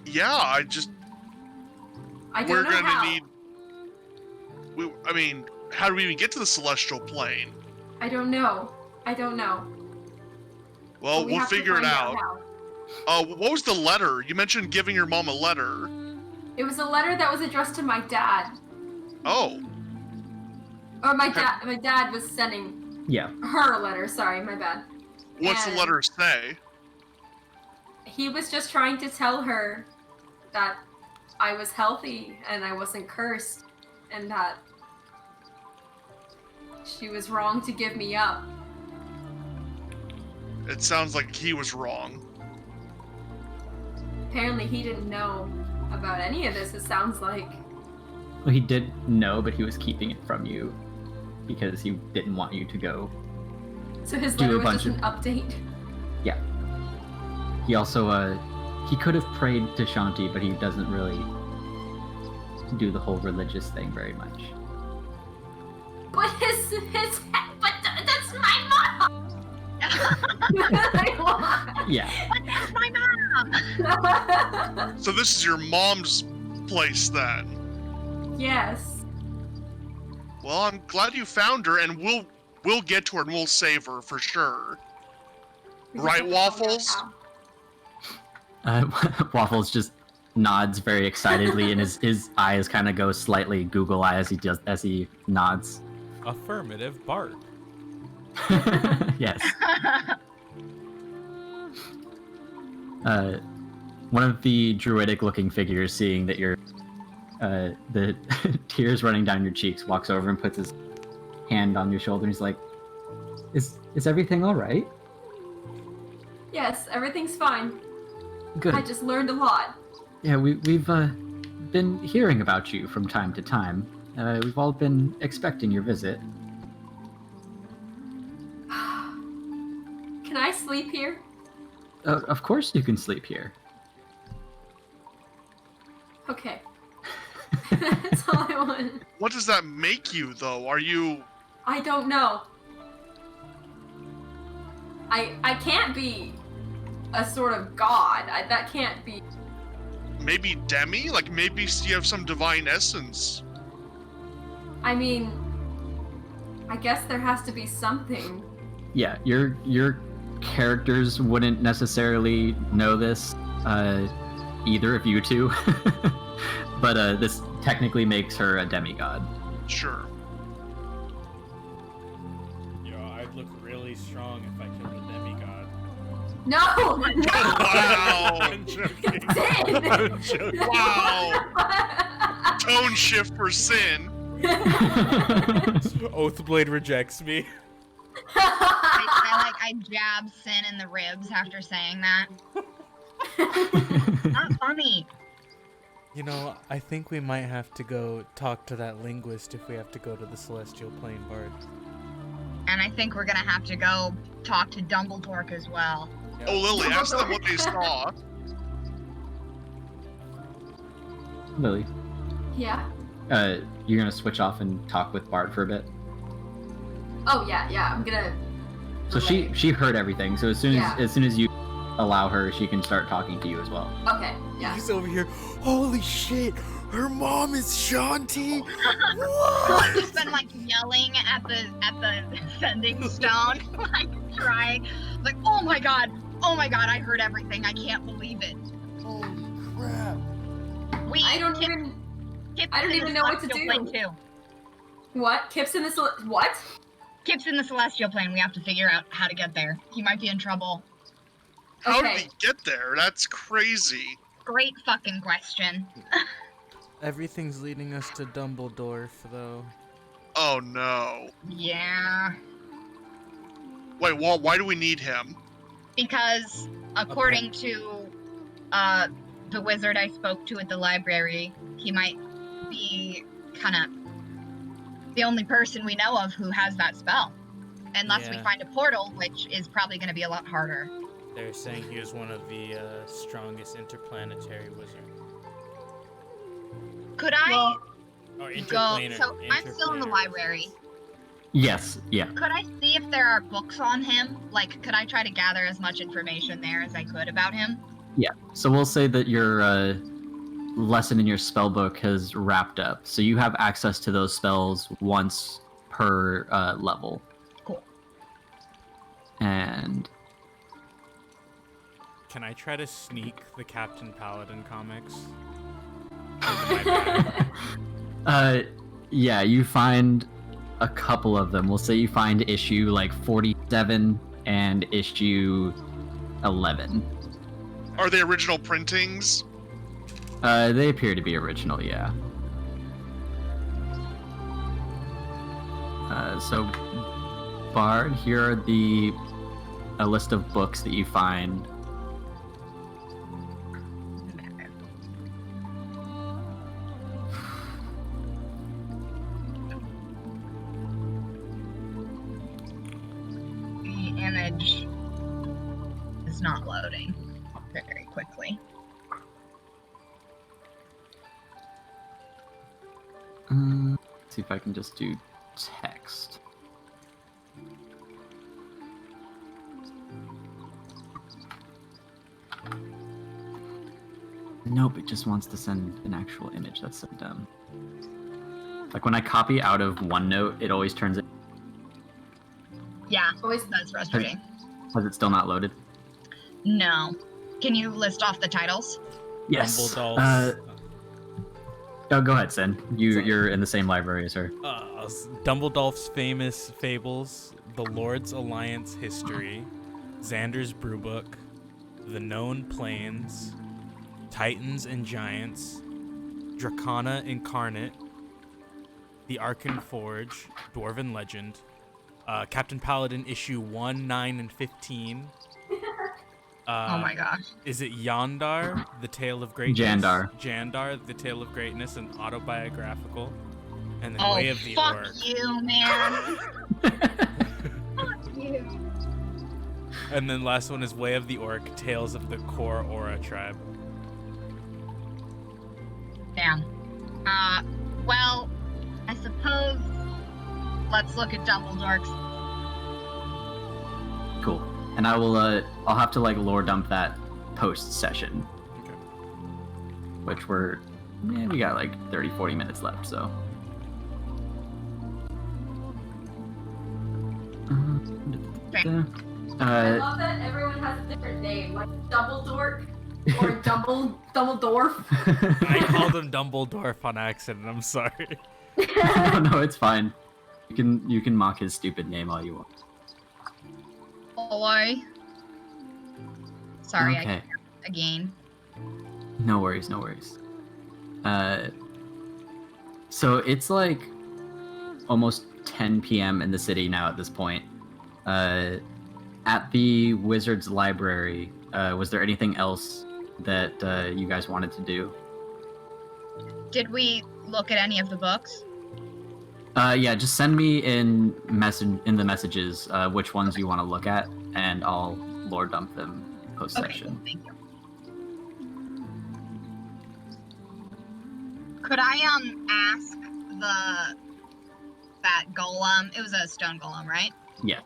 Yeah, I don't know how. I mean, how do we even get to the celestial plane? I don't know. Well, we'll figure it out. What was the letter? You mentioned giving your mom a letter. It was a letter that was addressed to my dad. Oh. Or my dad was sending her a letter, sorry, my bad. What's the letter say? He was just trying to tell her that I was healthy and I wasn't cursed and that she was wrong to give me up. It sounds like he was wrong. Apparently he didn't know about any of this, it sounds like. Well, he did know, but he was keeping it from you because he didn't want you to go. So his letter was just an update? Yeah. He also, he could have prayed to Chauntea, but he doesn't really do the whole religious thing very much. But but that's my mom! Yeah. But that's my mom! So this is your mom's place then? Yes. Well, I'm glad you found her, and we'll get to her and we'll save her for sure. Right, Waffles? Waffles just nods very excitedly, and his eyes kind of go slightly Google eye as he nods. Affirmative, Bart. Yes. One of the druidic-looking figures, seeing that you're the tears running down your cheeks, walks over and puts his hand on your shoulder, and he's like, "Is everything all right?" Yes, everything's fine. Good. I just learned a lot. Yeah, we've been hearing about you from time to time. We've all been expecting your visit. Can I sleep here? Of course you can sleep here. Okay. That's all I want. What does that make you, though? Are you... I don't know. I can't be a sort of god. That can't be... Maybe Demi? Like, maybe you have some divine essence. I mean... I guess there has to be something. Yeah, your characters wouldn't necessarily know this, either of you two. But this technically makes her a demigod. Sure. Yo, I'd look really strong if I killed a demigod. No! Wow! I'm joking. Sin! I'm joking. Wow! Tone shift for sin. Oathblade rejects me. I jab Sin in the ribs after saying that. Not funny. You know, I think we might have to go talk to that linguist if we have to go to the Celestial Plane, Bard. And I think we're gonna have to go talk to Dumbledore as well. Yep. Oh, Lily, ask them what they saw. Lily, Yeah? you're gonna switch off and talk with Bard for a bit? Oh, yeah, I'm gonna... So she heard everything, so as soon as you allow her, she can start talking to you as well. Okay, yeah. He's over here. Holy shit! Her mom is Chauntea. I've just been like yelling at the sending stone, like trying, like, oh my god, I heard everything. I can't believe it. Holy crap. I don't even know what to do. Too. What? Kip's in the what? Kip's in the celestial plane. We have to figure out how to get there. He might be in trouble. How Okay. did he get there? That's crazy. Great fucking question. Everything's leading us to Dumbledore, though. Oh no. Yeah. Wait, well, why do we need him? Because according to the wizard I spoke to at the library, he might be kind of the only person we know of who has that spell. Unless we find a portal, which is probably going to be a lot harder. They're saying he was one of the strongest interplanetary wizards. Could I go? So I'm still in the library. Yes, yeah. Could I see if there are books on him? Like, could I try to gather as much information there as I could about him? Yeah, so we'll say that your lesson in your spell book has wrapped up. So you have access to those spells once per level. Cool. And... Can I try to sneak the Captain Paladin comics? Yeah, you find a couple of them. We'll say you find issue like 47 and issue 11. Are they original printings? They appear to be original, yeah. So, Bard, here are a list of books that you find. The image is not loading very quickly. Let's see if I can just do text. Nope, it just wants to send an actual image. That's so dumb. Like when I copy out of OneNote, it always turns it. Yeah, that's frustrating. Has it still not loaded? No. Can you list off the titles? Yes. Dumbledore's. Oh, go ahead, Sin. You're in the same library as her. Dumbledore's Famous Fables, The Lord's Alliance History, Xander's Brewbook, The Known Planes, Titans and Giants, Dracana Incarnate, The Arcan Forge, Dwarven Legend, Captain Paladin issue 1, 9, and 15. Oh my gosh. Is it Yandar, The Tale of Greatness? Jandar, The Tale of Greatness, and autobiographical. And then Way of the Orc. Fuck you, man. Fuck you. And then last one is Way of the Orc, Tales of the Core Aura Tribe. Damn. Well, I suppose let's look at Dumbledore's. Cool. And I will, I'll have to, like, lore dump that post-session. Okay. Which we got, like, 30, 40 minutes left, so. I love that everyone has a different name, like Dumbledore or Dumbledore. I called him Dumbledore on accident, I'm sorry. No, it's fine. You can mock his stupid name all you want. Boy. Sorry, Okay. I can't again. No worries, no worries. So it's like almost 10 p.m. in the city now at this point. At the Wizard's Library, was there anything else that you guys wanted to do? Did we look at any of the books? Yeah, just send me in the messages which ones you want to look at, and I'll lore dump them post-session. Okay, thank you. Could I ask that golem? It was a stone golem, right? Yeah.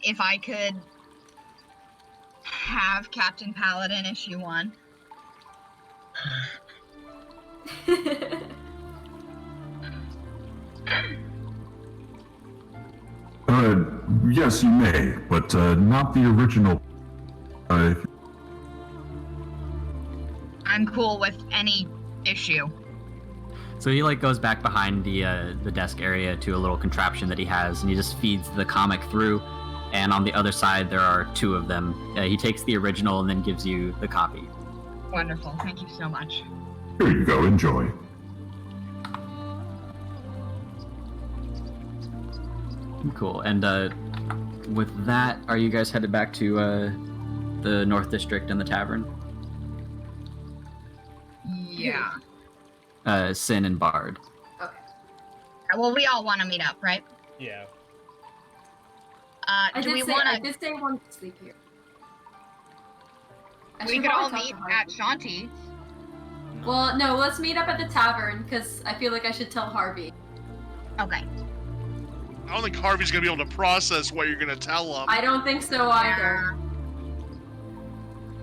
If I could have Captain Paladin issue 1. Yes, you may, but not the original. I'm cool with any issue. So he like goes back behind the desk area to a little contraption that he has, and he just feeds the comic through. And on the other side, there are 2 of them. He takes the original and then gives you the copy. Wonderful. Thank you so much. Here you go, enjoy. Cool. And with that, are you guys headed back to the North District and the tavern? Yeah. Sin and Bard. Okay. Well, we all want to meet up, right? Yeah. I Do we did want say I wanted to sleep here. We could all meet at Chauntea. Well, no, let's meet up at the tavern, because I feel like I should tell Harvey. Okay. I don't think Harvey's gonna be able to process what you're gonna tell him. I don't think so either.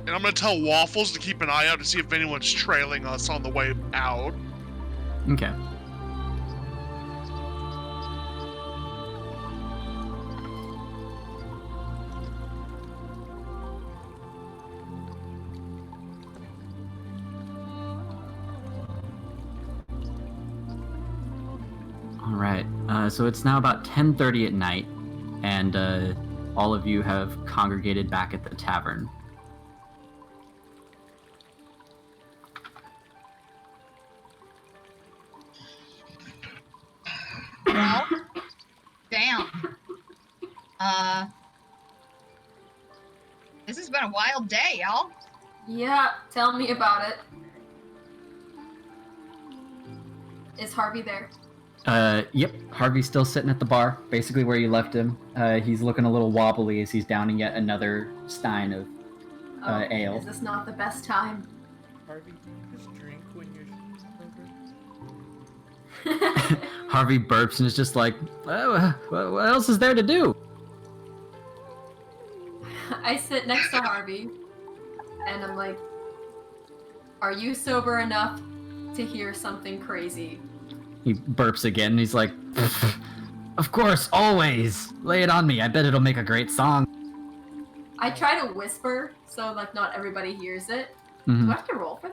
And I'm gonna tell Waffles to keep an eye out to see if anyone's trailing us on the way out. Okay. All right. So it's now about 10:30 at night, and all of you have congregated back at the tavern. Well, damn. This has been a wild day, y'all. Yeah, tell me about it. Is Harvey there? Yep. Harvey's still sitting at the bar, basically where you left him. He's looking a little wobbly as he's downing yet another stein of ale. Is this not the best time? Harvey, do you just drink when you're sober? Harvey burps and is just like, what else is there to do? I sit next to Harvey, and I'm like, are you sober enough to hear something crazy? He burps again, and he's like, of course, always. Lay it on me. I bet it'll make a great song. I try to whisper, so like not everybody hears it. Mm-hmm. Do I have to roll for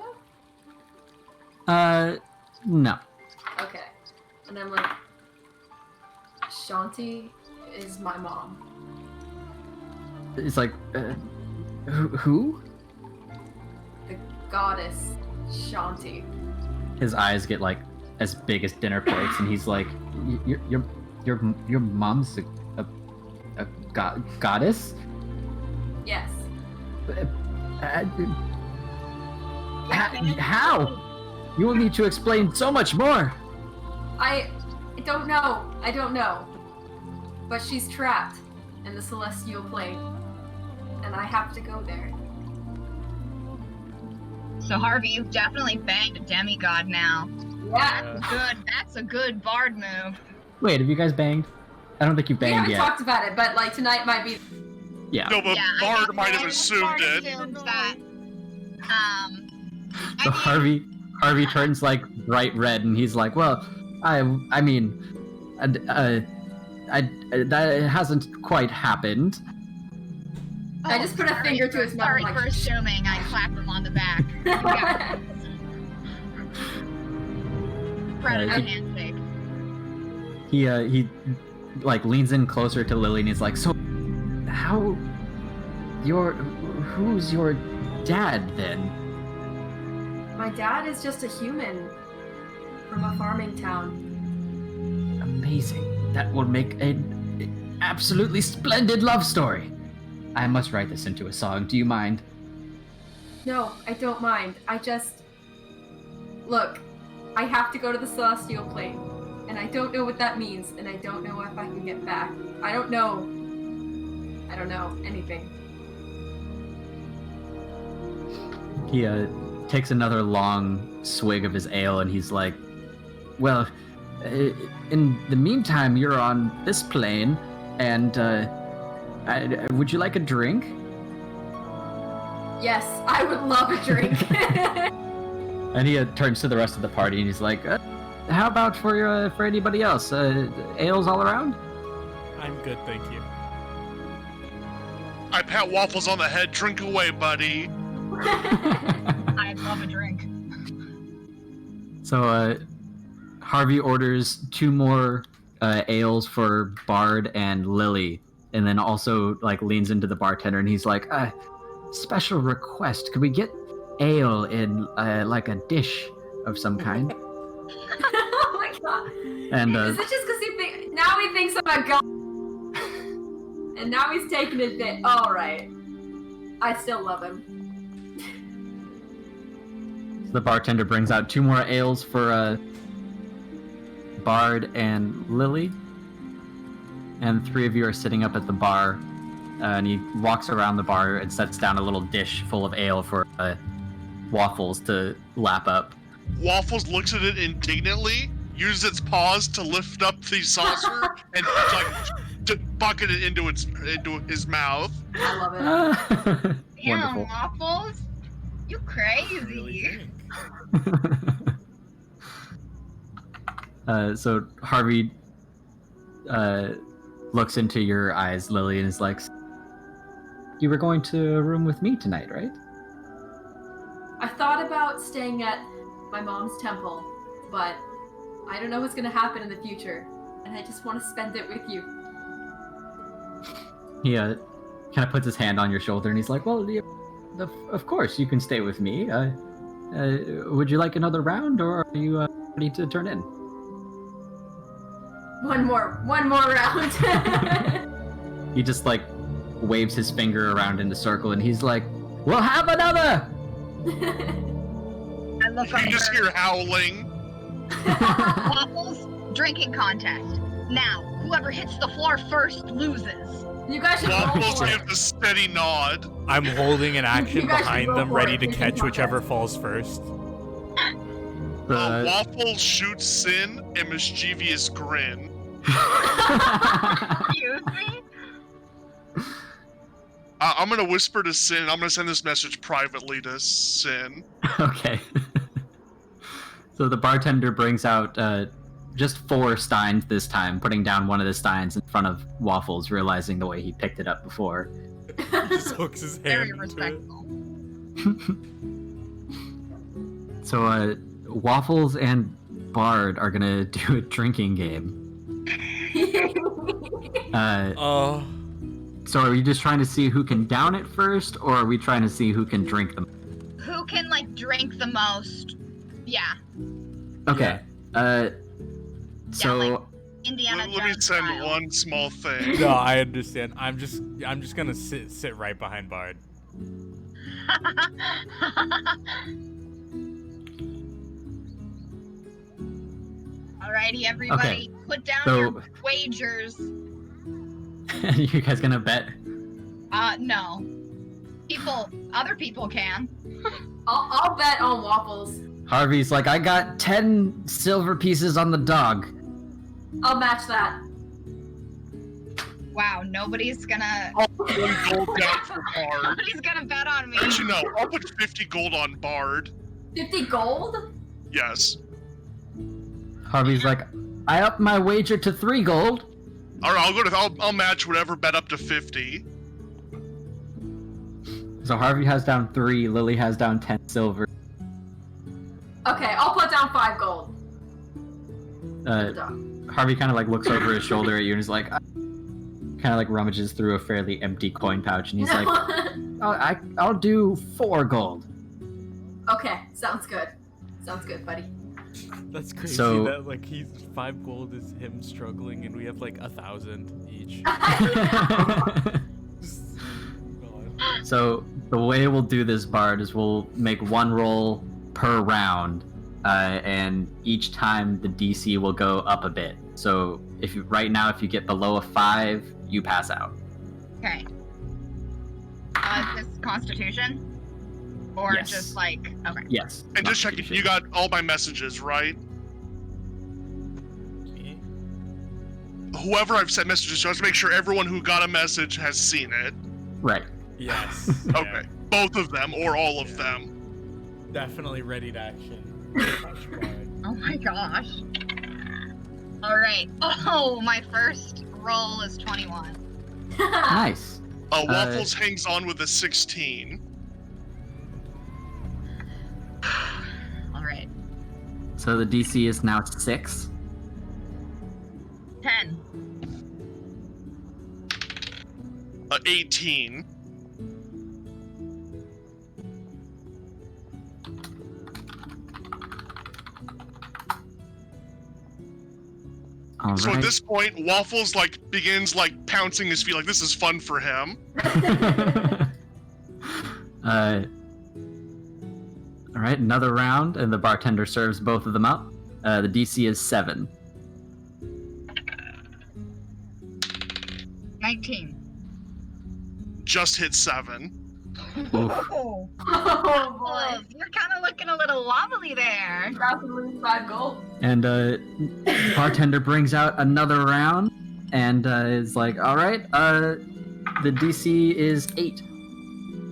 that? No. Okay. And I'm like, Chauntea is my mom. It's like, who? The goddess Chauntea. His eyes get like as big as dinner plates, and he's like, your mom's a goddess? Yes. How? You will need to explain so much more. I don't know. I don't know. But she's trapped in the celestial plane. And I have to go there. So Harvey, you've definitely banged a demigod now. Yeah. That's a good bard move. Wait, have you guys banged? I don't think you We banged haven't yet. talked about it, but like tonight might be. Yeah. No, but Yeah, Bard might have assumed Bard it. assumed that. So Harvey turns like bright red, and he's like, "Well, I mean, that hasn't quite happened." I just put a finger to his mouth. Sorry like, for assuming. I clapped him on the back. Yeah. Predator handshake. He like leans in closer to Lily, and he's like, "So, who's your dad then?" My dad is just a human from a farming town. Amazing. That will make an absolutely splendid love story. I must write this into a song. Do you mind? No, I don't mind. Look, I have to go to the celestial plane, and I don't know what that means, and I don't know if I can get back. I don't know anything. He takes another long swig of his ale, and he's like, "Well, in the meantime, you're on this plane, and would you like a drink?" Yes, I would love a drink. And he turns to the rest of the party, and he's like, "How about for anybody else? Ales all around?" I'm good, thank you. I pat Waffles on the head. Drink away, buddy. I love a drink. So Harvey orders 2 more ales for Bard and Lily, and then also like leans into the bartender, and he's like, "Special request. Could we get ale in like a dish of some kind. Oh my god. And Is it just because now he thinks I'm a god? And now he's taking it bit. Alright. I still love him. the bartender brings out 2 more ales for Bard and Lily. And 3 of you are sitting up at the bar. And he walks around the bar and sets down a little dish full of ale for Waffles to lap up. Waffles looks at it indignantly, uses its paws to lift up the saucer, and to bucket it into his mouth. I love it. Damn, Waffles, you crazy. So Harvey looks into your eyes, Lily, and is like, "You were going to a room with me tonight, right?" I thought about staying at my mom's temple, but I don't know what's gonna happen in the future, and I just want to spend it with you. He kind of puts his hand on your shoulder, and he's like, "Well, of course you can stay with me. Would you like another round, or are you ready to turn in?" One more round. He just like waves his finger around in a circle, and he's like, "We'll have another." I look You just hear howling. Waffles, drinking contest. Now, whoever hits the floor first loses. You guys should roll Waffles for it. gives a steady nod. I'm holding an action You guys should behind go them, for ready it. to You catch can whichever contest. falls first. Waffles shoots Sin a mischievous grin. Excuse me? I'm gonna whisper to Sin. I'm gonna send this message privately to Sin. Okay. So the bartender brings out just 4 steins this time, putting down one of the steins in front of Waffles, realizing the way he picked it up before. Just hooks his hand Very into respectful. So Waffles and Bard are gonna do a drinking game. Oh. So are we just trying to see who can down it first, or are we trying to see who can drink them? Who can, like, drink the most? Yeah. Okay. So like, Indiana Let me Jones send style. one small thing. No, I understand. I'm just gonna sit right behind Bard. Alrighty, everybody, put down so- your wagers. you guys gonna bet? No. Other people can. I'll bet on Waffles. Harvey's like, "I got 10 silver pieces on the dog." I'll match that. Wow, nobody's gonna. I'll put 1 gold down for Bard. Nobody's gonna bet on me. Actually, no. I'll put 50 gold on Bard. 50 gold? Yes. Harvey's like, "I upped my wager to 3 gold." All right, I'll match whatever bet up to 50. So Harvey has down 3, Lily has down 10 silver. Okay, I'll put down 5 gold. Harvey kind of like looks over his shoulder at you and is like, kind of like rummages through a fairly empty coin pouch, and he's like, I'll do 4 gold. Okay, sounds good. Sounds good, buddy. That's crazy. So- that like he's 5 gold is him struggling, and we have like 1,000 each. So the way we'll do this, Bard, is we'll make 1 roll per round, and each time the DC will go up a bit. So right now, if you get below a 5, you pass out. Okay. Is this Constitution? Or Yes. just like, okay. Yes. And just checking, you got all my messages, right? Whoever I've sent messages to, let's make sure everyone who got a message has seen it. Right. Yes. Okay. Yeah. Both of them, or all of Yeah. them. Definitely ready to action. Oh my gosh. Alright. Oh, my first roll is 21. Nice. Waffles hangs on with a 16. Alright. So the DC is now 6. 10. 18. So at right. this point, Waffles like begins like pouncing his feet, like this is fun for him. All right, another round, and the bartender serves both of them up. The DC is 7. 19. Just hit 7. Oh, Oh boy. you're kind of looking a little wobbly there. About to lose 5 gold. And bartender brings out another round, and is like, "All right, the DC is 8."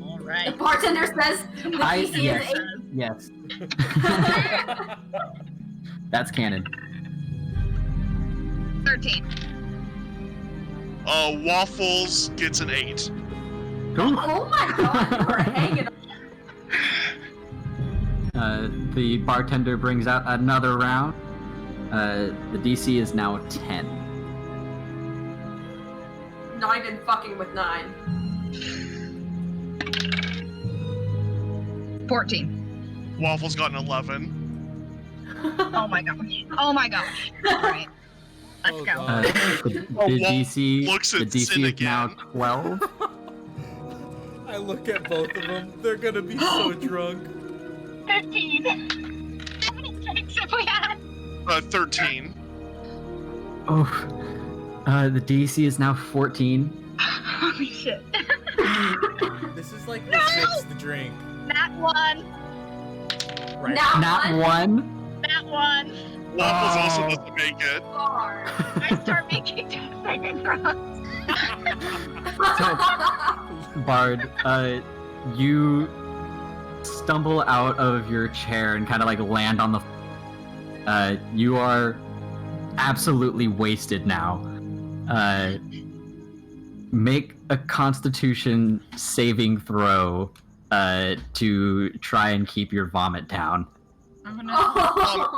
All The right. bartender says the DC yes. is 8. Yes, that's canon. 13. Waffles gets an 8. Oh my god, you are hanging on. The bartender brings out another round. The DC is now 10. Not even fucking with 9. 14. Waffles got an 11. Oh my gosh. Oh my gosh. All right. Let's Oh, go. God. The Waffles DC, looks the at DC Sin is now again. 12. I look at both of them. They're gonna be so drunk. 15. 76 if we had. 13. Oh, the DC is now 14. Holy shit. This is like the No! 6th drink. That one. Right. Not one. That one. Waffles also Oh. doesn't make it. Far. I start making second cross. Bard, you stumble out of your chair and kind of like land on the. You are absolutely wasted now. Make a Constitution saving throw to try and keep your vomit down. I'm gonna.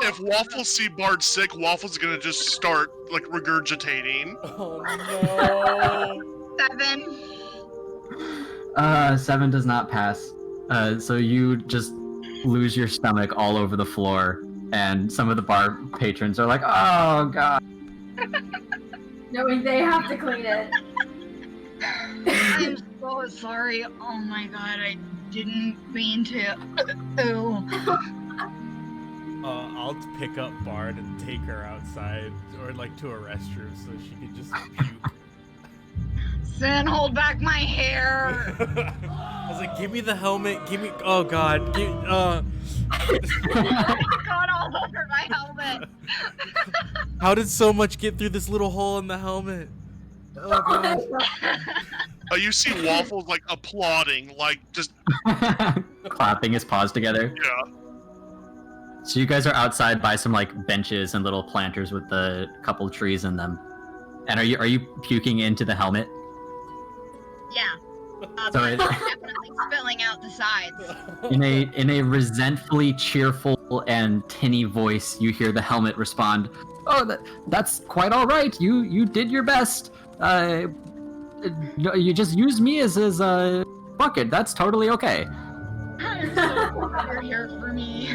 If Waffles see Bard sick, Waffles is gonna just start like regurgitating. Oh no. 7. 7 does not pass. So you just lose your stomach all over the floor, and some of the bar patrons are like, "Oh God." Knowing they have to clean it. I'm so sorry. Oh my god, I didn't mean to. Ooh. I'll pick up Bard and take her outside, or like to a restroom, so she can just puke. Sin, hold back my hair. I was like, give me the helmet, give me. Oh God, God, all over my helmet. how did so much get through this little hole in the helmet? Oh God. You see Waffles like applauding, like just Clapping his paws together. yeah. So you guys are outside by some like benches and little planters with a couple of trees in them. And are you puking into the helmet? Yeah. So it- Definitely spilling out the sides. In a resentfully cheerful and tinny voice, you hear the helmet respond, "Oh, that's quite all right. You did your best. You just used me as a bucket. That's totally okay. I'm so glad you're here for me.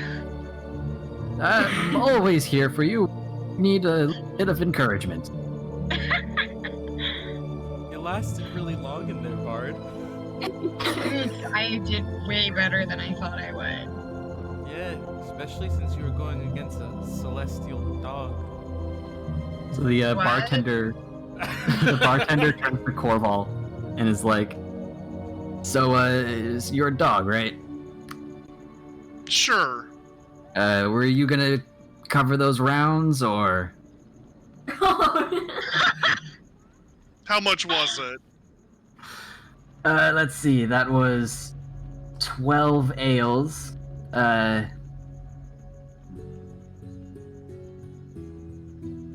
I'm always here for you. Need a bit of encouragement." It lasted really long in there, Bard. I did way better than I thought I would. Yeah, especially since you were going against a celestial dog. So the What? bartender turns to Corval and is like, "So, it's your dog, right? Sure. Were you gonna cover those rounds, or?" How much was it? Let's see, that was 12 ales.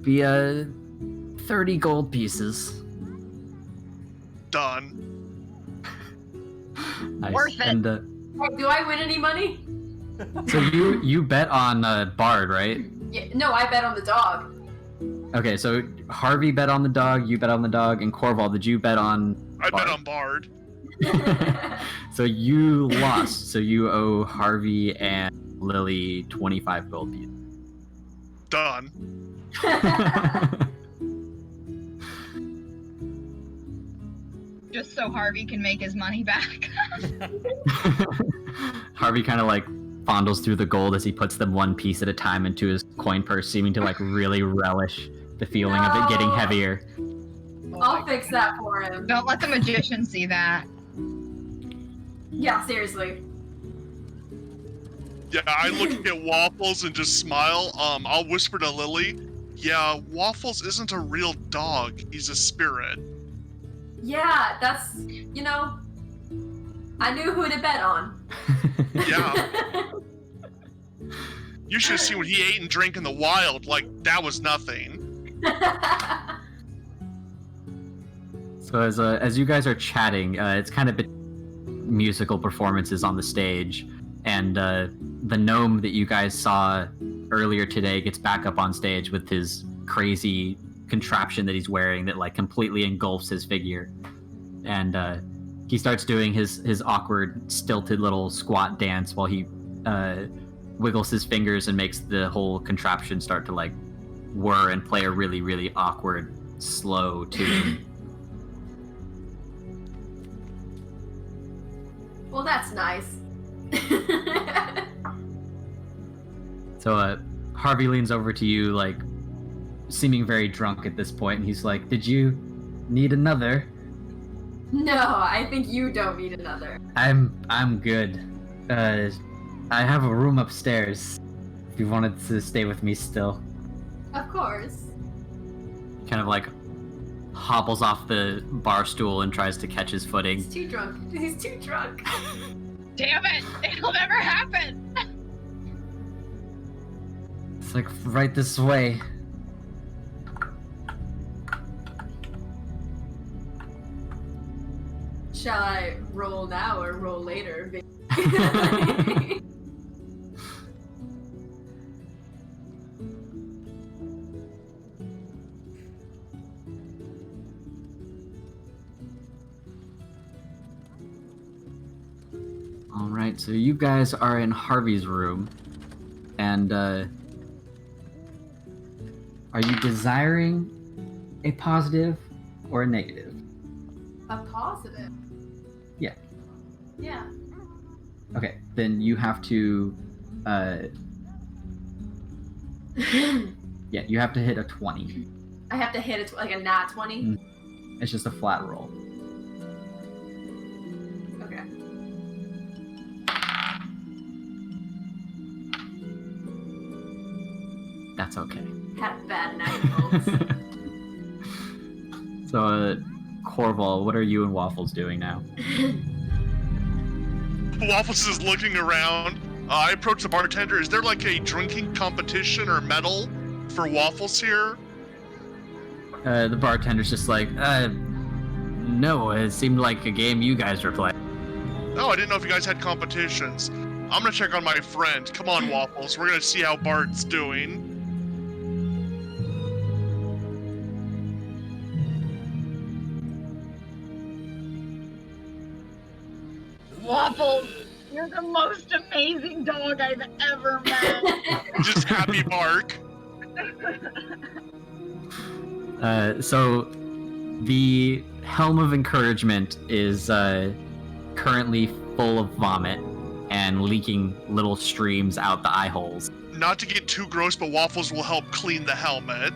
Be 30 gold pieces. Done. Nice. Worth it. And Wait, do I win any money? so you bet on Bard, right? Yeah, no, I bet on the dog. Okay, so Harvey bet on the dog, you bet on the dog, and Corval, did you bet on I bet Bard? on Bard. So you lost. So you owe Harvey and Lily 25 gold pieces. Done. Just so Harvey can make his money back. Harvey kind of like fondles through the gold as he puts them one piece at a time into his coin purse, seeming to like really relish the feeling of it getting heavier. I'll fix that for him. Don't let the magician see that. Yeah, seriously. Yeah, I look at Waffles and just smile. I'll whisper to Lily, yeah, Waffles isn't a real dog. He's a spirit. Yeah, that's, you know, I knew who to bet on. Yeah. You should have seen what he ate and drank in the wild. Like, that was nothing. So as you guys are chatting, it's kind of musical performances on the stage, and the gnome that you guys saw earlier today gets back up on stage with his crazy contraption that he's wearing that like completely engulfs his figure, and he starts doing his awkward stilted little squat dance while he wiggles his fingers and makes the whole contraption start to like whir and play a really, really awkward slow tune. Well, that's nice. So Harvey leans over to you, like seeming very drunk at this point, and he's like, "Did you need another?" No, I think you don't need another. I'm good. I have a room upstairs. If you wanted to stay with me still. Of course. Kind of like hobbles off the bar stool and tries to catch his footing. He's too drunk. He's too drunk. Damn it! It'll never happen! It's like right this way. Shall I roll now or roll later? Alright, so you guys are in Harvey's room, and are you desiring a positive or a negative? A positive? Yeah. Yeah. Okay, then you have to, yeah, you have to hit a 20. I have to hit it like a nat 20? It's just a flat roll. Okay. That's okay. Had bad night rolls. So, Corval, what are you and Waffles doing now? Waffles is looking around. I approach the bartender. Is there like a drinking competition or medal for Waffles here? The bartender's just like, no, it seemed like a game you guys were playing. Oh, I didn't know if you guys had competitions. I'm gonna check on my friend. Come on, Waffles. We're gonna see how Bart's doing. Waffles, you're the most amazing dog I've ever met. Just happy bark. So the Helm of Encouragement is currently full of vomit and leaking little streams out the eye holes. Not to get too gross, but Waffles will help clean the helmet.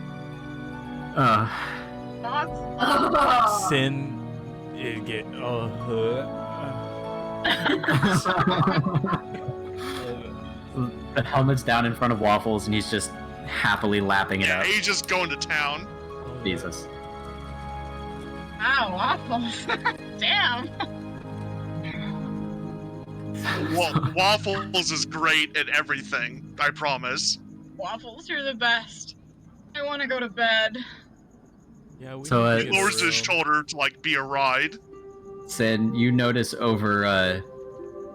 Sin, get the helmet's down in front of Waffles, and he's just happily lapping it Yeah, up. he's just going to town. Jesus. Wow, Waffles. Damn. Waffles is great at everything, I promise. Waffles, you're the best. I want to go to bed. Yeah, we So, He lowers his shoulder to like be a ride. Sin, you notice over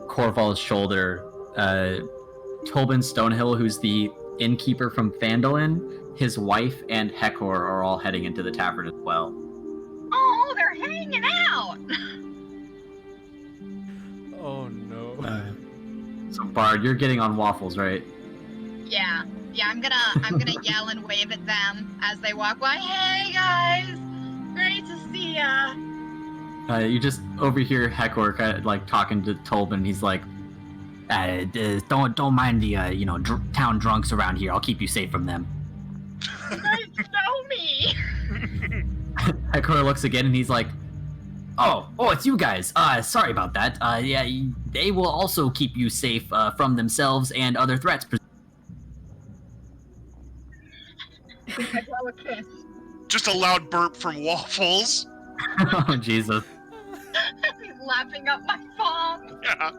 Corval's shoulder, Tobin Stonehill, who's the innkeeper from Phandalin, his wife and Hector are all heading into the tavern as well. Oh, they're hanging out. Oh no. So Bard, you're getting on Waffles, right? Yeah, I'm gonna yell and wave at them as they walk by. Hey guys, great to see ya. You just overhear Hecor like talking to Tolbin. He's like, "Don't mind the town drunks around here. I'll keep you safe from them." You guys know me. Hecor looks again and he's like, "Oh, it's you guys. Sorry about that. Yeah, they will also keep you safe from themselves and other threats." I blow a kiss. Just a loud burp from Waffles. Oh Jesus! He's lapping up my palm. Yeah.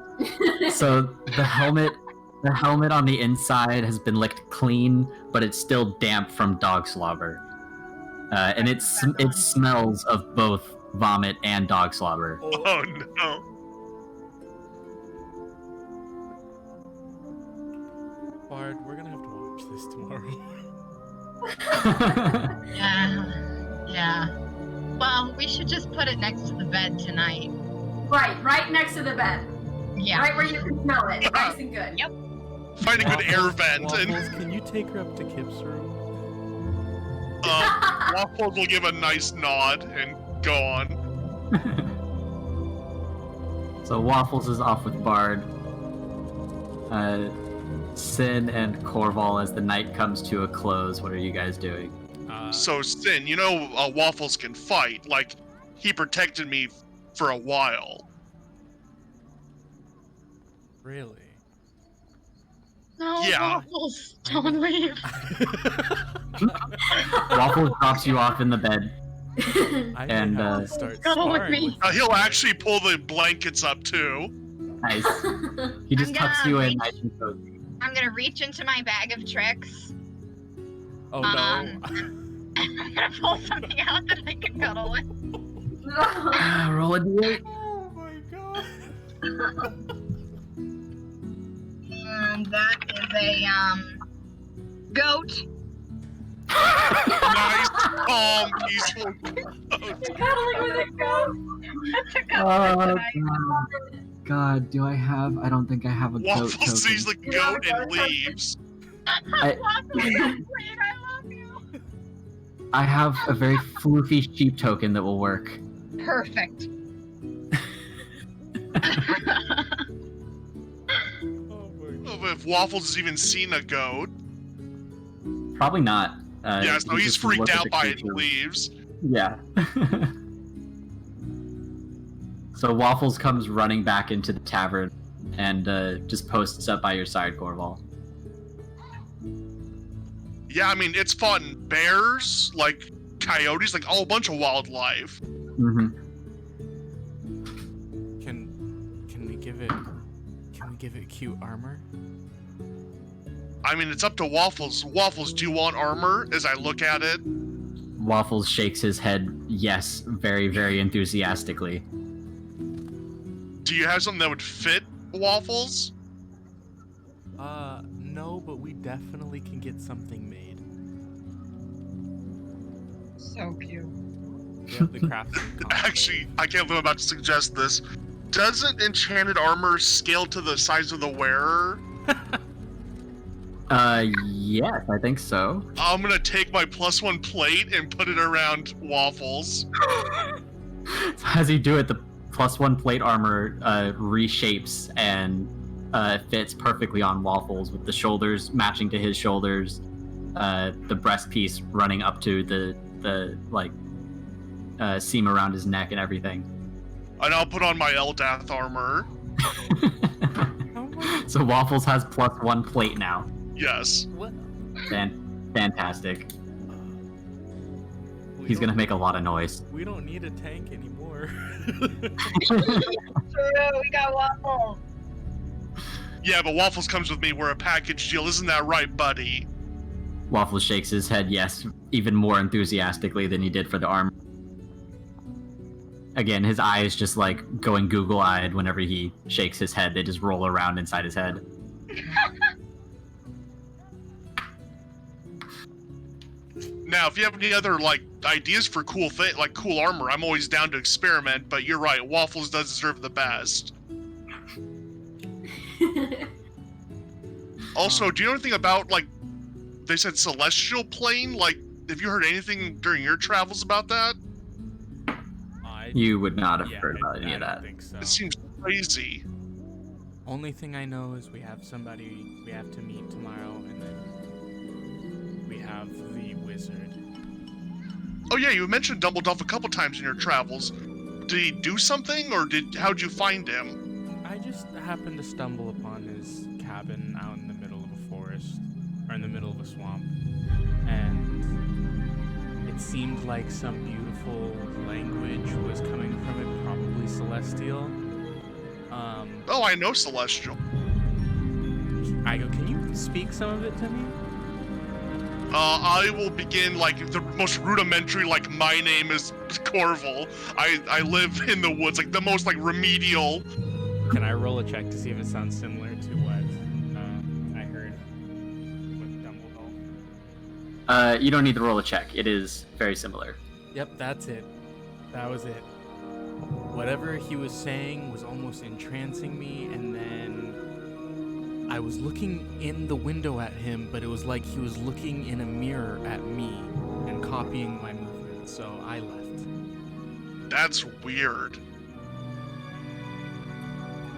So the helmet on the inside has been licked clean, but it's still damp from dog slobber, and it smells of both vomit and dog slobber. Oh no. Bard, we're gonna have to watch this tomorrow. Yeah. Well, we should just put it next to the bed tonight. Right next to the bed. Yeah. Right where you can smell it. Nice and good. Yep. Find a good air vent Waffles, and can you take her up to Kip's room? Waffles will give a nice nod and go on. So Waffles is off with Bard. Sin and Corval, as the night comes to a close, what are you guys doing? So Sin, Waffles can fight. Like, he protected me for a while. Really? No, Yeah. Waffles, don't leave. Waffles drops you off in the bed. I And, may have to start Go with sparring me. with He'll actually pull the blankets up too. Nice. He just I'm tucks gonna you in reach- nice and cozy. I'm gonna reach into my bag of tricks. Oh no. I'm gonna pull something out that I can cuddle with. Roll a d8. Oh my god. And that is a goat. Nice, calm, peaceful goat. You're cuddling with a goat. That's a goat Oh, tonight. God, do I have? I don't think I have a goat Waffles token. sees the goat and leaves. I- Waffles, I love you. I have a very floofy sheep token that will work. Perfect. If Waffles has even seen a goat. Probably not. Yeah, so he's just freaked looked at out the by it and creature. leaves. Yeah. So Waffles comes running back into the tavern and just posts up by your side, Corval. Yeah, I mean, it's fought bears, like coyotes, like a whole bunch of wildlife. Mm-hmm. Can we give it cute armor? I mean, it's up to Waffles. Waffles, do you want armor? As I look at it. Waffles shakes his head yes, very, very enthusiastically. Do you have something that would fit Waffles? No, but we definitely can get something made. So cute. We have the crafts. Actually, I can't believe I'm about to suggest this. Doesn't enchanted armor scale to the size of the wearer? Yes, I think so. I'm gonna take my +1 plate and put it around Waffles. As you do it, the +1 plate armor reshapes and fits perfectly on Waffles, with the shoulders matching to his shoulders, the breast piece running up to the seam around his neck and everything. And I'll put on my Eldath armor. So Waffles has +1 plate now. Yes. What? Fantastic. We He's gonna don't- make a lot of noise. We don't need a tank anymore. True, we got Waffles. Yeah, but Waffles comes with me. We're a package deal. Isn't that right, buddy? Waffles shakes his head yes, even more enthusiastically than he did for the armor. Again, his eyes just like going Google-eyed whenever he shakes his head. They just roll around inside his head. Now, if you have any other ideas for cool armor, I'm always down to experiment. But you're right, Waffles does deserve the best. Also, do you know anything about they said celestial plane? Have you heard anything during your travels about that? I You would not have Yeah, heard about any I of don't that. think so. It seems crazy. Only thing I know is we have somebody we have to meet tomorrow, and then we have the wizard. Oh yeah, you mentioned Dumbledore a couple times in your travels. Did he do something, or how'd you find him? I just happened to stumble upon his cabin out in the middle of a forest, or in the middle of a swamp, and it seemed like some beautiful language was coming from it, probably Celestial. Oh, I know Celestial. Can you speak some of it to me? I will begin like the most rudimentary, like my name is Corval. I live in the woods, like the most like remedial. Can I roll a check to see if it sounds similar to what I heard with Dumbledore? You don't need to roll a check. It is very similar. Yep, that's it. That was it. Whatever he was saying was almost entrancing me, and then I was looking in the window at him, but it was like he was looking in a mirror at me and copying my movements, so I left. That's weird.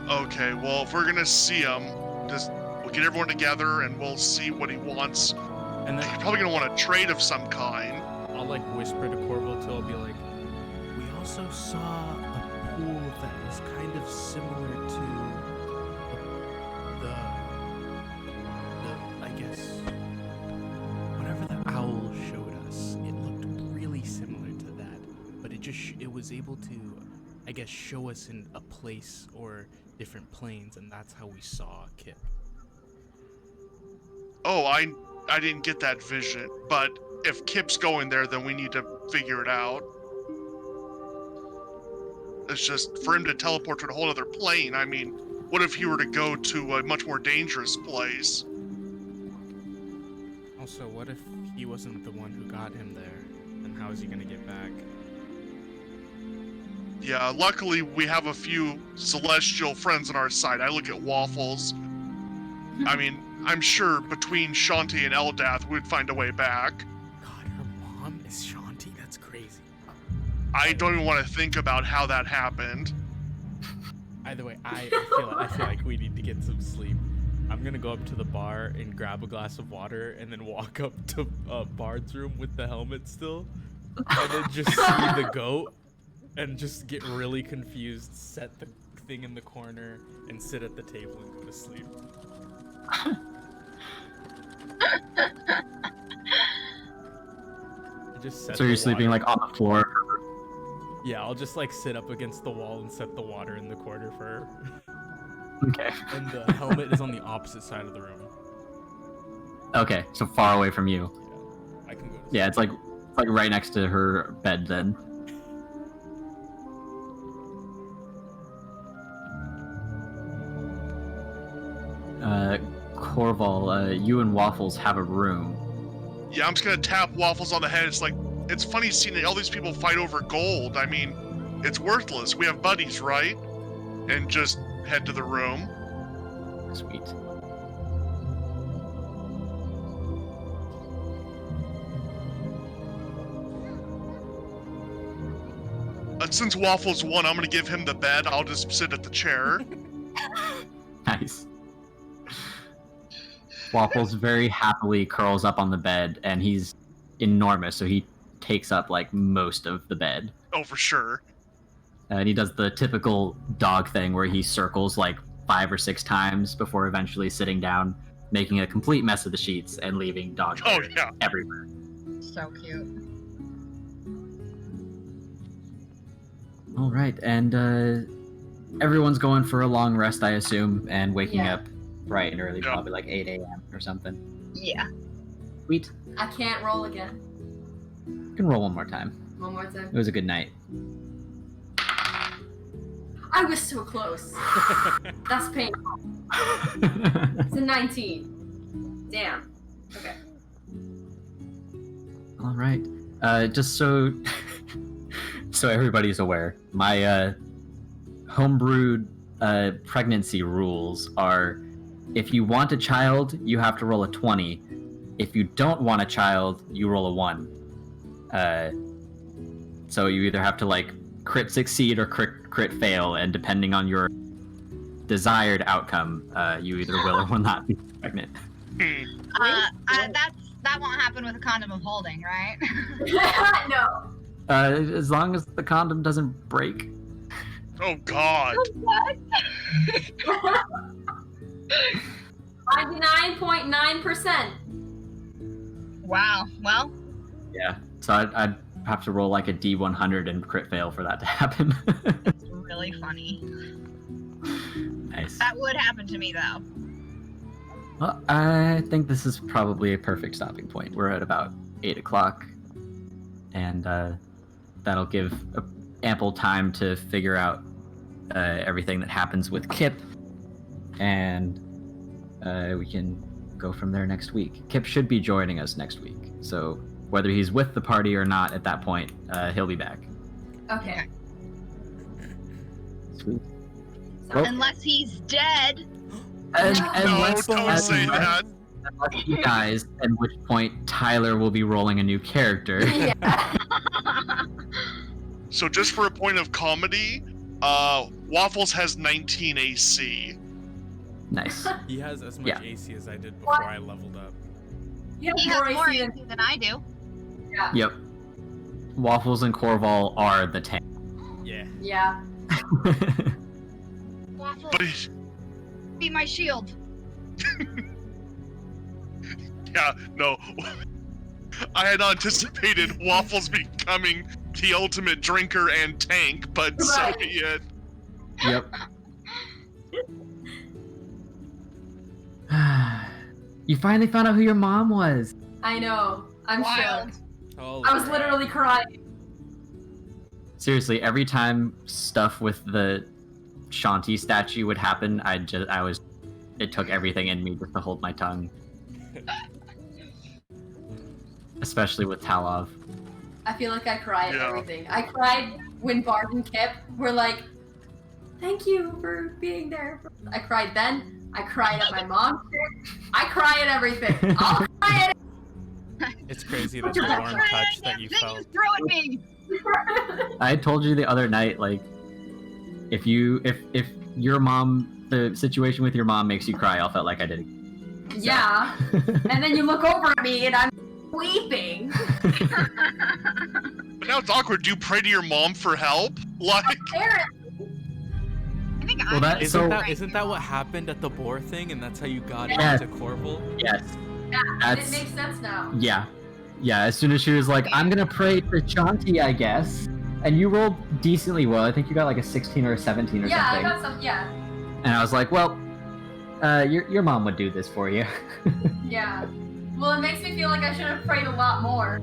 Okay, well, if we're gonna see him, we'll get everyone together and we'll see what he wants. And then He's probably gonna want a trade of some kind. I'll like whisper to Corval till I'll be like, we also saw a pool that was kind of similar to the I guess, whatever the owl showed us. It looked really similar to that, but it was able to, I guess, show us in a place or different planes, and that's how we saw Kip. Oh, I didn't get that vision, but if Kip's going there, then we need to figure it out. It's just for him to teleport to a whole other plane. I mean, what if he were to go to a much more dangerous place? Also, what if he wasn't the one who got him there? Then how is he gonna get back? Yeah, luckily we have a few celestial friends on our side. I look at Waffles. I mean, I'm sure between Chauntea and Eldath, we'd find a way back. God, her mom is Chauntea? That's crazy. I don't even want to think about how that happened. Either way, I feel like we need to get some sleep. I'm gonna go up to the bar and grab a glass of water and then walk up to Bard's room with the helmet still, and then just see the goat and just get really confused, set the thing in the corner, and sit at the table and go to sleep. So you're sleeping like on the floor? Yeah, I'll just like sit up against the wall and set the water in the corner for her. Okay. And the helmet is on the opposite side of the room. Okay, so far away from you. Yeah, I can go to sleep. Yeah, it's like right next to her bed then. Corval, you and Waffles have a room. Yeah, I'm just gonna tap Waffles on the head. It's like, it's funny seeing all these people fight over gold. I mean, it's worthless. We have buddies, right? And just head to the room. Sweet. Since Waffles won, I'm gonna give him the bed. I'll just sit at the chair. Nice. Waffles very happily curls up on the bed, and he's enormous, so he takes up like most of the bed. Oh, for sure. And he does the typical dog thing where he circles like 5 or 6 times before eventually sitting down, making a complete mess of the sheets and leaving dog Oh, hair yeah. everywhere. So cute. All right, and everyone's going for a long rest, I assume, and waking Yeah. up bright and early, Yeah. probably like 8 a.m. or something. Yeah. Sweet. I can't roll again. You can roll one more time. One more time. It was a good night. I was so close. That's painful. It's a 19. Damn. Okay. All right. Just so so everybody's aware, my homebrewed pregnancy rules are: if you want a child, you have to roll a 20. If you don't want a child, you roll a 1. So you either have to like crit succeed or crit fail, and depending on your desired outcome, you either will or will not be pregnant. That won't happen with a condom of holding, right? No. As long as the condom doesn't break. Oh God. 99.9%. Wow. Well. Yeah. So I'd have to roll like a D100 and crit fail for that to happen. It's really funny. Nice. That would happen to me though. Well, I think this is probably a perfect stopping point. We're at about 8 o'clock, and that'll give ample time to figure out everything that happens with Kip, and we can go from there next week. Kip should be joining us next week, so whether he's with the party or not at that point, he'll be back. Okay. Sweet. So, Unless he's dead. Unless don't say that. He dies, at which point Tyler will be rolling a new character. yeah. So just for a point of comedy, Waffles has 19 AC. Nice. He has as much Yeah. AC as I did before I leveled up. You He have has more more AC AC than I do. Yeah. Yep. Waffles and Corval are the tank. Yeah. Yeah. Waffle, But be my shield. yeah, no. I had anticipated Waffles becoming the ultimate drinker and tank, but so Right. be it. Yep. You finally found out who your mom was. I know. I'm Wild. shook. Oh, I was literally crying. Seriously, every time stuff with the Chauntea statue would happen, it took everything in me just to hold my tongue. Especially with Talov. I feel like I cry at Yeah. everything. I cried when Bart and Kip were like, "Thank you for being there." I cried then. I cried at my mom's shit. I cry at everything. I'll cry at It's crazy that You're warm Right, touch that damn you thing felt. you threw at me. it. I told you the other night, like, if your mom, the situation with your mom makes you cry, I felt like I did. Yeah. And then you look over at me and I'm weeping. But now it's awkward. Do you pray to your mom for help? Like, Apparently. I think Well, that- Isn't so- isn't that what happened at the boar thing, and that's how you got Yes. into Corval? Yes. Yeah, That's- it makes sense now. Yeah. Yeah, as soon as she was like, I'm gonna pray to Chauntea, I guess. And you rolled decently well. I think you got like a 16 or a 17 or Yeah, something. I got some. Yeah, And I was like, well, your mom would do this for you. yeah. Well, it makes me feel like I should have prayed a lot more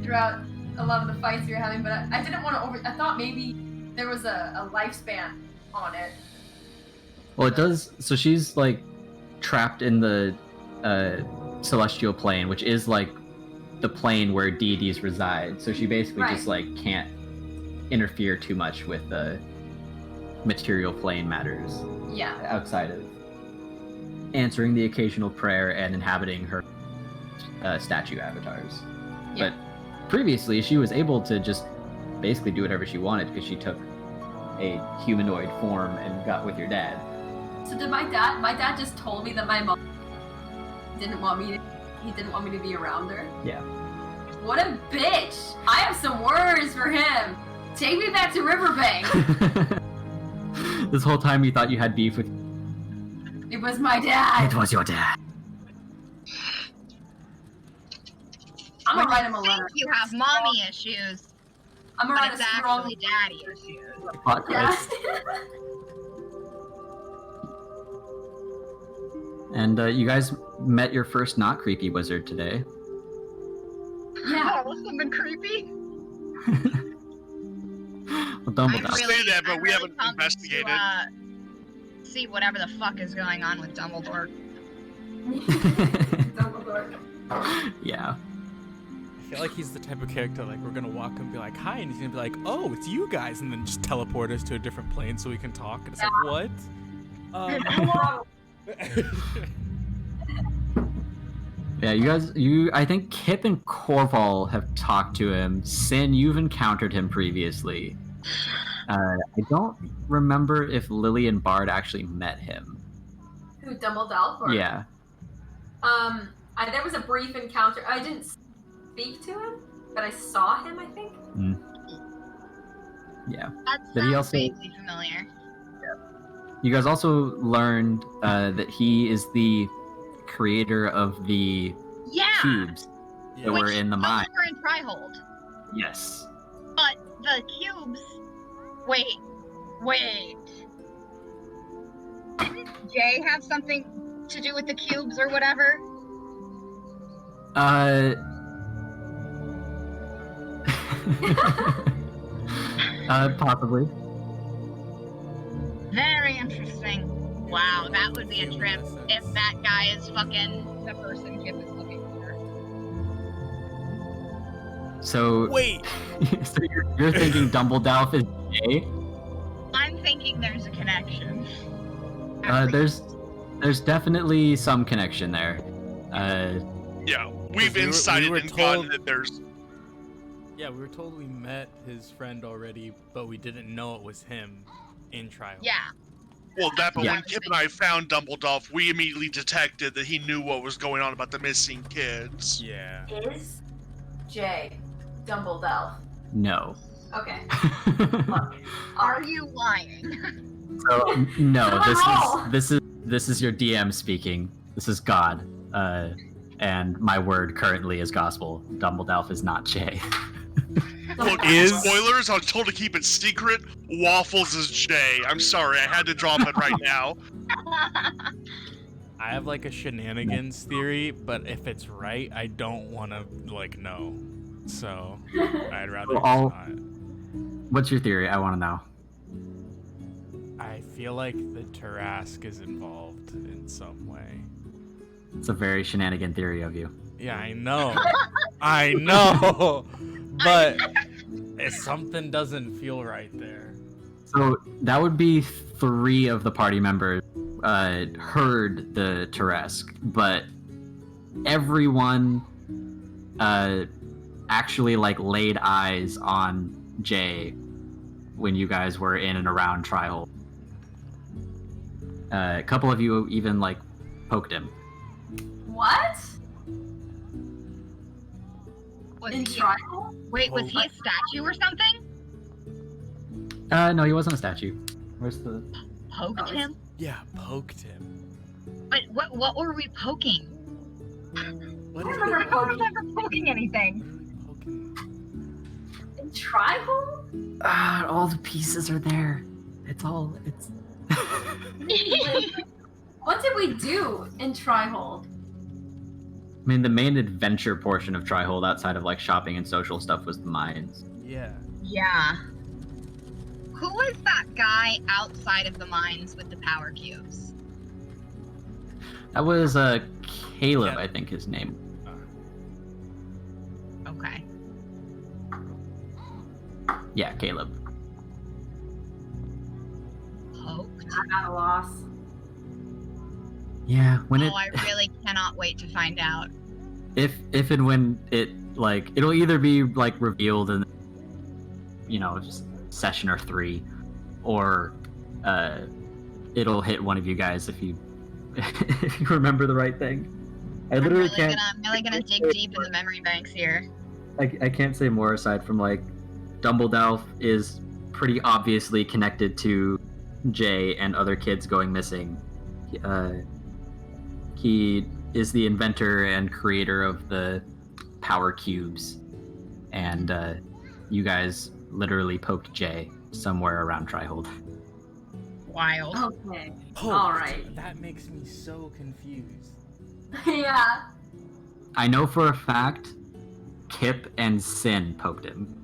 throughout a lot of the fights we were having, but I didn't want to I thought maybe there was a lifespan on it. Well, it does. So she's like trapped in the celestial plane, which is like the plane where deities reside. So she basically Right. just like can't interfere too much with the material plane matters Yeah. outside of answering the occasional prayer and inhabiting her statue avatars. Yeah. But previously, she was able to just basically do whatever she wanted because she took a humanoid form and got with your dad. So did my dad just told me that my mom didn't want me to be around her? Yeah. What a bitch! I have some words for him. Take me back to Riverbank. This whole time you thought you had beef with... It was my dad. It was your dad. I'm gonna write him a Think letter. you have mommy issues, I'm gonna but write it's a strong. actually daddy issues. Plot Yeah. twist. And you guys met your first not creepy wizard today. Yeah. Oh, something creepy. Well, Dumbledore. I'm Say that, but I'm we haven't pumped investigated. To, see whatever the fuck is going on with Dumbledore. Dumbledore. Yeah. I feel like he's the type of character like we're gonna walk and be like, "Hi," and he's gonna be like, "Oh, it's you guys," and then just teleport us to a different plane so we can talk. And it's like, what? Yeah, I think Kip and Corval have talked to him. Sin, you've encountered him previously. I don't remember if Lily and Bard actually met him. Who, Dumbledore? Or... Yeah. There was a brief encounter. I didn't speak to him, but I saw him, I think. Mm. Yeah. That sounds vaguely familiar. You guys also learned that he is the creator of the cubes that were in the mine. Were in Trihold. Yes. But the cubes... Wait. Didn't Jay have something to do with the cubes or whatever? Possibly. Very interesting. Wow, that would be a trip if that guy is fucking the person Kip is looking for. So wait. So you're thinking Dumbledore is Jay? I'm thinking there's a connection. There's definitely some connection there. Yeah, we've incited and gotten that there's. Yeah, we were told we met his friend already, but we didn't know it was him in trial. Yeah. Well, but when Kip and I found Dumbledore, we immediately detected that he knew what was going on about the missing kids. Yeah. Is Jay Dumbledore? No. Okay. Are you lying? So no, this is your DM speaking. This is God, and my word currently is gospel. Dumbledore is not Jay. Look, spoilers, I was told to keep it secret. Waffles is Jay. I'm sorry, I had to drop it right now. I have like a shenanigans theory, but if it's right, I don't want to know. So I'd rather not. What's your theory? I want to know. I feel like the Tarrasque is involved in some way. It's a very shenanigan theory of you. Yeah, I know. I know. But something doesn't feel right there. So that would be 3 of the party members heard the Tarrasque, but everyone actually laid eyes on Jay when you guys were in and around Trihold. A couple of you even poked him. What? Was in he Trihold? Wait, was he a statue or something? No, he wasn't a statue. Where's the... Poked him? Yeah, poked him. But what were we poking? What I don't remember poking anything. In Trihold? All the pieces are there. It's... What did we do in Trihold? I mean, the main adventure portion of Trihold, outside of shopping and social stuff, was the mines. Yeah. Yeah. Who was that guy outside of the mines with the power cubes? That was Caleb, I think his name. Okay. Yeah, Caleb. Poked? I'm at a loss. Yeah, when I really cannot wait to find out. If and when it it'll either be revealed in just session or 3, or it'll hit one of you guys if you if you remember the right thing. I literally can't. I'm really gonna dig deep in the memory banks here. I can't say more aside from Dumbledore is pretty obviously connected to Jay and other kids going missing. He is the inventor and creator of the power cubes, and you guys literally poked Jay somewhere around Trihold. Wild. Okay. Poked. All right. That makes me so confused. Yeah. I know for a fact Kip and Sin poked him.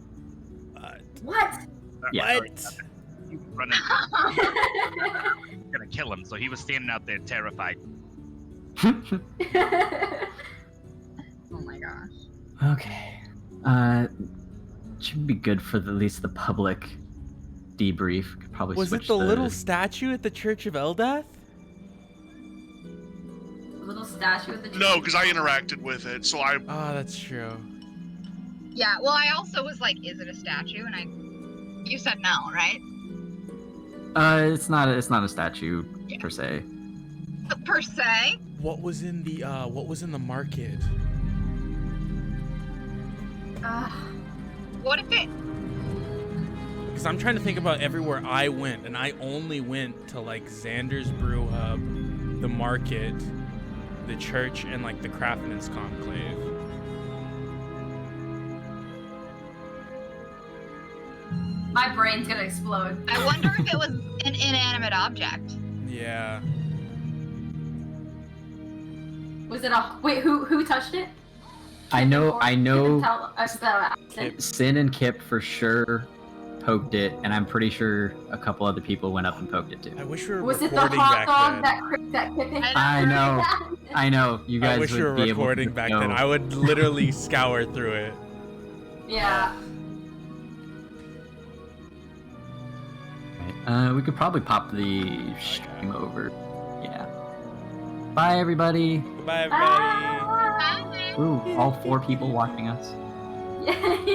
What? Yeah. What? Gonna kill him, so he was standing out there terrified. Oh my gosh. Okay. Should be good for at least the public debrief. Could probably Was switch it the little statue at the Church of Eldath? Little statue at the No, because I interacted with it, so I. Oh, that's true. Yeah, well, I also was like, is it a statue? And I You said no, right? It's not a statue per se. Per se? What was in the market? What if it? Because I'm trying to think about everywhere I went, and I only went to like Xander's Brew Hub, the market, the church, and like the Craftsman's Conclave. My brain's gonna explode. I wonder if it was an inanimate object. Yeah. Was it a wait? Who touched it? I know. Kip. Sin and Kip for sure poked it, and I'm pretty sure a couple other people went up and poked it too. I wish we were Was it the recording hot back dog then. that Kip ate? I know. I know. You guys I wish would we were be able recording to back know. then. I would literally scour through it. Yeah. We could probably pop the stream over. Yeah. Bye, everybody. Goodbye, everybody. Bye. Ooh, all 4 people watching us. Yeah.